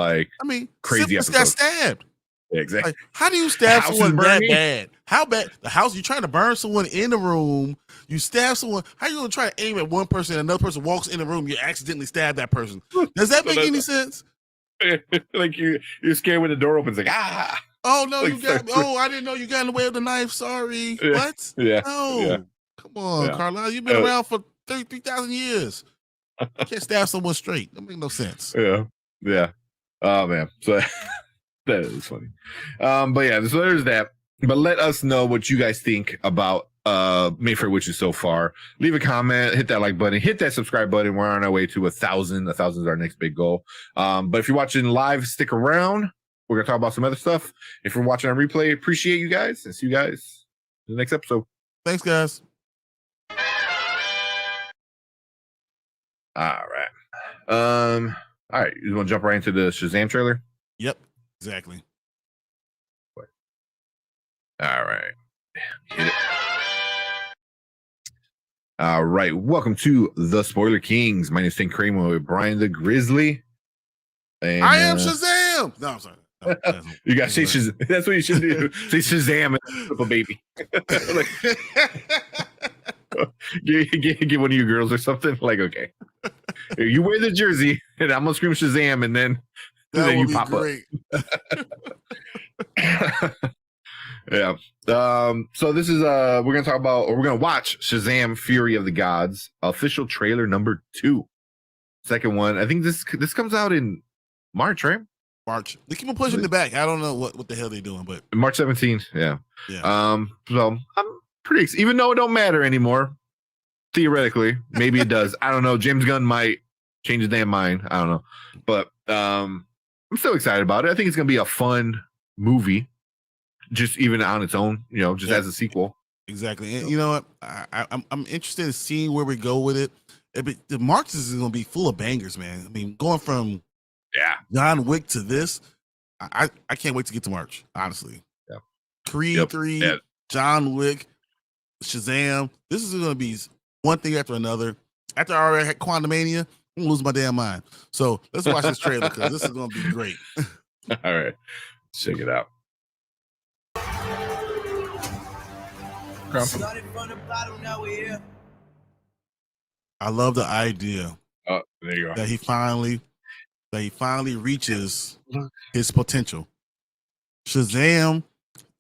Speaker 1: crazy episode.
Speaker 3: Got stabbed.
Speaker 1: Yeah, exactly.
Speaker 3: Like, how do you stab someone that bad? How bad? The house, you trying to burn someone in the room, you stab someone. How you gonna try to aim at one person and another person walks in the room, you accidentally stab that person? Does that make any sense?
Speaker 1: Like you're scared when the door opens, like
Speaker 3: oh no, I didn't know you got in the way of the knife. Sorry. What?
Speaker 1: Yeah.
Speaker 3: No. Yeah. Come on, Carlisle. You've been around for 33,000 years. You can't stab someone straight. That makes no sense.
Speaker 1: Yeah. Oh man. So that is funny. But yeah, so there's that. But let us know what you guys think about Mayfair Witches so far. Leave a comment, hit that like button, hit that subscribe button. We're on our way to 1,000. 1,000 is our next big goal. But if you're watching live, stick around. We're gonna talk about some other stuff. If you're watching on replay, appreciate you guys and see you guys in the next episode.
Speaker 3: Thanks, guys.
Speaker 1: All right. All right. You want to jump right into the Shazam trailer?
Speaker 3: Yep. Exactly.
Speaker 1: All right. Hit it. All right. Welcome to the Spoiler Kings. My name is St. Kramer with Brian the Grizzly. And
Speaker 3: I am Shazam. No, I'm sorry. No,
Speaker 1: you got to say Shazam. That's what you should do. Say Shazam and flip a baby. Get one of you girls or something. Like, okay. You wear the jersey and I'm going to scream Shazam and then you pop great. Up. Yeah. So this is we're gonna talk about, or we're gonna watch Shazam: Fury of the Gods, official trailer number 2. Second one. I think this comes out in March, right?
Speaker 3: March. They keep on pushing it back. I don't know what the hell they're doing, but
Speaker 1: March 17th. Yeah. So I'm pretty even though it don't matter anymore. Theoretically, maybe it does. I don't know. James Gunn might change his damn mind. I don't know, but I'm still excited about it. I think it's gonna be a fun movie. Just even on its own, just as a sequel.
Speaker 3: Exactly. And you know what? I'm interested in seeing where we go with it. The March is going to be full of bangers, man. I mean, going from John Wick to this, I can't wait to get to March, honestly.
Speaker 1: Yeah.
Speaker 3: Creed 3, John Wick, Shazam. This is going to be one thing after another. After I already had Quantumania, I'm going to lose my damn mind. So let's watch this trailer because this is going to be great.
Speaker 1: All right. Check it out.
Speaker 3: I love the idea.
Speaker 1: Oh, there you go.
Speaker 3: That he finally reaches his potential. Shazam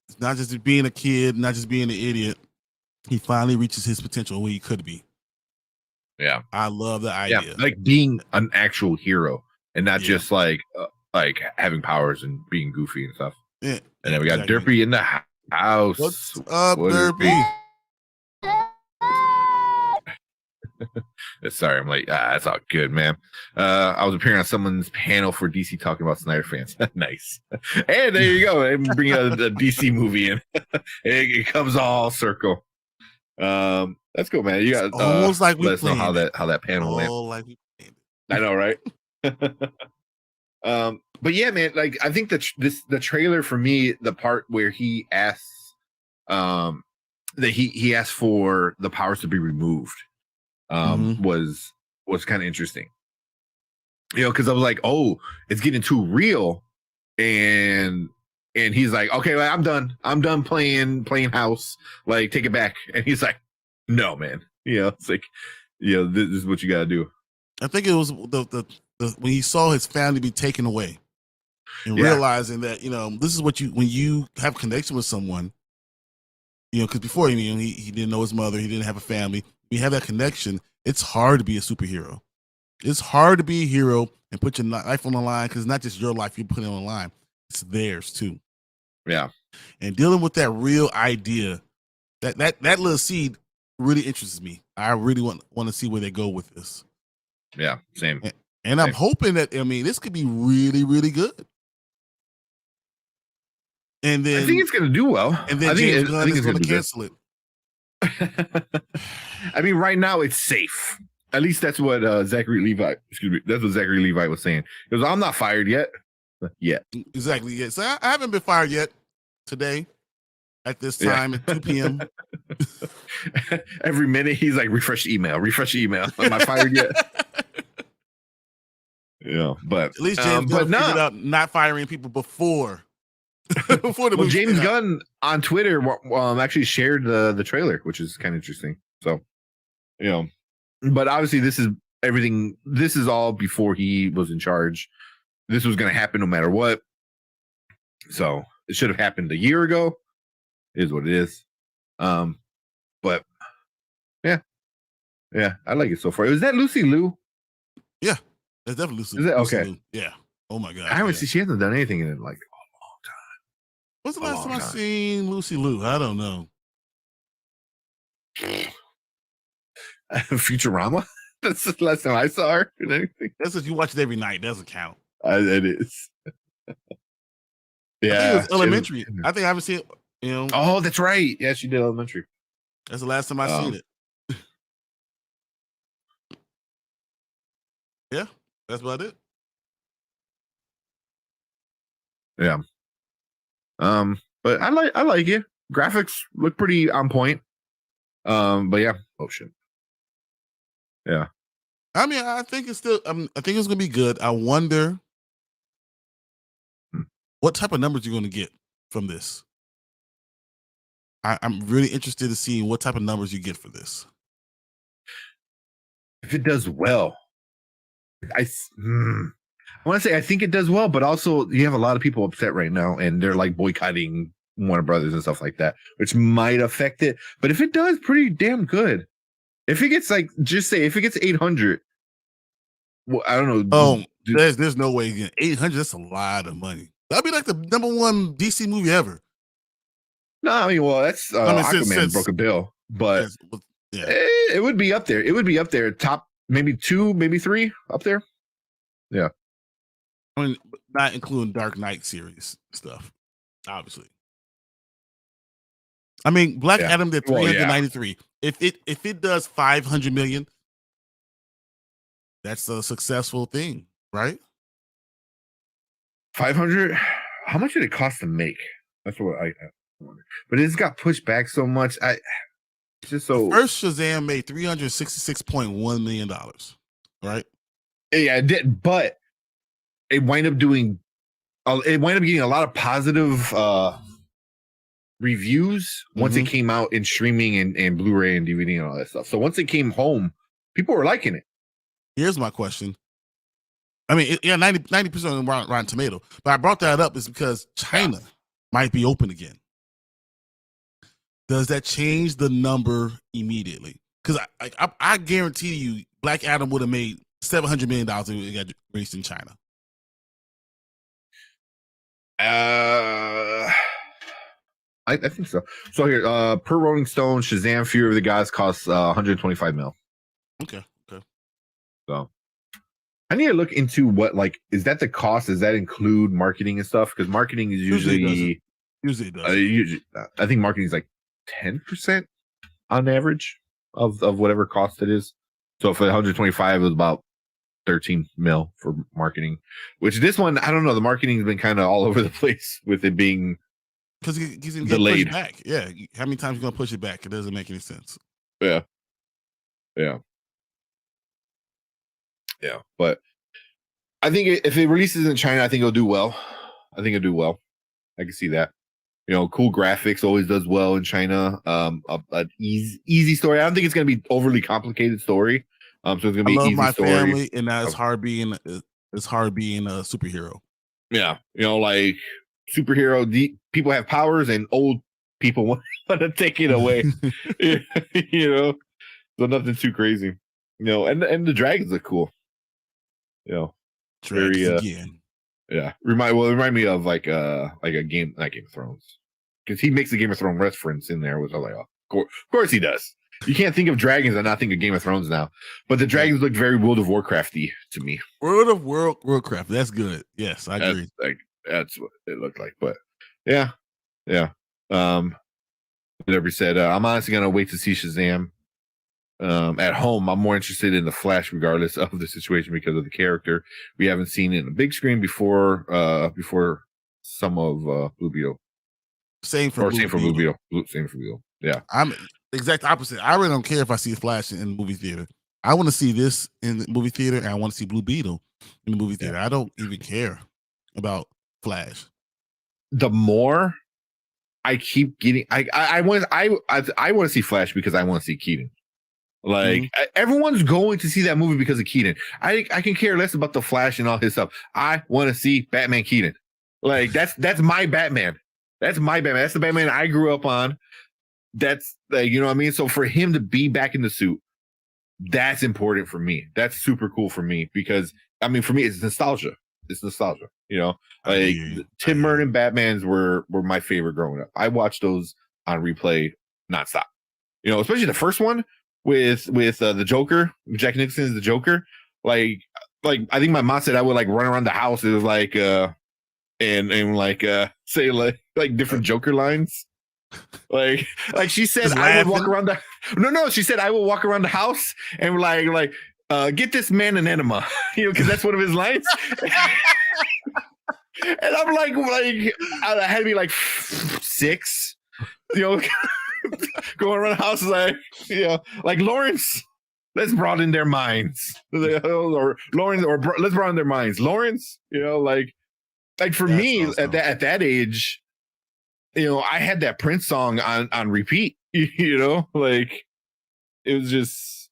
Speaker 3: is not just being a kid, not just being an idiot. He finally reaches his potential where he could be.
Speaker 1: Yeah.
Speaker 3: I love the idea.
Speaker 1: Yeah, like being an actual hero. and not just like having powers and being goofy and stuff.
Speaker 3: Yeah.
Speaker 1: And then we got Derpy in the house.
Speaker 3: What's up, Derpy?
Speaker 1: Sorry, I'm like, that's all good, man. I was appearing on someone's panel for DC talking about Snyder fans. Nice. And there you go. And bring a DC movie in. It comes all circle. That's cool, man. You got
Speaker 3: almost like we
Speaker 1: let us know how that panel went.
Speaker 3: Like we planned it.
Speaker 1: I know, right? But yeah, man, like I think the trailer for me, the part where he asks that he asked for the powers to be removed was kind of interesting. You know, because I was like, oh, it's getting too real. And he's like, okay, well, I'm done playing house. Like, take it back. And he's like, no, man. You know, it's like, you know, this is what you gotta do.
Speaker 3: I think it was the when he saw his family be taken away and realizing that, you know, this is what when you have a connection with someone, you know, because before he didn't know his mother, he didn't have a family. When you have that connection, it's hard to be a superhero. It's hard to be a hero and put your life on the line, because it's not just your life you're putting on the line, it's theirs too.
Speaker 1: Yeah.
Speaker 3: And dealing with that real idea, that little seed really interests me. I really want to see where they go with this.
Speaker 1: Yeah, same.
Speaker 3: And I'm hoping that, I mean, this could be really, really good. And then
Speaker 1: I think it's going to do well.
Speaker 3: And then James Gunn is going to cancel it.
Speaker 1: I mean, right now it's safe. At least that's what Zachary Levi. Excuse me. That's what Zachary Levi was saying. He goes, "I'm not fired yet."
Speaker 3: Exactly. Yeah. So I haven't been fired yet. Today, at this time at 2 p.m.
Speaker 1: Every minute he's like, refresh email. Am I fired yet? Yeah, but
Speaker 3: at least James Gunn figured out not firing people before the movie.
Speaker 1: James Gunn on Twitter actually shared the trailer, which is kind of interesting. So, you know, but obviously this is everything. This is all before he was in charge. This was going to happen no matter what. So it should have happened a year ago. It is what it is. But yeah, I like it so far. Was that Lucy Liu?
Speaker 3: Yeah, that's definitely Lucy.
Speaker 1: Is it
Speaker 3: Lucy
Speaker 1: okay?
Speaker 3: Liu. Yeah. Oh my god.
Speaker 1: I haven't seen. She hasn't done anything in like a long time.
Speaker 3: What's the last time I seen Lucy Liu? I don't know.
Speaker 1: Futurama. That's the last time I saw her in anything.
Speaker 3: That's what you watch it every night. Doesn't count.
Speaker 1: It is.
Speaker 3: Yeah, I think it was Elementary. I think I haven't seen it. You know.
Speaker 1: Oh, that's right. Yeah, she did Elementary.
Speaker 3: That's the last time I seen it. Yeah, that's about it.
Speaker 1: Yeah. But I like it. Graphics look pretty on point. But yeah. Oh shit. Yeah.
Speaker 3: I mean, I think it's still. I think it's gonna be good. I wonder what type of numbers you're gonna get from this. I'm really interested to see what type of numbers you get for this.
Speaker 1: If it does well, I want to say I think it does well, but also you have a lot of people upset right now, and they're like boycotting Warner Brothers and stuff like that, which might affect it. But if it does pretty damn good, if it gets like, just say if it gets 800, well, I don't know.
Speaker 3: Oh, there's no way again. 800. That's a lot of money. That'd be like the #1 DC movie ever.
Speaker 1: No, I mean, well, that's Aquaman broke a bill, but it would be up there. It would be up there, top maybe 2, maybe 3 up there. Yeah,
Speaker 3: I mean, not including Dark Knight series stuff, obviously. I mean, Black Adam did 393. If it does 500 million, that's a successful thing, right?
Speaker 1: 500. How much did it cost to make? That's what I wonder. But it's got pushed back so much. It's just so.
Speaker 3: First Shazam made $366.1 million, right?
Speaker 1: Yeah, it did, but it wound up doing. It wound up getting a lot of positive reviews once it came out in streaming and Blu-ray and DVD and all that stuff. So once it came home, people were liking it.
Speaker 3: Here's my question. I mean, 90% on Rotten Tomato, but I brought that up is because China might be open again. Does that change the number immediately? Because I guarantee you, Black Adam would have made $700 million if it got released in China.
Speaker 1: I think so. So here, per Rolling Stone, Shazam: Fury of the Gods costs 125 mil.
Speaker 3: Okay.
Speaker 1: So I need to look into what is that the cost? Does that include marketing and stuff? Because marketing is usually
Speaker 3: it does.
Speaker 1: I think marketing is like 10% on average of whatever cost it is. So for 125, it was about 13 mil for marketing. Which this one, I don't know. The marketing has been kind of all over the place with it being
Speaker 3: because he's gonna
Speaker 1: delayed.
Speaker 3: Get pushed back. Yeah, how many times are you gonna push it back? It doesn't make any sense.
Speaker 1: Yeah. But I think if it releases in China, I think it'll do well. I can see that. Cool graphics always does well in China. An easy story. I don't think it's going to be overly complicated story. So it's going to be
Speaker 3: I love
Speaker 1: easy
Speaker 3: my
Speaker 1: story.
Speaker 3: family, and now it's hard being a superhero.
Speaker 1: Yeah, like superhero. People have powers, and old people want to take it away. So nothing too crazy. And the dragons look cool.
Speaker 3: Dragons again.
Speaker 1: Yeah, remind me of like a game, not Game of Thrones, because he makes the Game of Thrones reference in there, which I was like, oh, of course he does. You can't think of dragons and not think of Game of Thrones now. But the dragons look very World of Warcrafty to me.
Speaker 3: World of Warcraft. That's good. Yes, I agree.
Speaker 1: That's what it looked like. But yeah. Whatever said, I'm honestly gonna wait to see Shazam. At home, I'm more interested in the Flash, regardless of the situation, because of the character. We haven't seen it in a big screen before some of Blue Beetle.
Speaker 3: Same for Blue
Speaker 1: Beetle. Same for Beetle. Yeah,
Speaker 3: I'm exact opposite. I really don't care if I see Flash in the movie theater. I want to see this in the movie theater, and I want to see Blue Beetle in the movie theater. I don't even care about Flash.
Speaker 1: The more I keep getting, I want to see Flash because I want to see Keaton. Everyone's going to see that movie because of Keaton. I can care less about the Flash and all his stuff. I want to see Batman Keaton. That's my Batman. That's my Batman. That's the Batman I grew up on. That's you know what I mean? So for him to be back in the suit, that's important for me. That's super cool for me because for me it's nostalgia. It's nostalgia. Tim Burton Batmans were my favorite growing up. I watched those on replay nonstop. Especially the first one with the Joker, Jack Nicholson is the Joker. I think my mom said I would run around the house. It was say different Joker lines. She said I would walk around the she said I will walk around the house and get this man an enema, because that's one of his lines. And I'm I had to be 6, going around the house Lawrence, let's broaden their minds, or Lawrence, or let's broaden their minds, Lawrence. For me awesome. at that age, I had that Prince song on repeat. It was just.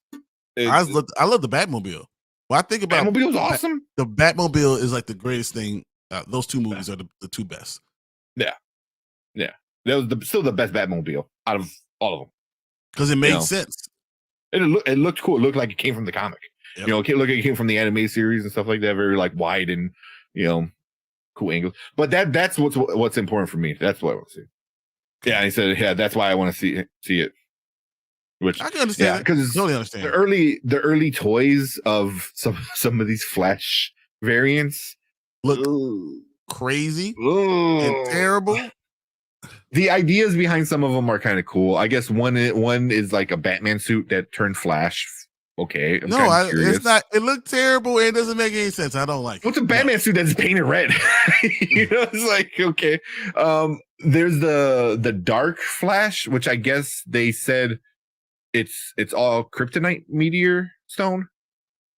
Speaker 3: I love the Batmobile. Well, I think about
Speaker 1: Batmobile's awesome.
Speaker 3: The Batmobile is the greatest thing. Those two movies are the two best.
Speaker 1: Yeah. That was still the best Batmobile out of all of them
Speaker 3: because it made sense.
Speaker 1: It looked cool. It looked like it came from the comic. Yep. It came from the anime series and stuff like that. Very wide and cool angles. But that's what's important for me. That's what I want to see. Yeah, he said, that's why I want to see it. Which
Speaker 3: I can understand.
Speaker 1: Because
Speaker 3: totally understand.
Speaker 1: The early toys of some of these Flash variants
Speaker 3: look crazy and terrible.
Speaker 1: The ideas behind some of them are kind of cool. I guess one is a Batman suit that turned Flash. Okay,
Speaker 3: it's not. It looked terrible and it doesn't make any sense. I don't like it.
Speaker 1: What's a Batman suit that's painted red? It's okay. There's the Dark Flash, which I guess they said it's all kryptonite meteor stone,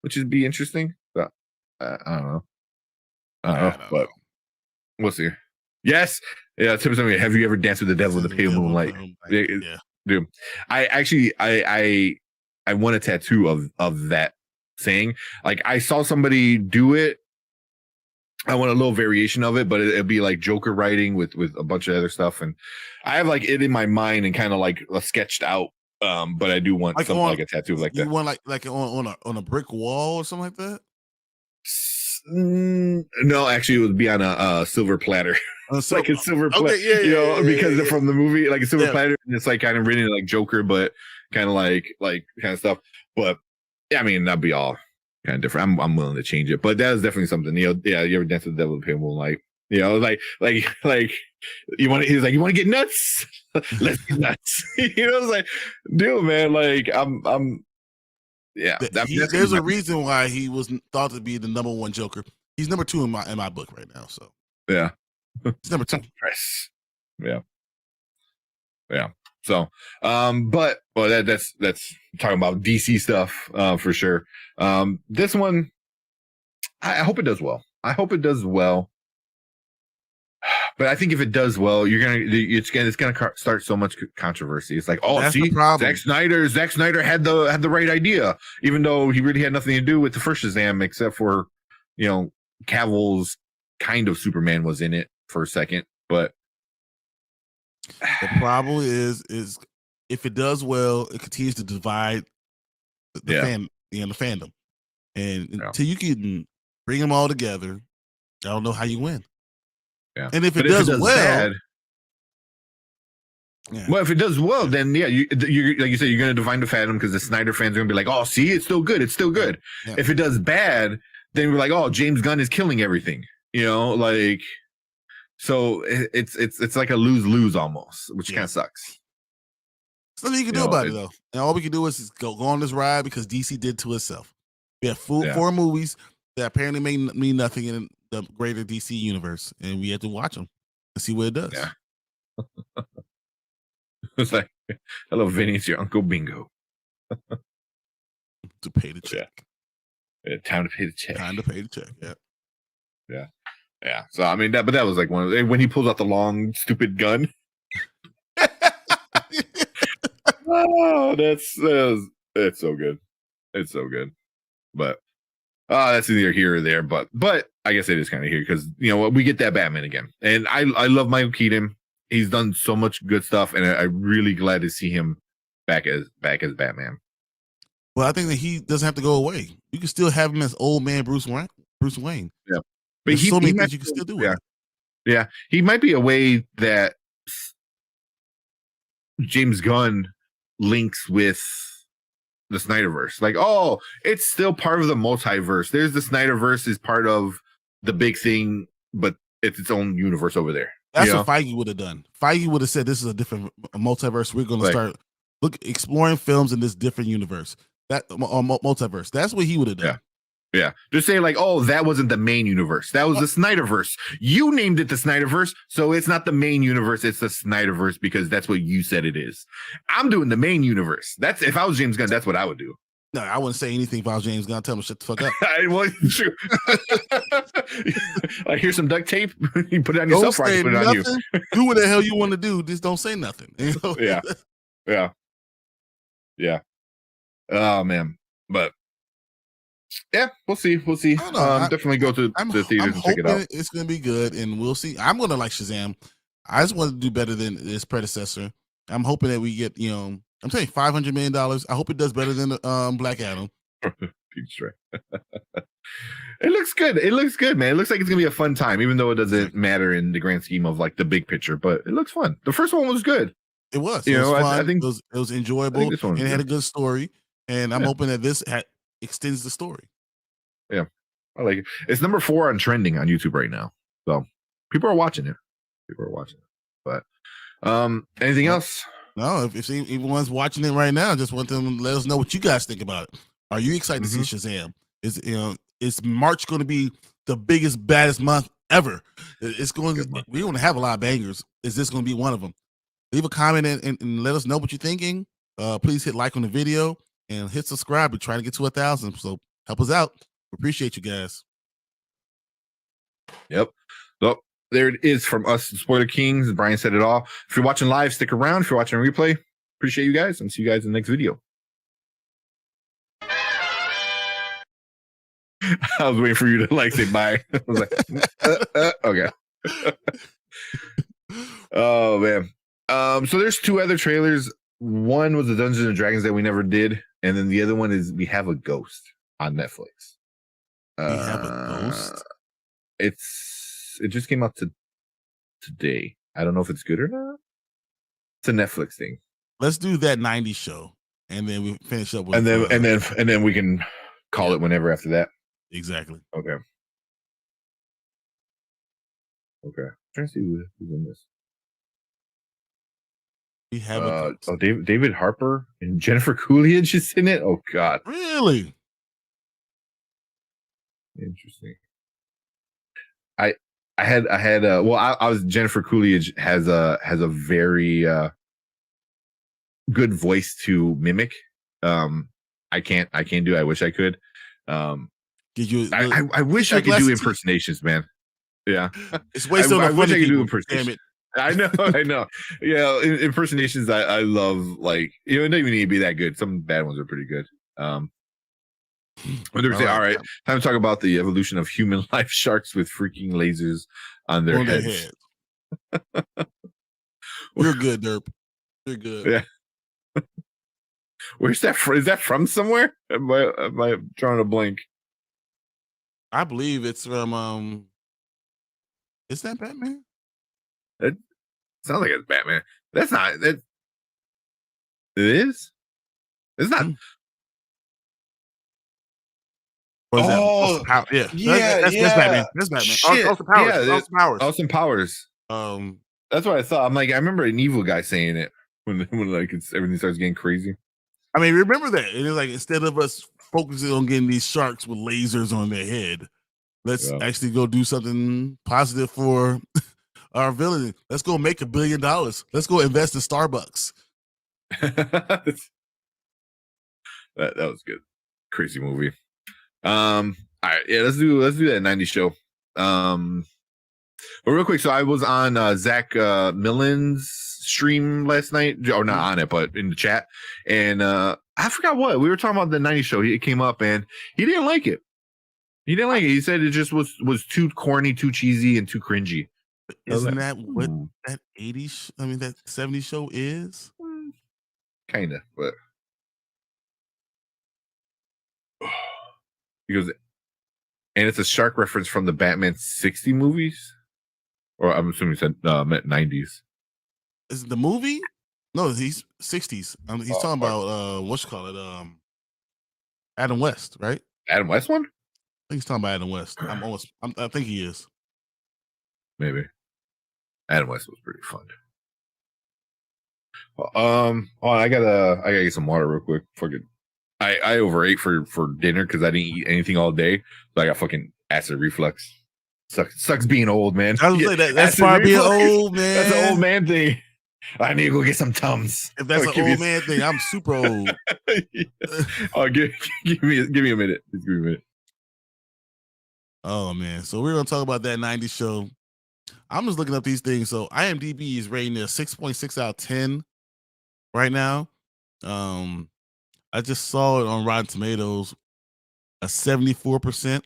Speaker 1: which would be interesting. But I don't know. But we'll see. Yes. Yeah. Have you ever danced with the devil in the pale moonlight? Yeah. Dude, I want a tattoo of that saying. I saw somebody do it. I want a little variation of it, but it'd be Joker writing with a bunch of other stuff. And I have it in my mind and kind of sketched out. But I do want something a tattoo like that.
Speaker 3: You want on a brick wall or something like that?
Speaker 1: No, actually, it would be on a silver platter. like a silver platter, because from the movie, like a silver platter, and it's like kind of written like Joker, but kind of like kind of stuff. But yeah, I mean, that'd be all kind of different. I'm willing to change it, but that is definitely something. You ever dance with the devil in pale moonlight? Like you want to, he's like, you want to get nuts? Let's get nuts. It's like, dude, man, like I'm there's
Speaker 3: a reason why he was thought to be the number one Joker. He's number 2 in my book right now. So
Speaker 1: yeah,
Speaker 3: he's number 2.
Speaker 1: Yeah. So, that's talking about DC stuff for sure. This one, I hope it does well. But I think if it does well, it's gonna start so much controversy. It's like,
Speaker 3: that's the problem.
Speaker 1: Zack Snyder had the right idea, even though he really had nothing to do with the first Shazam, except for Cavill's kind of Superman was in it for a second. But
Speaker 3: the problem is if it does well, it continues to divide the fandom, and until you can bring them all together, I don't know how you win.
Speaker 1: Yeah.
Speaker 3: And if it does well,
Speaker 1: well, if it does well, then you're like you said, you're going to divide the fandom because the Snyder fans are going to be like, oh, see, it's still good. Yeah. If it does bad, then we're like, oh, James Gunn is killing everything. Like, so it's like a lose almost, which kind of sucks.
Speaker 3: There's nothing you can do about it though, and all we can do is go on this ride because DC did to itself. We have 4 movies that apparently mean nothing in the greater DC universe, and we have to watch them and see what it does.
Speaker 1: Yeah. It's like, hello, Vinny, it's your Uncle Bingo.
Speaker 3: To pay the check.
Speaker 1: Yeah, time to pay the check. Yeah. So I mean that was like when he pulls out the long, stupid gun. Oh, that's so good. It's so good. But that's either here or there, but I guess it is kind of here because we get that Batman again, and I love Michael Keaton. He's done so much good stuff, and I'm really glad to see him back as Batman.
Speaker 3: Well, I think that he doesn't have to go away. You can still have him as old man Bruce Wayne.
Speaker 1: Yeah, but
Speaker 3: there's so many things you can still do with him.
Speaker 1: Yeah, he might be a way that James Gunn links with the Snyderverse. Like, oh, it's still part of the multiverse. There's the Snyderverse is part of the big thing, but it's its own universe over there.
Speaker 3: That's what Feige would have done. Feige would have said, this is a different multiverse. We're going to start exploring films in this different universe. That multiverse. That's what he would have done.
Speaker 1: Yeah. Just say like, oh, that wasn't the main universe. That was the Snyderverse. You named it the Snyderverse, so it's not the main universe. It's the Snyderverse because that's what you said it is. I'm doing the main universe. That's if I was James Gunn, that's what I would do.
Speaker 3: No, I wouldn't say anything if I was James Gunn. Tell him shut the fuck up.
Speaker 1: Well, true. Like, here's some duct tape. You put it on yourself, right? Put it on you.
Speaker 3: Do what the hell you want to do. Just don't say nothing.
Speaker 1: Yeah. Oh man, but yeah, we'll see. Definitely go to the theaters and check it out.
Speaker 3: It's gonna be good, and we'll see. I'm gonna like Shazam. I just want to do better than its predecessor. I'm hoping that we get, I'm saying $500 million. I hope it does better than Black Adam.
Speaker 1: It looks good. It looks good, man. It looks like it's gonna be a fun time, even though it doesn't matter in the grand scheme of like the big picture. But it looks fun. The first one was good.
Speaker 3: It was. It was fun.
Speaker 1: I think
Speaker 3: it was enjoyable, and it had a good story. And I'm hoping that this extends the story.
Speaker 1: Yeah, I like it. It's number 4 on trending on YouTube right now, so people are watching it. But anything else?
Speaker 3: No. If anyone's watching it right now, just want them to let us know what you guys think about it. Are you excited to see Shazam? Is March going to be the biggest, baddest month ever? It's going to. We're going to have a lot of bangers. Is this going to be one of them? Leave a comment and let us know what you're thinking. Please hit like on the video and hit subscribe. We're trying to get to 1,000, so help us out. We appreciate you guys.
Speaker 1: Yep. So there it is from us, Spoiler Kings. Brian said it all. If you're watching live, stick around. If you're watching replay, appreciate you guys, and see you guys in the next video. I was waiting for you to say bye. I was like, okay. Oh man. So there's 2 other trailers. One was the Dungeons and Dragons that we never did, and then the other one is We Have a Ghost on Netflix.
Speaker 3: We Have a Ghost.
Speaker 1: It just came out today. I don't know if it's good or not. It's a Netflix thing.
Speaker 3: Let's do that 90s show, and then we finish up with
Speaker 1: and then we can call it whenever after that.
Speaker 3: Exactly.
Speaker 1: Okay. I'm trying to see who's in this.
Speaker 3: We have
Speaker 1: David Harper and Jennifer Coolidge is in it. Oh God,
Speaker 3: really?
Speaker 1: Interesting. I was Jennifer Coolidge has a very good voice to mimic. I can't do it. I wish I could.
Speaker 3: Did you?
Speaker 1: I wish I could do impersonations, man. Yeah,
Speaker 3: it's wasted on
Speaker 1: I wish I could do
Speaker 3: impersonations. Damn it.
Speaker 1: I know. Yeah, impersonations. I love, like, it doesn't even need to be that good. Some bad ones are pretty good. When they say, all right, time to talk about the evolution of human life sharks with freaking lasers on their heads.
Speaker 3: You're good, Derp. You're good.
Speaker 1: Yeah. Where's that from? Is that from somewhere? Am I drawing a blank?
Speaker 3: I believe it's from is that Batman?
Speaker 1: It sounds like it's Batman. That's not it. It is? It's not.
Speaker 3: Oh, yeah. That's Batman. That's Batman.
Speaker 1: Shit.
Speaker 3: Austin Powers.
Speaker 1: Yeah,
Speaker 3: Austin Powers.
Speaker 1: Austin Powers. That's what I thought. I'm like, I remember an evil guy saying it when like everything starts getting crazy.
Speaker 3: I mean, remember that. It is like, instead of us focusing on getting these sharks with lasers on their head, let's actually go do something positive for our villain. Let's go make $1 billion. Let's go invest in Starbucks.
Speaker 1: that was good. Crazy movie. All right, yeah, let's do that 90s show. But real quick, so I was on Zach Millen's stream last night, or not on it, but in the chat, and I forgot what we were talking about. The 90s show, it came up, and he didn't like it. He said it just was too corny, too cheesy, and too cringy.
Speaker 3: Isn't that what that 80s? I mean, that 70s show is
Speaker 1: kind of, but because, and it's a shark reference from the Batman 60 movies, or I'm assuming he said 90s.
Speaker 3: Is it the movie? No, he's 60s. He's talking about what you call it? Adam West, right?
Speaker 1: Adam West one?
Speaker 3: I think he's talking about Adam West. I think he is.
Speaker 1: Maybe. Adam West was pretty fun. I gotta get some water real quick. Fucking, I overate for dinner because I didn't eat anything all day, so I got fucking acid reflux. Sucks being old, man.
Speaker 3: I was like, that's probably being old, man.
Speaker 1: That's an old man thing. I need to go get some Tums.
Speaker 3: If that's an old man thing, I'm super old.
Speaker 1: Oh, give me a minute. Just give me a minute.
Speaker 3: Oh man, so we're gonna talk about that 90s show. I'm just looking up these things. So IMDb is rating it a 6.6 out of 10 right now. I just saw it on Rotten Tomatoes, a 74%.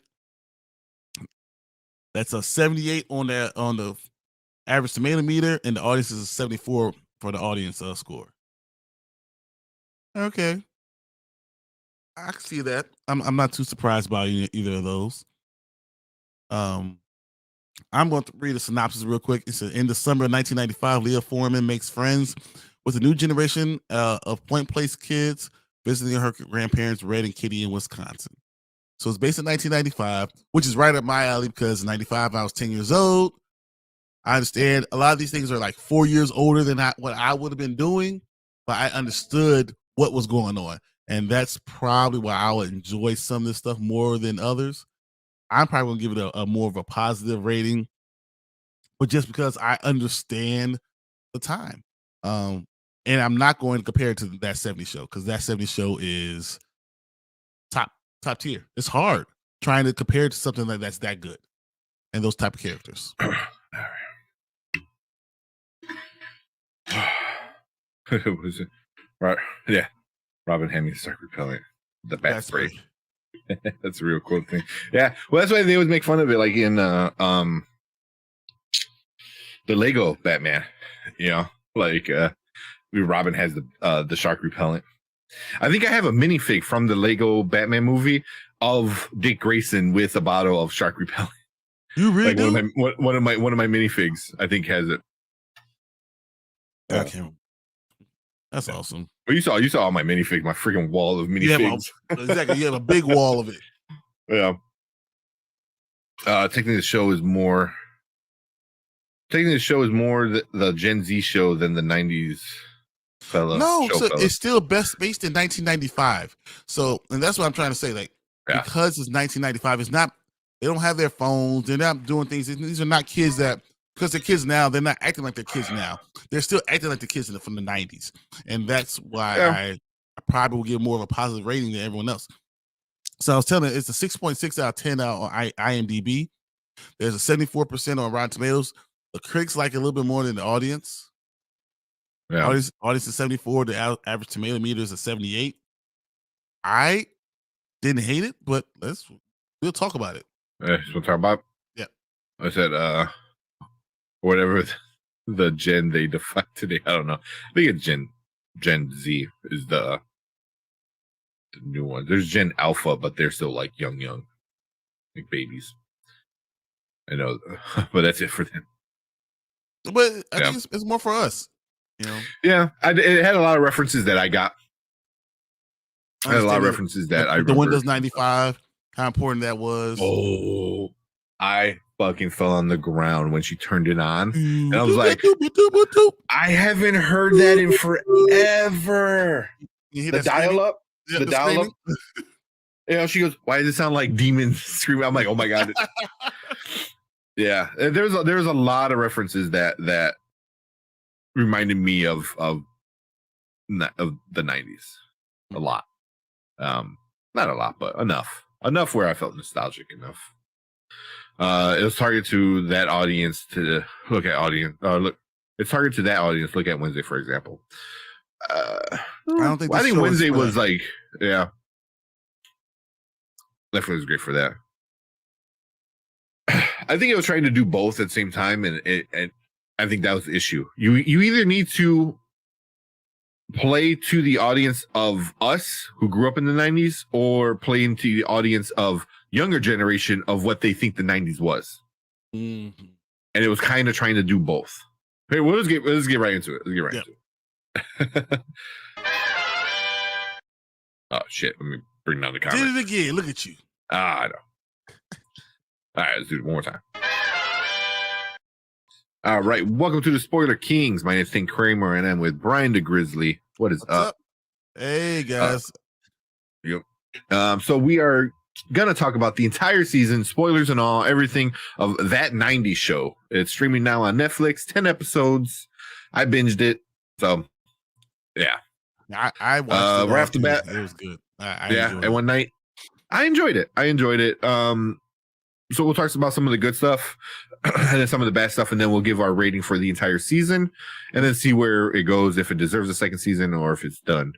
Speaker 3: That's a 78 on the average tomato meter, and the audience is a 74 for the audience score. Okay, I can see that. I'm not too surprised by either of those. I'm going to read a synopsis real quick. It says, in the summer of 1995, Leah Foreman makes friends with a new generation of Point Place kids visiting her grandparents, Red and Kitty, in Wisconsin. So it's based in 1995, which is right up my alley because in 95, I was 10 years old. I understand a lot of these things are like 4 years older than what I would have been doing, but I understood what was going on. And that's probably why I would enjoy some of this stuff more than others. I'm probably going to give it a more of a positive rating, but just because I understand the time. And I'm not going to compare it to that 70s show because that 70s show is top tier. It's hard trying to compare it to something like that's that good and those type of characters.
Speaker 1: Was it? Right. Yeah. Robin Hemming start repelling the bat spray. That's a real cool thing. Yeah. Well, that's why they always make fun of it, like in the Lego Batman. You know, like Robin has the shark repellent. I think I have a minifig from the Lego Batman movie of Dick Grayson with a bottle of shark repellent.
Speaker 3: You really do?
Speaker 1: One of my minifigs, I think, has it.
Speaker 3: I can't. That's awesome.
Speaker 1: Well, you saw all my minifigs, my freaking wall of minifigs.
Speaker 3: Exactly. You have a big wall of it.
Speaker 1: Yeah. Taking the show is more the Gen Z show than the 90s fella.
Speaker 3: No, so it's still based in 1995. So, and that's what I'm trying to say. Like, because it's 1995, it's not. They don't have their phones. They're not doing things. These are not kids that. Because they're kids now, they're not acting like they're kids now. They're still acting like the kids from the 90s. And that's why I probably will give more of a positive rating than everyone else. So I was telling you, it's a 6.6 out of 10 out on IMDb. There's a 74% on Rotten Tomatoes. The critics like it a little bit more than the audience. Yeah. Audience is 74. The average tomato meter is a 78. I didn't hate it, but we'll talk about it.
Speaker 1: We'll talk about.
Speaker 3: Yeah.
Speaker 1: I said, whatever the gen they define today. I don't know. I think it's Gen Z is the new one. There's Gen Alpha, but they're still like young, like babies. I know, but that's it for them.
Speaker 3: But I think it's more for us, you know.
Speaker 1: Yeah, it had a lot of references that I got. I had a lot of references that I remember.
Speaker 3: The Windows 95, how important that was.
Speaker 1: Oh, I fucking fell on the ground when she turned it on, and I was like, I haven't heard that in forever. The dial-up, the dial-up. She goes, why does it sound like demons screaming? I'm like, oh my god. Yeah, there's a lot of references that reminded me of the 90s. A lot, not a lot, but enough where I felt nostalgic enough. It was targeted to that audience to look at audience. It's targeted to that audience. Look at Wednesday, for example. I think Wednesday was like, definitely was great for that. I think it was trying to do both at the same time, and I think that was the issue. You either need to play to the audience of us who grew up in the 90s, or play into the audience of younger generation of what they think the 90s was.
Speaker 3: Mm-hmm.
Speaker 1: And it was kind of trying to do both. Hey, let's get right into it. Into it. Oh shit! Let me bring down the comments.
Speaker 3: Did it again. Look at you.
Speaker 1: I know. All right, let's do it one more time. All right, welcome to the Spoiler Kings. My name is Tim Kramer, and I'm with Brian the Grizzly. What's up?
Speaker 3: Hey guys.
Speaker 1: So we are gonna talk about the entire season, spoilers and all, everything of that 90s show. It's streaming now on Netflix, 10 episodes. I binged it, so yeah.
Speaker 3: I watched it
Speaker 1: right off the bat.
Speaker 3: It was good.
Speaker 1: And one night I enjoyed it. So we'll talk about some of the good stuff and then some of the bad stuff, and then we'll give our rating for the entire season, and then see where it goes, if it deserves a second season or if it's done.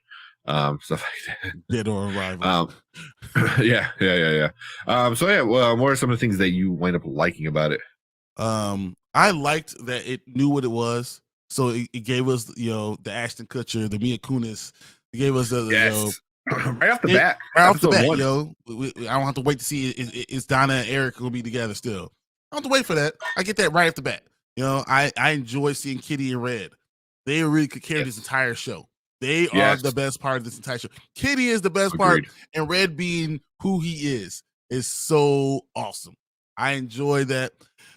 Speaker 1: Stuff like that.
Speaker 3: Dead or arrival.
Speaker 1: Yeah. What are some of the things that you wind up liking about it?
Speaker 3: I liked that it knew what it was, so it gave us, the Ashton Kutcher, the Mila Kunis. It gave us
Speaker 1: right off the bat.
Speaker 3: Right off the bat, I don't have to wait to see it's Donna and Eric will be together still. I don't have to wait for that. I get that right off the bat. I enjoy seeing Kitty and Red. They really could carry this entire show. They are the best part of this entire show. Kitty is the best part, and Red being who he is so awesome. I enjoy that.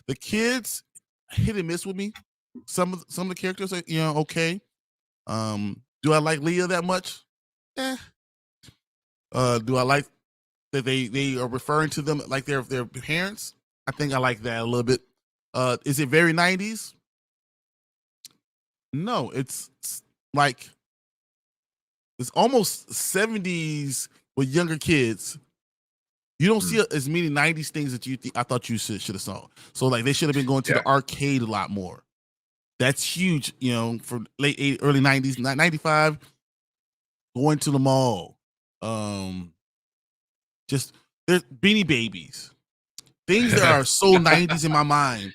Speaker 3: The kids hit and miss with me. Some of the characters are okay. Do I like Leah that much? Do I like that they are referring to them like their parents? I think I like that a little bit. Is it very 90s? No, it's like it's almost 70s with younger kids. You don't see as many 90s things that I thought you should have saw. So like they should have been going to the arcade a lot more. That's huge, for late 80s, early 90s, 95, going to the mall. Just there's Beanie Babies. Things that are so 90s in my mind.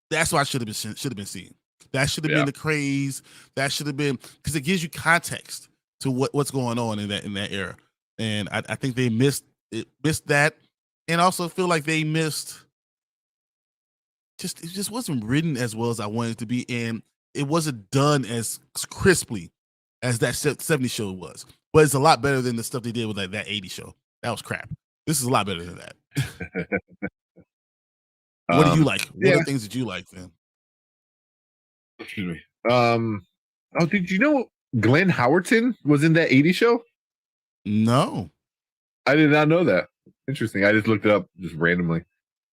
Speaker 3: That's what I should have been seeing. That should have been the craze. That should have been, because it gives you context to what's going on in that era. And I think they missed that, and also feel like they missed just wasn't written as well as I wanted it to be, and it wasn't done as crisply as that 70s show was. But it's a lot better than the stuff they did with that 80s show. That was crap. This is a lot better than that. What do you like? What are the things that you like, then?
Speaker 1: Excuse me. Oh, did you know Glenn Howerton was in that 80s show?
Speaker 3: No.
Speaker 1: I did not know that. Interesting. I just looked it up just randomly.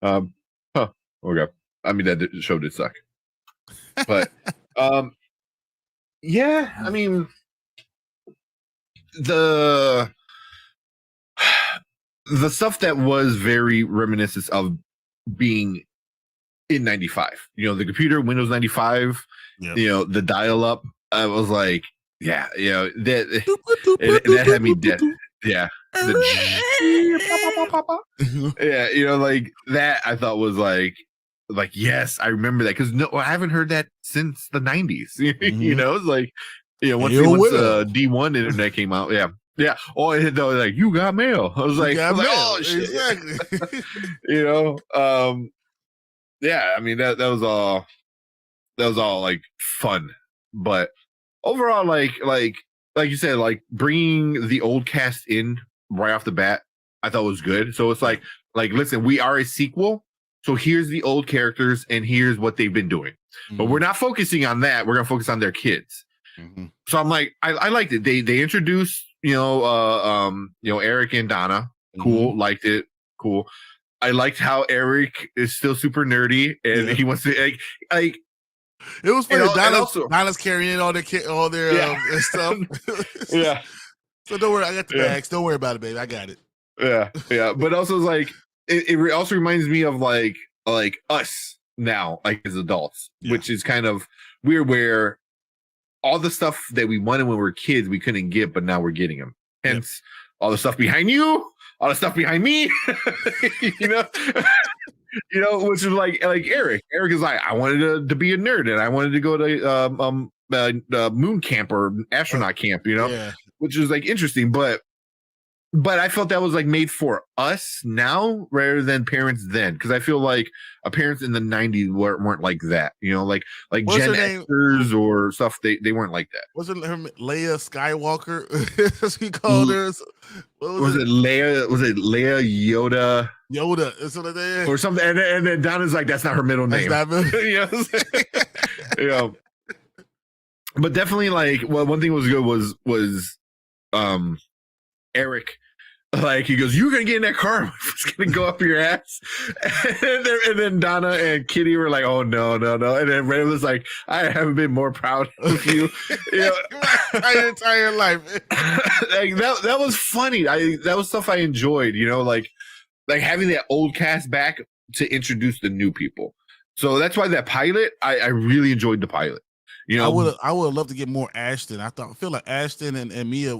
Speaker 1: Okay. I mean, that show did suck. But yeah, I mean, the stuff that was very reminiscent of being in 95, the computer, Windows 95, the dial-up, I was like, yeah, that had me dead. Yeah. Yeah, like that I thought was like yes, I remember that because I haven't heard that since the 90s. It's like, once D1 internet came out, yeah. Oh, I hit though, like, you got mail. I was like, oh shit,
Speaker 3: exactly.
Speaker 1: Yeah, I mean that was all like fun, but overall, like you said, like bringing the old cast in right off the bat, I thought was good. So it's like listen, we are a sequel, so here's the old characters and here's what they've been doing, but we're not focusing on that. We're gonna focus on their kids. So I'm like, I liked it. They introduced Eric and Donna. Cool, liked it. Cool. I liked how Eric is still super nerdy and he wants to like.
Speaker 3: It was funny. Donna's carrying all their stuff.
Speaker 1: Yeah.
Speaker 3: So don't worry, I got the bags. Don't worry about it, baby. I got it.
Speaker 1: Yeah. But also, it's like it also reminds me of like us now, like as adults, which is kind of weird. Where all the stuff that we wanted when we were kids, we couldn't get, but now we're getting them. Hence, all the stuff behind you, all the stuff behind me. Which is like Eric. Eric is like, I wanted to be a nerd and I wanted to go to moon camp or astronaut camp, which is like interesting. But I felt that was like made for us now rather than parents then, because I feel like parents in the 90s weren't like that, like Gen Xers or stuff. They weren't like that.
Speaker 3: Wasn't her Leia Skywalker? As he called her.
Speaker 1: Was it Leia? Was it Leia Yoda?
Speaker 3: Yoda, is what it is.
Speaker 1: Or something. And then Donna's like, that's not her middle name. But definitely, like, well, one thing was good was Eric, like, he goes, you're gonna get in that car, it's gonna go up your ass. And then Donna and Kitty were like, oh no. And then Ray was like, I haven't been more proud of you.
Speaker 3: My entire life.
Speaker 1: Like that was funny. That was stuff I enjoyed, like having that old cast back to introduce the new people. So that's why that pilot, I really enjoyed the pilot. I would love to get more Ashton. I feel like Ashton and Mia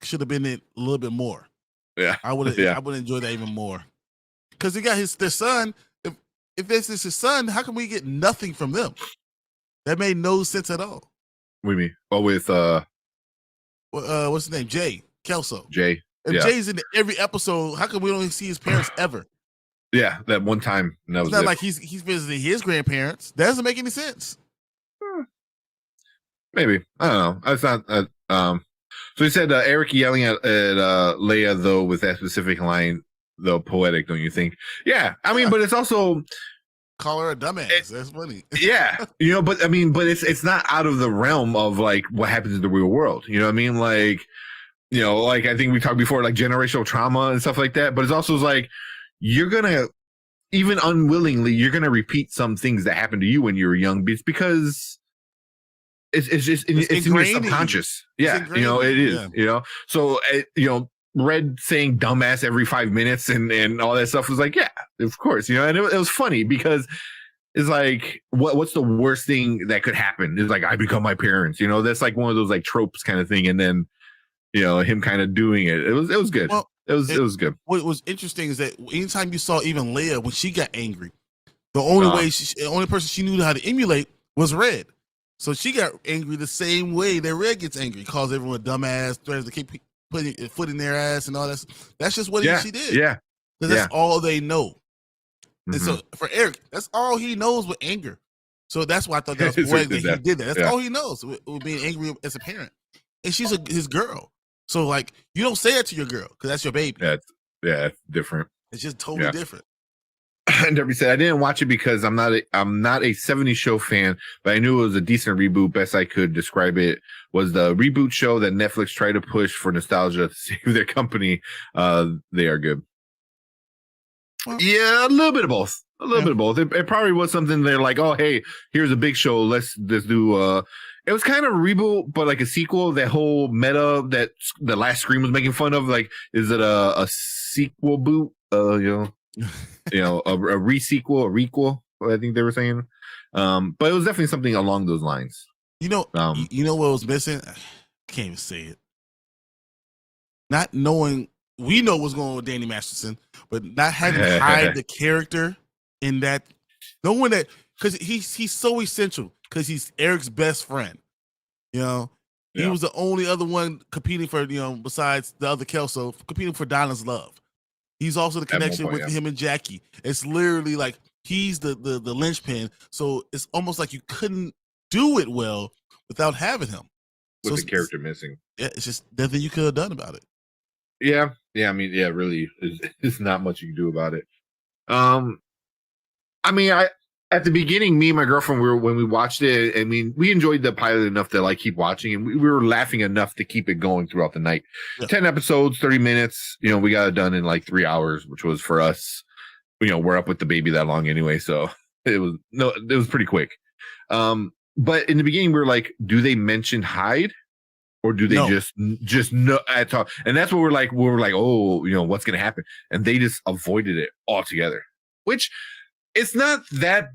Speaker 1: should have been in a little bit more. Yeah, I would enjoy that even more. Because he got their son. If this is his son, how come we get nothing from them? That made no sense at all. What do you mean? Oh, with
Speaker 3: what's his name? Jay Kelso.
Speaker 1: Jay.
Speaker 3: If Jay's in every episode, how come we don't see his parents ever?
Speaker 1: Yeah, that one time. That was
Speaker 3: it's not like he's visiting his grandparents. That doesn't make any sense.
Speaker 1: Maybe, I don't know. It's not. So he said Eric yelling at Leia though with that specific line, though poetic, don't you think? Yeah, I mean, but it's also
Speaker 3: call her a dumbass. That's funny.
Speaker 1: Yeah, but I mean, but it's not out of the realm of like what happens in the real world. You know what I mean? Like, like I think we talked before, like generational trauma and stuff like that. But it's also like you're gonna, even unwillingly, you're gonna repeat some things that happened to you when you were young. It's because it's in your subconscious. Yeah, it is. Yeah. So Red saying dumbass every 5 minutes and all that stuff was like, yeah, of course, and it was funny because it's like, what's the worst thing that could happen? It's like, I become my parents, that's like one of those like tropes kind of thing. And then, him kind of doing it. It was good. Well, it was good.
Speaker 3: What was interesting is that anytime you saw even Leia, when she got angry, the only person she knew how to emulate was Red. So she got angry the same way that Red gets angry, calls everyone a dumbass, threatens to keep putting a foot in their ass and all that. That's just what she did.
Speaker 1: Yeah.
Speaker 3: Because that's all they know. And so for Eric, that's all he knows with anger. So that's why I thought that was poetic that he did that. That's all he knows with being angry as a parent. And she's his girl. So like, you don't say that to your girl because that's your baby.
Speaker 1: It's different.
Speaker 3: It's just totally different.
Speaker 1: And Debbie said, I didn't watch it because I'm not a 70s show fan, but I knew it was a decent reboot. Best I could describe it was the reboot show that Netflix tried to push for nostalgia to save their company. They are good. Well, yeah, a little bit of both. A little bit of both. It probably was something they're like, oh, hey, here's a big show. Let's do it was kind of a reboot, but like a sequel. That whole meta that the last Scream was making fun of, like, is it a sequel boot? A re-sequel, a requel, I think they were saying. But it was definitely something along those lines.
Speaker 3: You know what was missing? I can't even say it. Not knowing, we know what's going on with Danny Masterson, but not having to hide the character in that, knowing that, because he's so essential, because he's Eric's best friend. He was the only other one competing for, besides the other Kelso, competing for Donna's love. He's also the connection with him and Jackie. It's literally like he's the linchpin. So it's almost like you couldn't do it well without having him.
Speaker 1: With the character missing.
Speaker 3: Yeah, it's just nothing you could have done about it.
Speaker 1: Yeah. I mean, really, there's not much you can do about it. I mean, at the beginning, me and my girlfriend, when we watched it, I mean, we enjoyed the pilot enough to like keep watching, and we were laughing enough to keep it going throughout the night. 10 episodes, 30 minutes. We got it done in like 3 hours, which was for us. We're up with the baby that long anyway, so it was pretty quick. But in the beginning, we were like, do they mention Hyde, or do they just know at all? And that's what we're like, oh, what's gonna happen? And they just avoided it altogether, which it's not that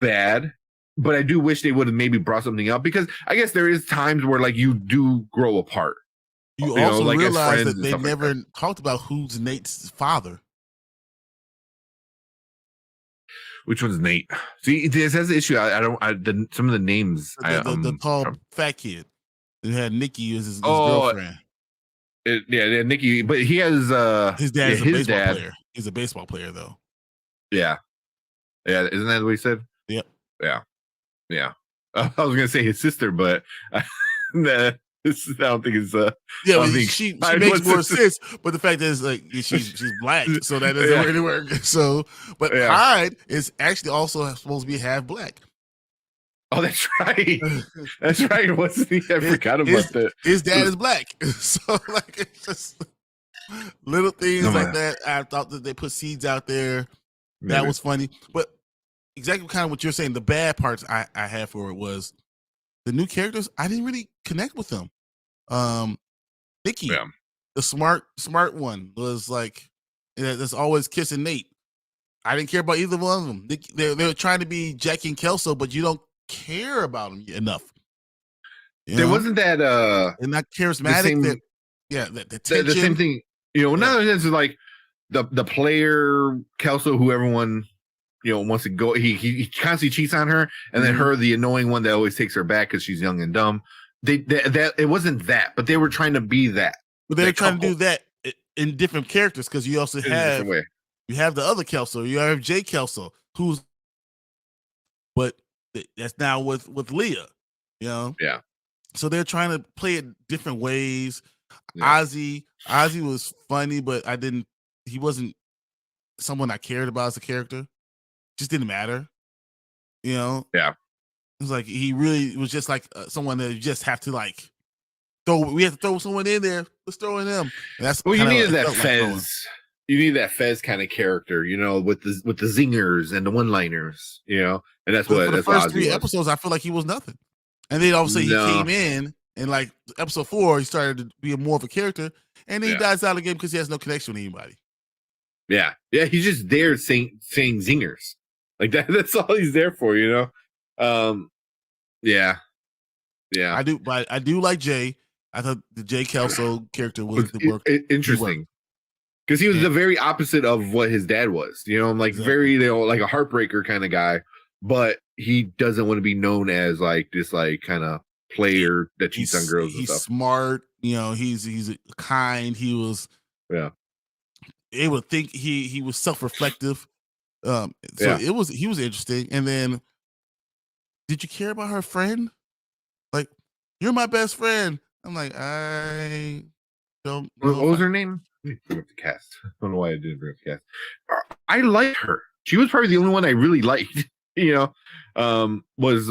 Speaker 1: bad, but I do wish they would have maybe brought something up, because I guess there is times where like you do grow apart.
Speaker 3: You also like realize that they never talked about who's Nate's father.
Speaker 1: Which one's Nate? See, this has the issue. Some of the names.
Speaker 3: The tall fat kid who had Nikki as his girlfriend.
Speaker 1: Nikki, but he has
Speaker 3: his dad is a baseball player. He's a baseball player though.
Speaker 1: Yeah, isn't that what he said?
Speaker 3: Yep.
Speaker 1: Yeah. I was gonna say his sister, but I don't think it's
Speaker 3: she makes more sense. But the fact is, like, she's black, so that doesn't really work. So, but Hyde is actually also supposed to be half black.
Speaker 1: Oh, that's right. That's right. I forgot about that.
Speaker 3: His dad is black, so like it's just little things like that. I thought that they put seeds out there. That was funny, but exactly kind of what you're saying. The bad parts I had for it was the new characters. I didn't really connect with them. Nikki, the smart one, was like, that's always kissing Nate. I didn't care about either one of them. They're trying to be Jackie and Kelso, but you don't care about them enough.
Speaker 1: There wasn't that
Speaker 3: they're not charismatic.
Speaker 1: The same thing. Now it's like the player Kelso, who everyone wants to go. He constantly cheats on her, and then her, the annoying one that always takes her back because she's young and dumb. That it wasn't that, but they were trying to be that.
Speaker 3: But they're trying to do that in different characters, because you also have the other Kelso. You have Jay Kelso, but that's now with Leah.
Speaker 1: Yeah.
Speaker 3: So they're trying to play it different ways. Yeah. Ozzy was funny, but he wasn't someone I cared about as a character. Just didn't matter. Yeah. It was like he really was just like someone that you just have to like throw. We have to throw someone in there. Let's throw in them. And that's
Speaker 1: you needed that Fez. You need that Fez kind of character, with the zingers and the one-liners, and that's what.
Speaker 3: For the first 3 episodes, I feel like he was nothing, and then obviously he came in, and like episode 4, he started to be more of a character, and then he dies out of the game because he has no connection with anybody.
Speaker 1: Yeah, he's just there saying zingers like that. That's all he's there for, Yeah.
Speaker 3: I do like Jay. I thought the Jay Kelso character was the work
Speaker 1: interesting, because he was the very opposite of what his dad was. I'm like very like a heartbreaker kind of guy, but he doesn't want to be known as like this like kind of player that cheats on girls.
Speaker 3: He's
Speaker 1: and stuff.
Speaker 3: Smart, he's kind. He was able to think. He was self-reflective. So he was interesting. And then, did you care about her friend? Like, you're my best friend. I'm like, I don't know.
Speaker 1: What was her name? Let me bring up the cast. I don't know why I didn't bring up the cast. I liked her. She was probably the only one I really liked. You know, was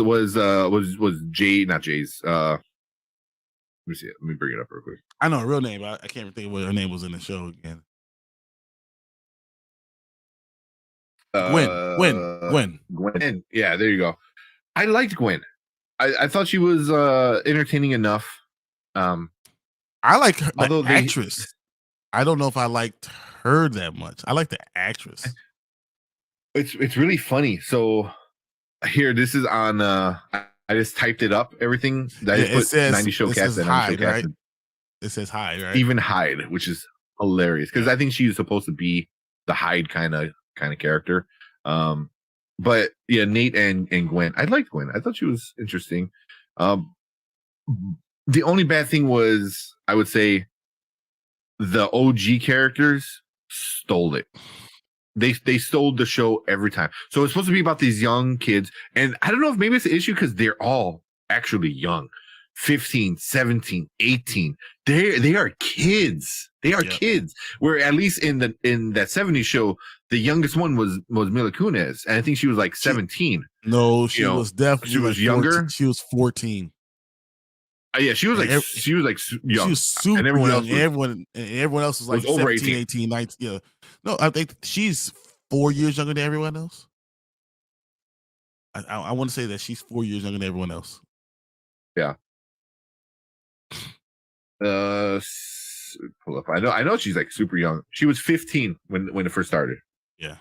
Speaker 1: Jay, not Jay's. Let me see it. Let me bring it up real quick.
Speaker 3: I know her real name. I can't even think of what her name was in the show again. Gwen.
Speaker 1: Yeah, there you go. I liked Gwen. I thought she was entertaining enough.
Speaker 3: I like her, the actress. I don't know if I liked her that much. I like the actress.
Speaker 1: It's really funny. So here, this is on. I just typed it up. Everything that
Speaker 3: it says
Speaker 1: 90 show cast and
Speaker 3: Hyde, right? It says Hyde, right?
Speaker 1: Even Hyde, which is hilarious because I think she's supposed to be the Hyde kind of character. But yeah, Nate and Gwen. I liked Gwen. I thought she was interesting. The only bad thing was, I would say, the OG characters stole it. They stole the show every time. So it's supposed to be about these young kids, and I don't know if maybe it's an issue because they're all actually young. 15, 17, 18. They are kids. They are kids. Where at least in that 70s show, the youngest one was Mila Kunis, and I think she was like 17.
Speaker 3: She was definitely.
Speaker 1: She was younger.
Speaker 3: 14. She was 14.
Speaker 1: Yeah, she was like young.
Speaker 3: She was super
Speaker 1: and everyone
Speaker 3: young.
Speaker 1: Else was,
Speaker 3: everyone else was like
Speaker 1: over
Speaker 3: 17, 18, 19. Yeah. No, I think she's 4 years younger than everyone else. I want to say that she's 4 years younger than everyone else.
Speaker 1: Yeah. Pull up. I know she's like super young. She was 15 when it first started.
Speaker 3: Yeah.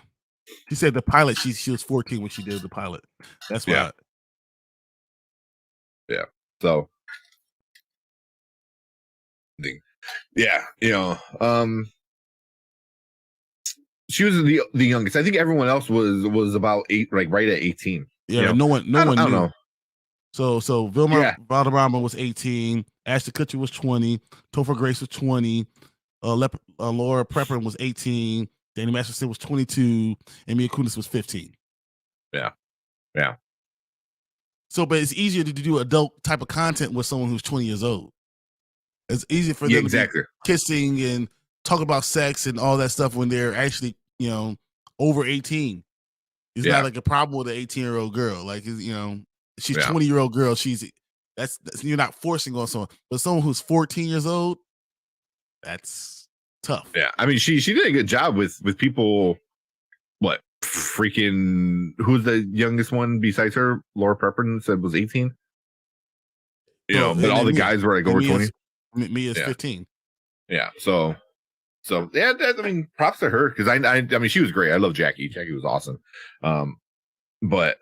Speaker 3: She said the pilot, she was 14 when she did the pilot. That's why.
Speaker 1: Yeah. So yeah, she was the youngest. I think everyone else was about 8, like right at 18.
Speaker 3: Yeah, no one knew.
Speaker 1: Know.
Speaker 3: So Vilma Valderrama was 18, Ashton Kutcher was 20, Topher Grace was 20, Laura Prepper was 18, Danny Masterson was 22, and Mila Kunis was 15.
Speaker 1: Yeah.
Speaker 3: So, but it's easier to do adult type of content with someone who's 20 years old. It's easier for them to be kissing and talk about sex and all that stuff when they're actually, over 18. It's not like a problem with an 18-year-old girl. Like, she's a 20-year-old girl. That's you're not forcing on someone, but someone who's 14 years old, that's tough.
Speaker 1: Yeah, I mean, she did a good job with people. What freaking? Who's the youngest one besides her? Laura Prepper said was 18. But all the guys were like over 20.
Speaker 3: Me is 15.
Speaker 1: Yeah, so yeah, I mean, props to her because I mean, she was great. I love Jackie. Jackie was awesome. But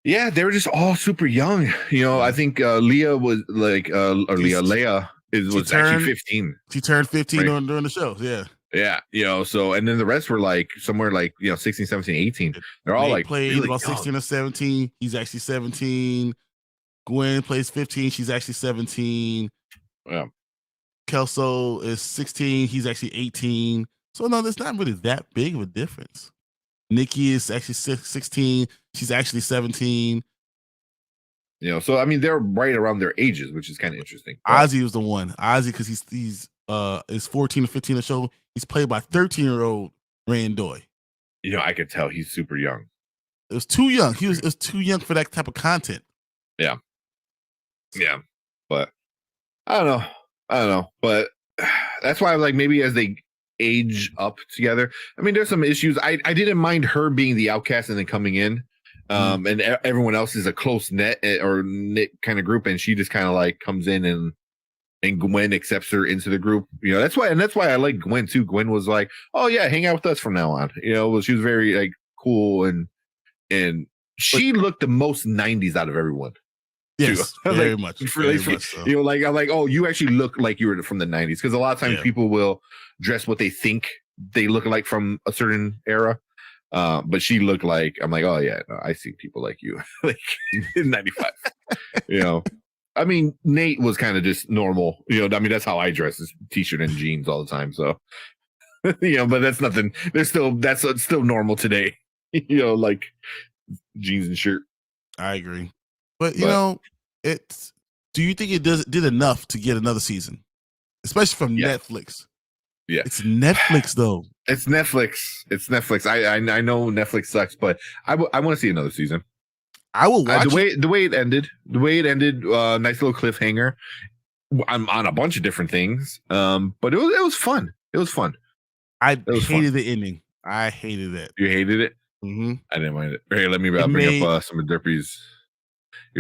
Speaker 1: yeah, they were just all super young. I think Leah was like, Leia was actually 15.
Speaker 3: She turned 15 during the show. Yeah.
Speaker 1: Yeah, so and then the rest were like somewhere like 16, 17, 18. They're all like
Speaker 3: played
Speaker 1: really
Speaker 3: about
Speaker 1: young.
Speaker 3: 16 or 17. He's actually 17. Gwen plays 15. She's actually 17.
Speaker 1: Yeah.
Speaker 3: Kelso is 16. He's actually 18. So no, there's not really that big of a difference. Nikki is actually 16. She's actually 17.
Speaker 1: So I mean they're right around their ages, which is kind of interesting.
Speaker 3: Ozzy was the one. Ozzy, because he's is 14 or 15 or so. He's played by 13-year-old Randoy.
Speaker 1: I could tell he's super young.
Speaker 3: It was too young. It was too young for that type of content.
Speaker 1: Yeah. But I don't know. But that's why like maybe as they age up together. I mean, there's some issues. I didn't mind her being the outcast and then coming in. And everyone else is a close knit kind of group, and she just kind of like comes in and Gwen accepts her into the group. That's why I like Gwen too. Gwen was like, "Oh yeah, hang out with us from now on." She was very like cool and she looked the most 90s out of everyone.
Speaker 3: Yes, very much. Very much so.
Speaker 1: Like I'm like, oh, you actually look like you were from the 90s because a lot of times people will dress what they think they look like from a certain era. But she looked like, I'm like, oh yeah, no, I see people like you, like in 95. I mean, Nate was kind of just normal. I mean, that's how I dress, is t-shirt and jeans all the time. So, But that's nothing. That's still normal today. Like jeans and shirt.
Speaker 3: I agree, but it's. Do you think it did enough to get another season, especially from Netflix?
Speaker 1: Yeah,
Speaker 3: it's Netflix though.
Speaker 1: It's Netflix. I know Netflix sucks, but I want to see another season.
Speaker 3: I will watch
Speaker 1: the way it ended. Nice little cliffhanger. I'm on a bunch of different things, but it was fun. It was fun.
Speaker 3: I hated the ending. I hated it.
Speaker 1: You hated it?
Speaker 3: Mm-hmm.
Speaker 1: I didn't mind it. Hey, let me bring up some of Derpy's.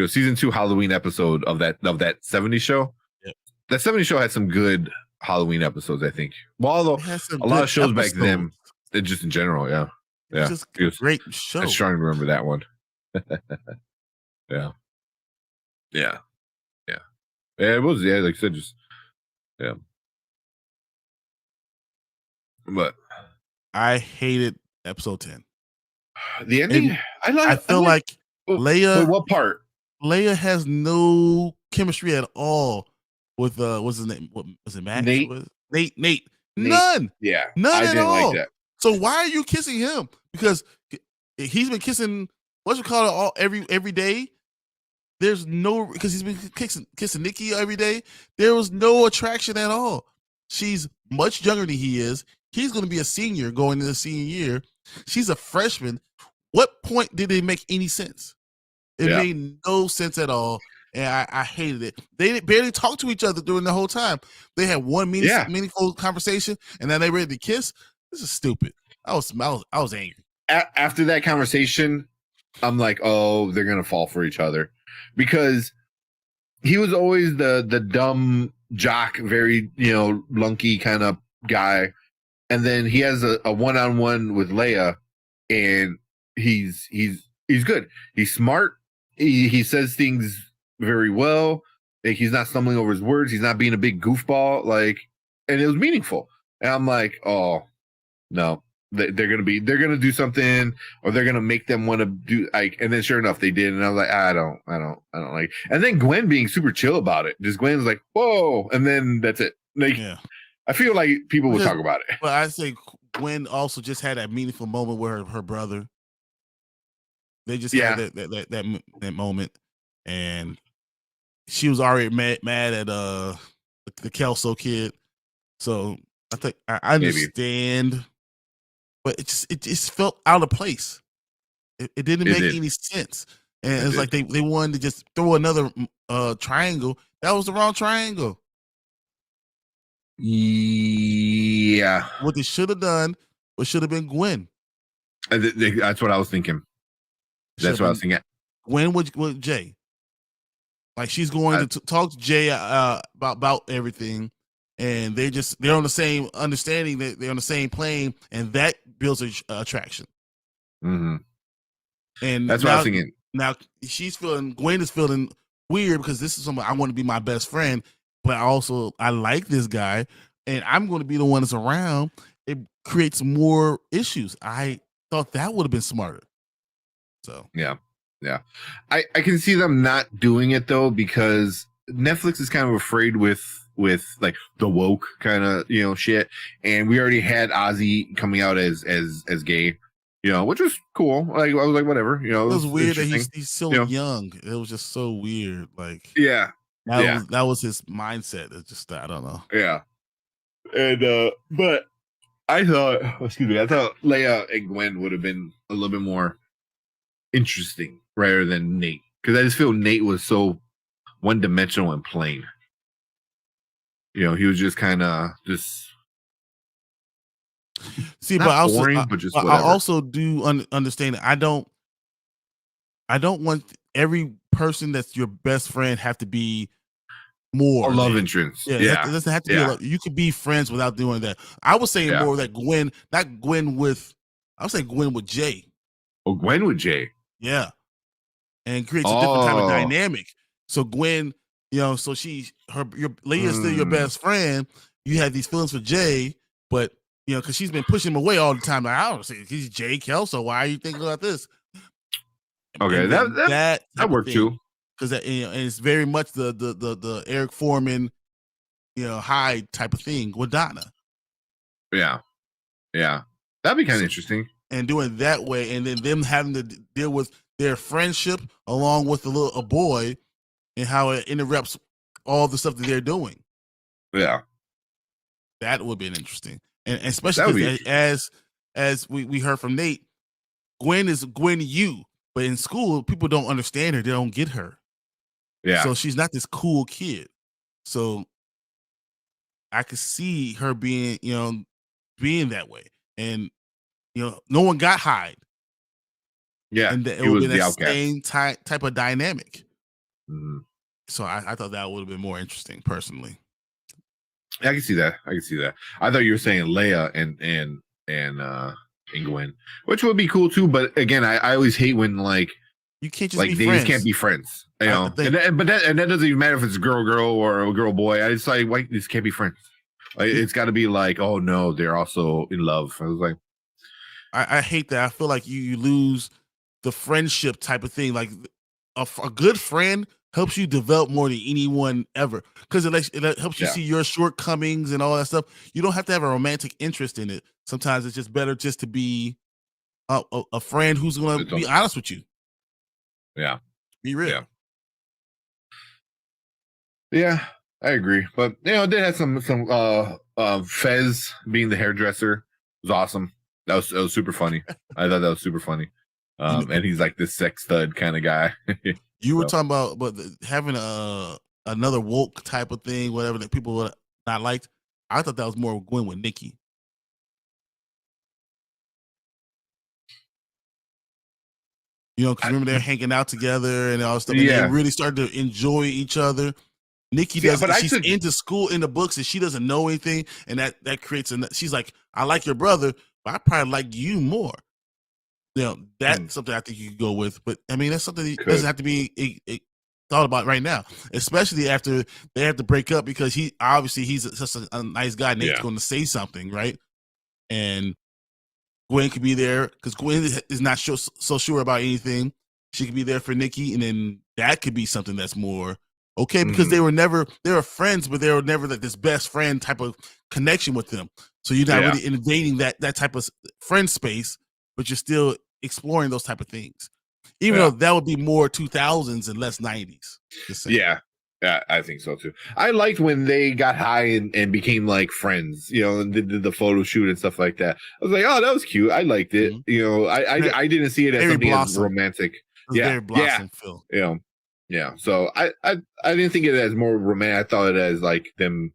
Speaker 1: Season 2 Halloween episode of that 70s show. Yep. That 70s show had some good Halloween episodes, I think. Well, although a lot of shows back then, just in general, yeah.
Speaker 3: Just it was great show.
Speaker 1: I strongly remember that one. Yeah, it was, like I said, just, but
Speaker 3: I hated episode 10.
Speaker 1: The ending,
Speaker 3: I feel like Leia.
Speaker 1: What part?
Speaker 3: Leia has no chemistry at all with what's his name? What was it? Matt? Nate. None.
Speaker 1: Yeah.
Speaker 3: None at all.
Speaker 1: Like that.
Speaker 3: So why are you kissing him? Because he's been kissing every day. There's no, because he's been kissing Nikki every day. There was no attraction at all. She's much younger than he is. He's going to be a senior going into the senior year. She's a freshman. What point did it make any sense? It made no sense at all, and I hated it. They barely talked to each other during the whole time. They had one meaningful conversation, and then they ready to kiss. This is stupid. I was angry.
Speaker 1: After that conversation, I'm like, oh, they're gonna fall for each other, because he was always the dumb jock, very lunky kind of guy, and then he has a one-on-one with Leia, and he's good. He's smart. He says things very well. Like, he's not stumbling over his words. He's not being a big goofball. And it was meaningful. And I'm like, oh no, they're gonna do something, or they're gonna make them want to do and then sure enough they did. And I was like, I don't like. And then Gwen being super chill about it. Just Gwen's like, whoa, and then that's it. I feel like people will talk about it.
Speaker 3: But I say Gwen also just had that meaningful moment with her brother. They just had that moment, and she was already mad at the Kelso kid. So I think I understand, but it just felt out of place. It didn't make any sense, and it's like they wanted to just throw another triangle. That was the wrong triangle.
Speaker 1: Yeah,
Speaker 3: what they should have done should have been Gwen.
Speaker 1: That's what I was thinking. That's what I was thinking.
Speaker 3: Gwen with Jay. Like, she's going to talk to Jay about everything, and they're on the same understanding, that they're on the same plane, and that builds attraction.
Speaker 1: Mm-hmm.
Speaker 3: And
Speaker 1: that's what I was thinking.
Speaker 3: Now Gwen is feeling weird, because this is someone I want to be my best friend, but I like this guy, and I'm going to be the one that's around. It creates more issues. I thought that would have been smarter. So
Speaker 1: yeah, I can see them not doing it though, because Netflix is kind of afraid with like the woke kind of shit, and we already had Ozzy coming out as gay, which was cool. Like, I was like, whatever, it
Speaker 3: was weird that he's still young. It was just so weird. Like, that was his mindset. It's just, I don't know.
Speaker 1: Yeah, and but I thought Leia and Gwen would have been a little bit more interesting rather than Nate, because I just feel Nate was so one-dimensional and plain. He was just kind of just
Speaker 3: but I also do understand that I don't want every person that's your best friend have to be more
Speaker 1: a love interest.
Speaker 3: It doesn't have to be. You could be friends without doing that. I was saying more that Gwen, not Gwen with. I was saying Gwen with Jay.
Speaker 1: Oh, Gwen with Jay.
Speaker 3: Yeah, and creates a different kind of dynamic. So Gwen, so Leia is still your best friend. You have these feelings for Jay, but because she's been pushing him away all the time. Like, I don't see, he's Jay Kelso. Why are you thinking about this?
Speaker 1: Okay, that worked too.
Speaker 3: Because and it's very much the Eric Foreman, Hyde type of thing with Donna.
Speaker 1: Yeah. Yeah, that'd be kind of interesting.
Speaker 3: And doing that way, and then them having to deal with their friendship along with a boy, and how it interrupts all the stuff that they're doing.
Speaker 1: Yeah,
Speaker 3: that would be interesting, and especially as we heard from Nate, Gwen is Gwen you, but in school people don't understand her, they don't get her.
Speaker 1: Yeah,
Speaker 3: so she's not this cool kid. So I could see her being that way, and no one got Hyde.
Speaker 1: Yeah,
Speaker 3: and it would be the same type of dynamic. Mm-hmm. So I thought that would have been more interesting, personally.
Speaker 1: Yeah, I can see that. I thought you were saying Leia and Gwen, which would be cool too. But again, I always hate when
Speaker 3: you can't just
Speaker 1: be
Speaker 3: friends.
Speaker 1: Just can't be friends. You know, and that doesn't even matter if it's girl or a girl boy. I just why this can't be friends. It's got to be oh no, they're also in love. I was like,
Speaker 3: I hate that. I feel like you lose the friendship type of thing. Like a good friend helps you develop more than anyone ever, because it helps you see your shortcomings and all that stuff. You don't have to have a romantic interest in it. Sometimes it's just better just to be a friend who's going to be honest with you.
Speaker 1: Yeah,
Speaker 3: be real.
Speaker 1: Yeah, I agree. But it did have some Fez being the hairdresser was awesome. That was super funny. I thought that was super funny. And he's like this sex stud kind of guy.
Speaker 3: You were talking about having another woke type of thing, whatever, that people would not liked. I thought that was more going with Nikki. Because remember they're hanging out together and all stuff. And they really started to enjoy each other. Nikki doesn't. She's into school, in the books, and she doesn't know anything, and that creates she's like, I like your brother, but I probably like you more. That's something I think you could go with. But I mean, that's something that doesn't have to be thought about right now, especially after they have to break up, because he's such a nice guy. Nate's going to say something, right? And Gwen could be there because Gwen is not so sure about anything. She could be there for Nikki, and then that could be something that's more okay, because they were friends, but they were never like this best friend type of connection with them. So you're not really invading that type of friend space, but you're still exploring those type of things, even though that would be more 2000s and less 90s.
Speaker 1: Yeah, I think so too. I liked when they got high and became like friends, and did the photo shoot and stuff like that. I was like, oh, that was cute. I liked it. Mm-hmm. I didn't see it as something as romantic.
Speaker 3: Very Blossom Phil.
Speaker 1: Yeah. So I didn't think it as more romantic. I thought it as like them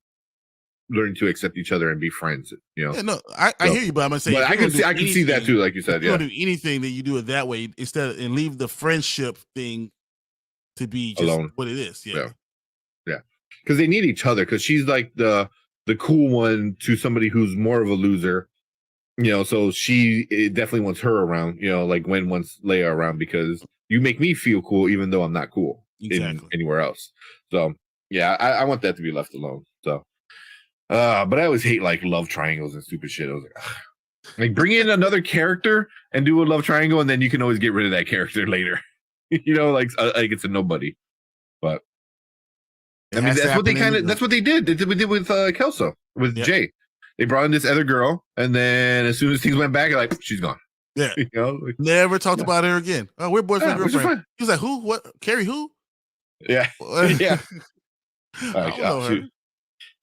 Speaker 1: learning to accept each other and be friends.
Speaker 3: Yeah, no, I hear you, but I'm gonna say,
Speaker 1: but I can see that too, like you said.
Speaker 3: You don't do anything that you do it that way and leave the friendship thing to be just alone. What it is. Yeah.
Speaker 1: Because they need each other. Because she's like the cool one to somebody who's more of a loser. So it definitely wants her around. Like Gwen wants Leia around, because you make me feel cool even though I'm not cool anywhere else. So yeah, I want that to be left alone. So but I always hate like love triangles and stupid shit. I was like bring in another character and do a love triangle, and then you can always get rid of that character later. Like it's a nobody. But I mean, that's what they did. They did with Kelso, with Jay. They brought in this other girl, and then as soon as things went back, like, she's gone.
Speaker 3: Yeah. Never talked about her again. Oh, we're boyfriend, girlfriend. He was like, who? What? Carrie who?
Speaker 1: Yeah. Yeah.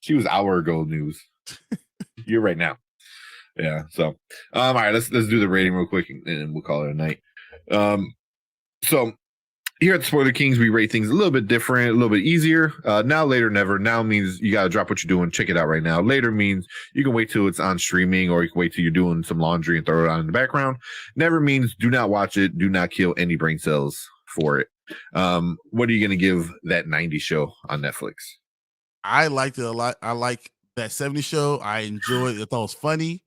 Speaker 1: She was hour ago news. You're right now. Yeah. So all right, let's do the rating real quick, and we'll call it a night. So here at the Spoiler Kings, we rate things a little bit different, a little bit easier. Now, later, never. Now means you got to drop what you're doing. Check it out right now. Later means you can wait till it's on streaming, or you can wait till you're doing some laundry and throw it on in the background. Never means do not watch it. Do not kill any brain cells for it. What are you going to give that 90s show on Netflix?
Speaker 3: I liked it a lot. I like that 70s show. I enjoyed it. I thought it was funny.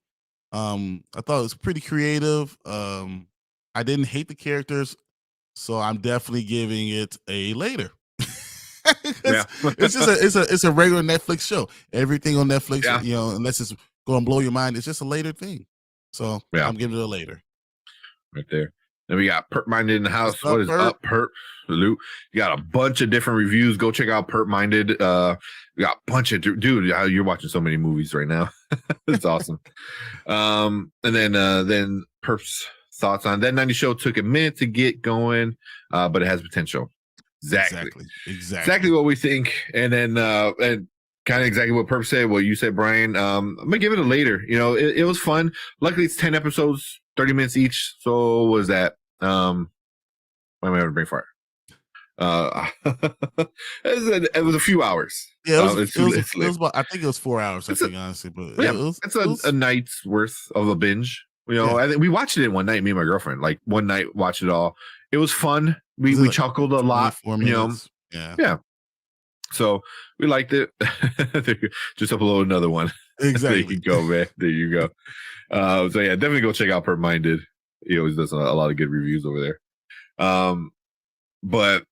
Speaker 3: I thought it was pretty creative. I didn't hate the characters. So I'm definitely giving it a later. It's just it's a regular Netflix show. Everything on Netflix, unless it's going to blow your mind, it's just a later thing. So I'm giving it a later.
Speaker 1: Right there. Then we got Perp Minded in the house.
Speaker 3: What's up,
Speaker 1: What is
Speaker 3: Perp?
Speaker 1: up, Perp? Salute. You got a bunch of different reviews. Go check out Perp Minded. We got a bunch of dude. You're watching so many movies right now. It's awesome. And then Perp's thoughts on that 90 show took a minute to get going, but it has potential. Exactly what we think. And then and kind of exactly what Perp said, what you said, Brian. I'm gonna give it a later. You know, it was fun. Luckily, it's 10 episodes, 30 minutes each. So what was that? Why am I going to bring fire? It was a few hours.
Speaker 3: Yeah, it was about, I think it was 4 hours. Honestly, but yeah, it's a night's worth of a binge. You know, I think we watched it in one night. Me and my girlfriend, like one night, watched it all. It was fun. We chuckled a lot. You know, yeah. So we liked it. Just upload another one. Exactly.
Speaker 1: There you go, man. There you go. So yeah, definitely go check out Perp Minded. He always does a lot of good reviews over there. But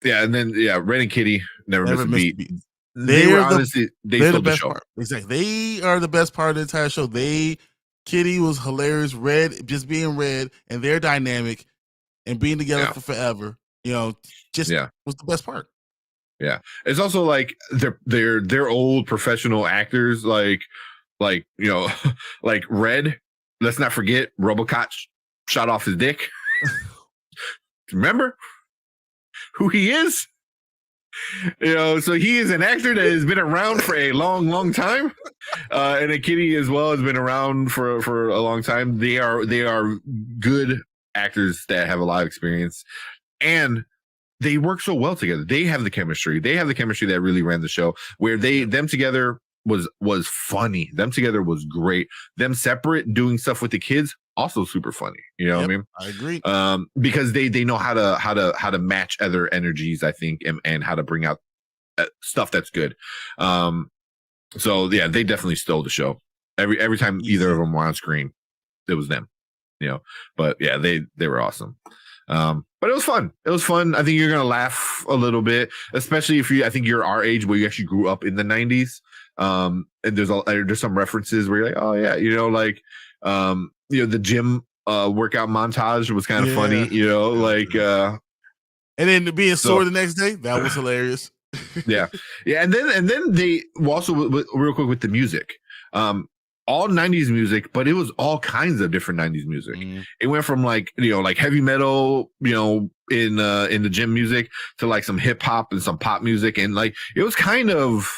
Speaker 1: yeah, and then Red and Kitty never miss a beat. They're the best part.
Speaker 3: Exactly. They are the best part of the entire show. Kitty was hilarious. Red, just being Red, and their dynamic and being together for forever. You know, was the best part.
Speaker 1: Yeah, it's also like they're old professional actors. Like you know, like Red. Let's not forget RoboCop shot off his dick. Remember who he is? You know, so he is an actor that has been around for a long time, and a Kitty as well has been around for a long time. They are good actors that have a lot of experience, and they work so well together. They have the chemistry. They have the chemistry that really ran the show. Where them together was funny. Them together was great. Them separate doing stuff with the kids also super funny. You know what I mean?
Speaker 3: I agree.
Speaker 1: Because they know how to match other energies, I think, and how to bring out stuff that's good. So yeah, they definitely stole the show. Every time either of them were on screen, it was them. You know, but yeah, they were awesome. But it was fun. It was fun. I think you're gonna laugh a little bit, especially if I think you're our age where you actually grew up in the 90s. And there's some references where you're like, oh yeah, you know, like you know, the gym workout montage was kind of funny, you know, like
Speaker 3: and then being sore the next day, that was hilarious.
Speaker 1: yeah, and then they also real quick with the music, all 90s music, but it was all kinds of different 90s music. It went from like, you know, like heavy metal, you know, in the gym music to like some hip hop and some pop music, and like it was kind of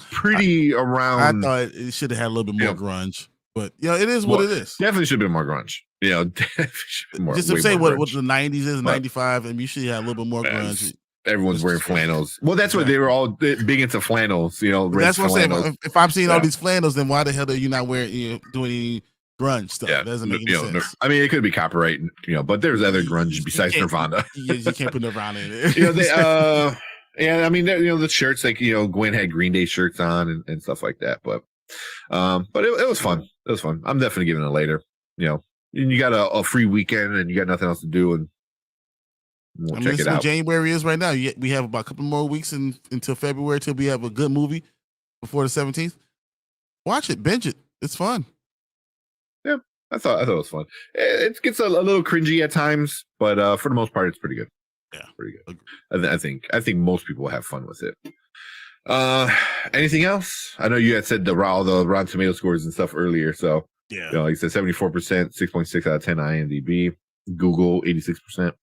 Speaker 1: pretty around.
Speaker 3: I thought it should have had a little bit more grunge. But you know, it is what it is.
Speaker 1: Definitely should have been more grunge. You know,
Speaker 3: just to say what the 90s is, 95, and you should have a little bit more grunge.
Speaker 1: Everyone's wearing flannels. Well, that's what they were all big into flannels. You know,
Speaker 3: that's what I'm saying. If I'm seeing all these flannels, then why the hell are you not wearing, doing any grunge stuff? That doesn't make any sense.
Speaker 1: I mean, it could be copyright, you know, but there's other grunge besides Nirvana.
Speaker 3: You can't put Nirvana in it.
Speaker 1: You know, yeah, I mean, you know, the shirts, like, you know, Gwen had Green Day shirts on and stuff like that. But it was fun. It was fun. I'm definitely giving it later. You know, you got a free weekend and you got nothing else to do, and we'll check it out.
Speaker 3: January is right now. We have about a couple more weeks until February till we have a good movie before the 17th. Watch it, binge it. It's fun.
Speaker 1: Yeah, I thought it was fun. It gets a little cringy at times, but for the most part, it's pretty good.
Speaker 3: Yeah,
Speaker 1: pretty good. I think most people have fun with it. Anything else? I know you had said the Rotten Tomato scores and stuff earlier, so
Speaker 3: yeah,
Speaker 1: you know, like you said, 74%, 6.6 out of 10 IMDb, Google 86%,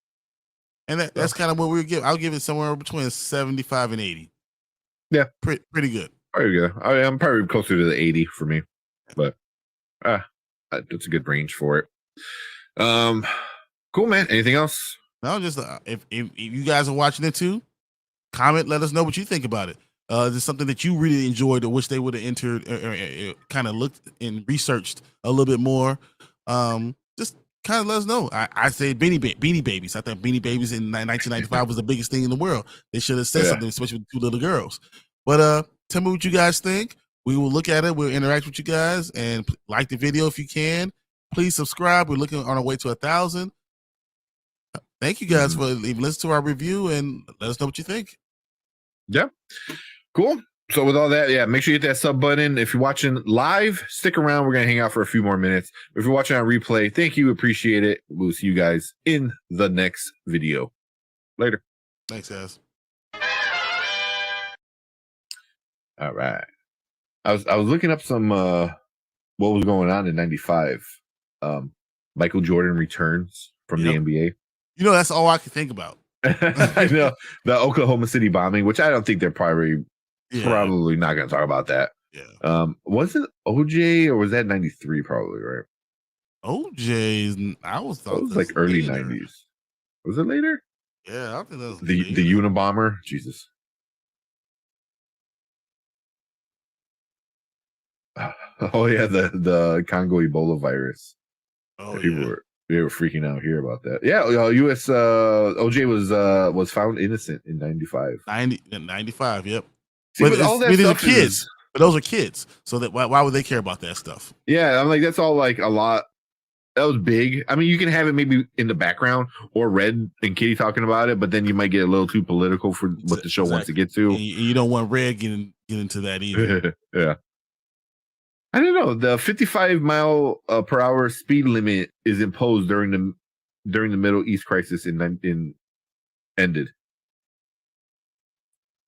Speaker 3: and that's kind of what we would give. I'll give it somewhere between 75 and 80.
Speaker 1: Yeah,
Speaker 3: pretty good.
Speaker 1: Pretty good. I'm probably closer to the 80 for me, but that's a good range for it. Cool, man. Anything else?
Speaker 3: No, just if you guys are watching it too, comment. Let us know what you think about it. Is this something that you really enjoyed or wish they would have entered or kind of looked and researched a little bit more? Just kind of let us know. I say Beanie Babies. I think Beanie Babies in 1995 was the biggest thing in the world. They should have said something, especially with 2 little girls. But tell me what you guys think. We will look at it. We'll interact with you guys and like the video if you can. Please subscribe. We're looking on our way to 1,000. Thank you guys for even listening to our review and let us know what you think.
Speaker 1: Yeah. Cool. So with all that, yeah, make sure you hit that sub button. If you're watching live, stick around. We're going to hang out for a few more minutes. If you're watching on replay, thank you. Appreciate it. We'll see you guys in the next video. Later.
Speaker 3: Thanks, guys.
Speaker 1: All right. I was looking up some what was going on in 95. Michael Jordan returns from the NBA.
Speaker 3: You know, that's all I can think about.
Speaker 1: I know. The Oklahoma City bombing, which I don't think they're probably not going to talk about that.
Speaker 3: Yeah.
Speaker 1: Was it OJ or was that 93 probably, right?
Speaker 3: OJ's,
Speaker 1: it was like early later. 90s. Was it later?
Speaker 3: Yeah, I think that was
Speaker 1: the Unabomber. Jesus. Oh yeah, the Congo Ebola virus.
Speaker 3: Oh,
Speaker 1: people were freaking out here about that. Yeah, U.S. OJ was found innocent in 95.
Speaker 3: 95, yep.
Speaker 1: See, but all that
Speaker 3: these are
Speaker 1: stuff
Speaker 3: kids. But those are kids, so that why would they care about that stuff?
Speaker 1: Yeah, I'm like, that's all like a lot. That was big. I mean, you can have it maybe in the background or Red and Kitty talking about it, but then you might get a little too political for what the show wants to get to.
Speaker 3: And you don't want Red get into that either.
Speaker 1: Yeah. I don't know. The 55 mile per hour speed limit is imposed during the Middle East crisis ended.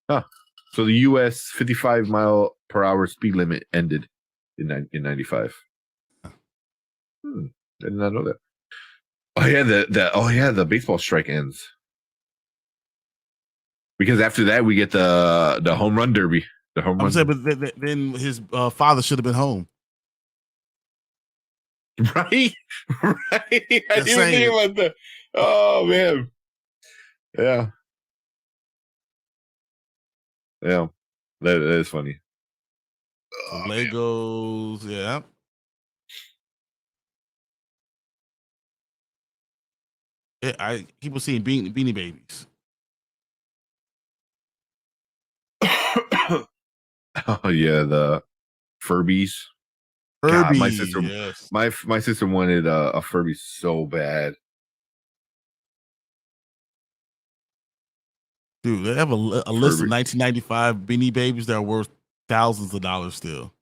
Speaker 1: Huh. So the U.S. 55 mile per hour speed limit ended in 95. I did not know that. Oh yeah, the baseball strike ends because after that we get the home run derby. The home run.
Speaker 3: Saying, but then his father should have been home.
Speaker 1: Right. I didn't even think about that. Oh man. Yeah. Yeah. That is funny.
Speaker 3: Legos, yeah. I keep seeing Beanie Babies.
Speaker 1: Oh yeah, the Furbies. God, my sister,
Speaker 3: yes.
Speaker 1: my sister wanted a Furby so bad.
Speaker 3: Dude, they have a list of 1995 Beanie Babies that are worth thousands of dollars still.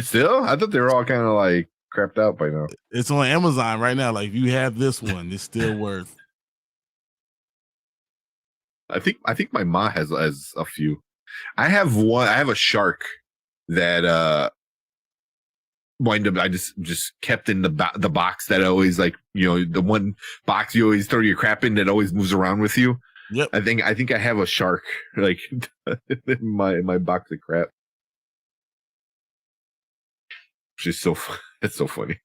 Speaker 1: Still? I thought they were all kind of like crapped out by now.
Speaker 3: It's on Amazon right now. Like, if you have this one, it's still worth.
Speaker 1: I think my mom has a few. I have one. I have a shark that I just kept in the box that always, like, you know, the one box you always throw your crap in that always moves around with you.
Speaker 3: Yep.
Speaker 1: I think I have a shark like in my box of crap. She's it's so funny.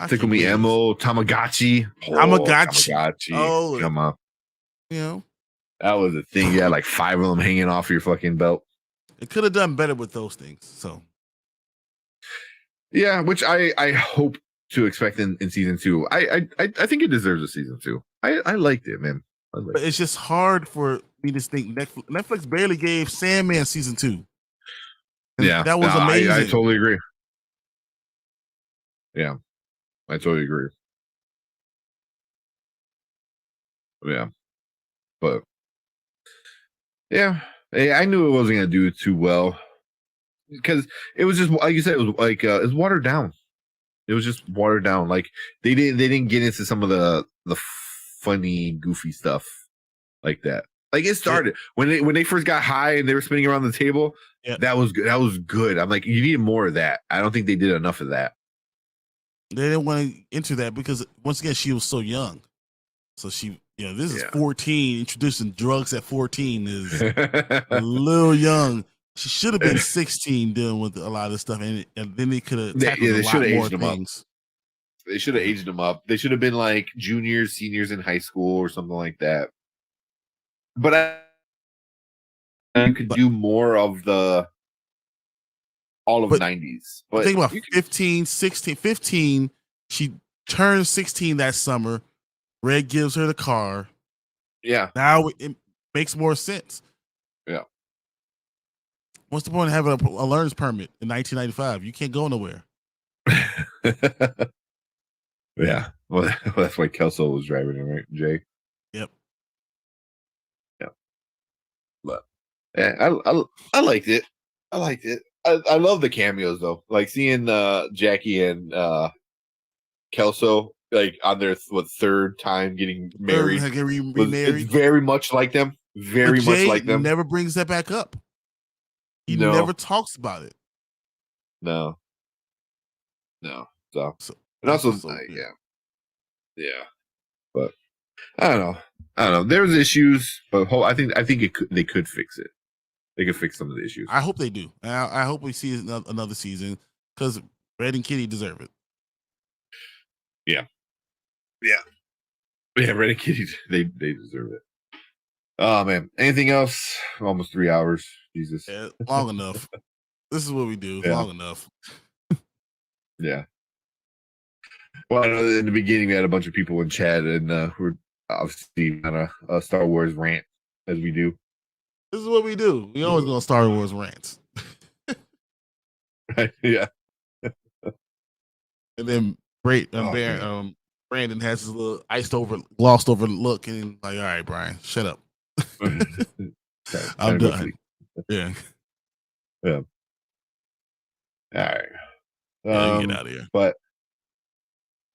Speaker 1: Tickle Me Elmo, Tamagotchi. Tamagotchi.
Speaker 3: Oh,
Speaker 1: come on.
Speaker 3: You know,
Speaker 1: that was a thing. You had like 5 of them hanging off your fucking belt.
Speaker 3: It could have done better with those things. So,
Speaker 1: yeah, which I hope to expect in season 2. I think it deserves a season 2. I liked it, man.
Speaker 3: But it's just hard for me to think. Netflix barely gave Sandman season 2. And
Speaker 1: yeah,
Speaker 3: that was amazing.
Speaker 1: I totally agree. Yeah, I totally agree. Yeah, but yeah, I knew it wasn't going to do too well because it was just, like you said, it was like it's watered down. It was just watered down. Like they didn't get into some of the funny, goofy stuff like that. Like it started when they first got high and they were spinning around the table. Yeah. That was good. That was good. I'm like, you need more of that. I don't think they did enough of that.
Speaker 3: They didn't want to enter that because once again, she was so young. So she, this is 14. Introducing drugs at 14 is a little young. She should have been 16 dealing with a lot of this stuff, and then they could have tackled a lot more things.
Speaker 1: They should have aged them up. They should have been like juniors, seniors in high school or something like that. But you could do more of all of 90s. But
Speaker 3: think about 15, 16, 15. She turned 16 that summer. Red gives her the car.
Speaker 1: Yeah.
Speaker 3: Now it makes more sense.
Speaker 1: Yeah.
Speaker 3: What's the point of having a learner's permit in 1995? You can't go nowhere.
Speaker 1: Yeah. Well, that's why Kelso was driving it, right, Jay?
Speaker 3: Yep.
Speaker 1: Yeah. But Yeah, I liked it. I liked it. I love the cameos though. Like seeing Jackie and Kelso like on their third time getting married.
Speaker 3: Remarried.
Speaker 1: It's very much like them. Very much like them.
Speaker 3: Never brings that back up. He never talks about it.
Speaker 1: No. So and also, yeah. But I don't know. There's issues, but I think they could fix it. They could fix some of the issues.
Speaker 3: I hope they do. I hope we see another season because Red and Kitty deserve it.
Speaker 1: Yeah. Red and Kitty, they deserve it. Oh man, anything else? Almost 3 hours. Jesus,
Speaker 3: long enough. This is what we do. Long enough.
Speaker 1: Yeah. Well, I know in the beginning we had a bunch of people in chat, and we're obviously on a Star Wars rant as we do.
Speaker 3: This is what we do. We always go on Star Wars rants.
Speaker 1: Right? Yeah.
Speaker 3: And then Brandon has his little glossed over look, and like, all right, Brian, shut up. I'm done. Yeah.
Speaker 1: All right.
Speaker 3: Get out of here.
Speaker 1: But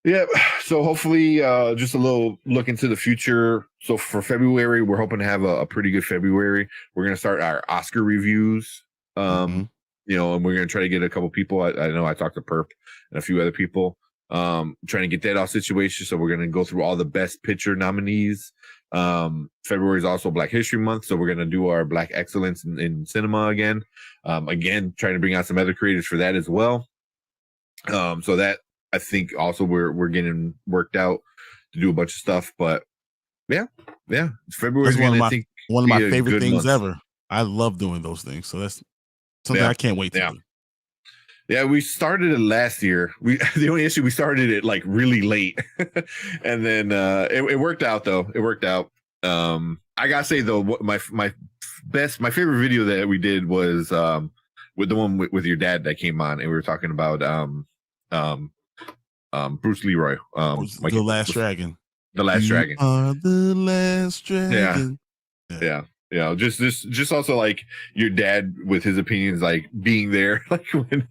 Speaker 1: yeah, so hopefully just a little look into the future. So for February, we're hoping to have a pretty good February. We're going to start our Oscar reviews. And we're going to try to get a couple people. I know I talked to Perp and a few other people trying to get that all situation. So we're going to go through all the best picture nominees. February is also Black History Month. So we're going to do our Black Excellence in cinema again. Again, trying to bring out some other creators for that as well. So that I think also we're getting worked out to do a bunch of stuff, but yeah, February is one
Speaker 3: of my favorite things ever. I love doing those things, so that's something I can't wait to do.
Speaker 1: Yeah, we started it last year. The only issue, we started it like really late, and then it worked out though. It worked out. I gotta say though, my favorite video that we did was with the one with your dad that came on, and we were talking about Bruce Leroy,
Speaker 3: the Last Dragon.
Speaker 1: The Last Dragon.
Speaker 3: Are the Last Dragon.
Speaker 1: Yeah. Just also like your dad with his opinions, like being there, like when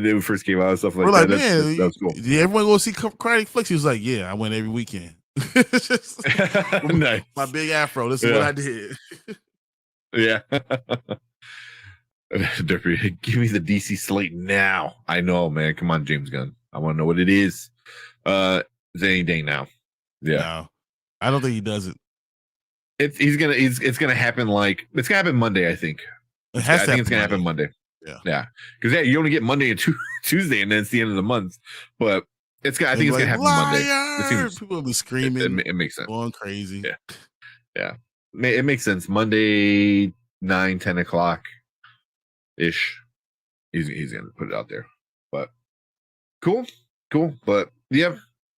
Speaker 1: it first came out and stuff like that.
Speaker 3: Man,
Speaker 1: that's cool.
Speaker 3: Did everyone go see Karate Flicks? He was like, yeah, I went every weekend.
Speaker 1: Nice.
Speaker 3: My big afro. This is what I did.
Speaker 1: Yeah. Derpy, give me the DC slate now. I know, man. Come on, James Gunn. I want to know what it is. It's any day now. Yeah.
Speaker 3: No, I don't think he does it.
Speaker 1: It's gonna happen. Like it's gonna happen Monday. I think. I think it's gonna happen Monday. Yeah. Because you only get Monday and Tuesday, and then it's the end of the month. But I think it's gonna happen Monday.
Speaker 3: People will be screaming.
Speaker 1: It makes sense.
Speaker 3: Going crazy.
Speaker 1: Yeah. It makes sense. Monday 9-10 o'clock ish. He's gonna put it out there. But cool. But yeah,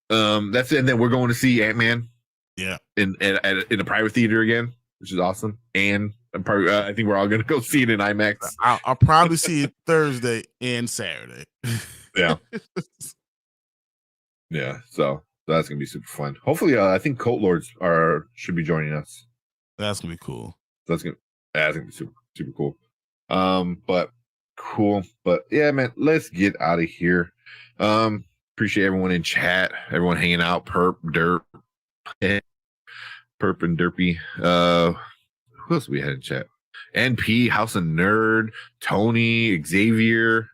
Speaker 1: that's it. And then we're going to see Ant-Man.
Speaker 3: Yeah,
Speaker 1: in a private theater again, which is awesome. And I think we're all gonna go see it in IMAX.
Speaker 3: I'll probably see it Thursday and Saturday.
Speaker 1: Yeah. So that's gonna be super fun. Hopefully, I think Cult Lords should be joining us.
Speaker 3: That's gonna be cool.
Speaker 1: That's gonna be super super cool. But cool. But yeah, man, let's get out of here. Appreciate everyone in chat, everyone hanging out. Perp and Derpy. Who else we had in chat? NP, House of Nerd, Tony, Xavier.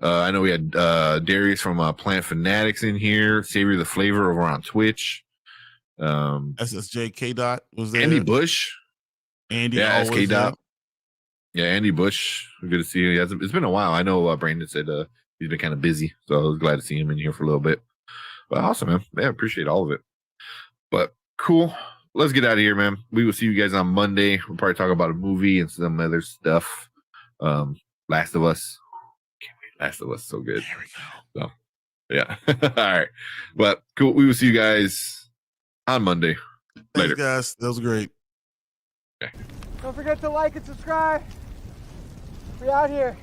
Speaker 1: I know we had Darius from Plant Fanatics in here. Xavier the Flavor over on Twitch.
Speaker 3: SSJ K Dot was there.
Speaker 1: Andy Bush.
Speaker 3: Andy,
Speaker 1: SK Dot. Yeah, Andy Bush. Good to see you. It's been a while. I know Brandon said he's been kind of busy, so I was glad to see him in here for a little bit. But awesome, man. Yeah, appreciate all of it. But cool. Let's get out of here, man. We will see you guys on Monday. We'll probably talk about a movie and some other stuff. Last of Us. Can't wait. Last of Us, so good.
Speaker 3: There we go.
Speaker 1: So, yeah. All right. But cool. We will see you guys on Monday. Later.
Speaker 3: Thanks, guys. That was great.
Speaker 5: Okay. Don't forget to like and subscribe. We're out here.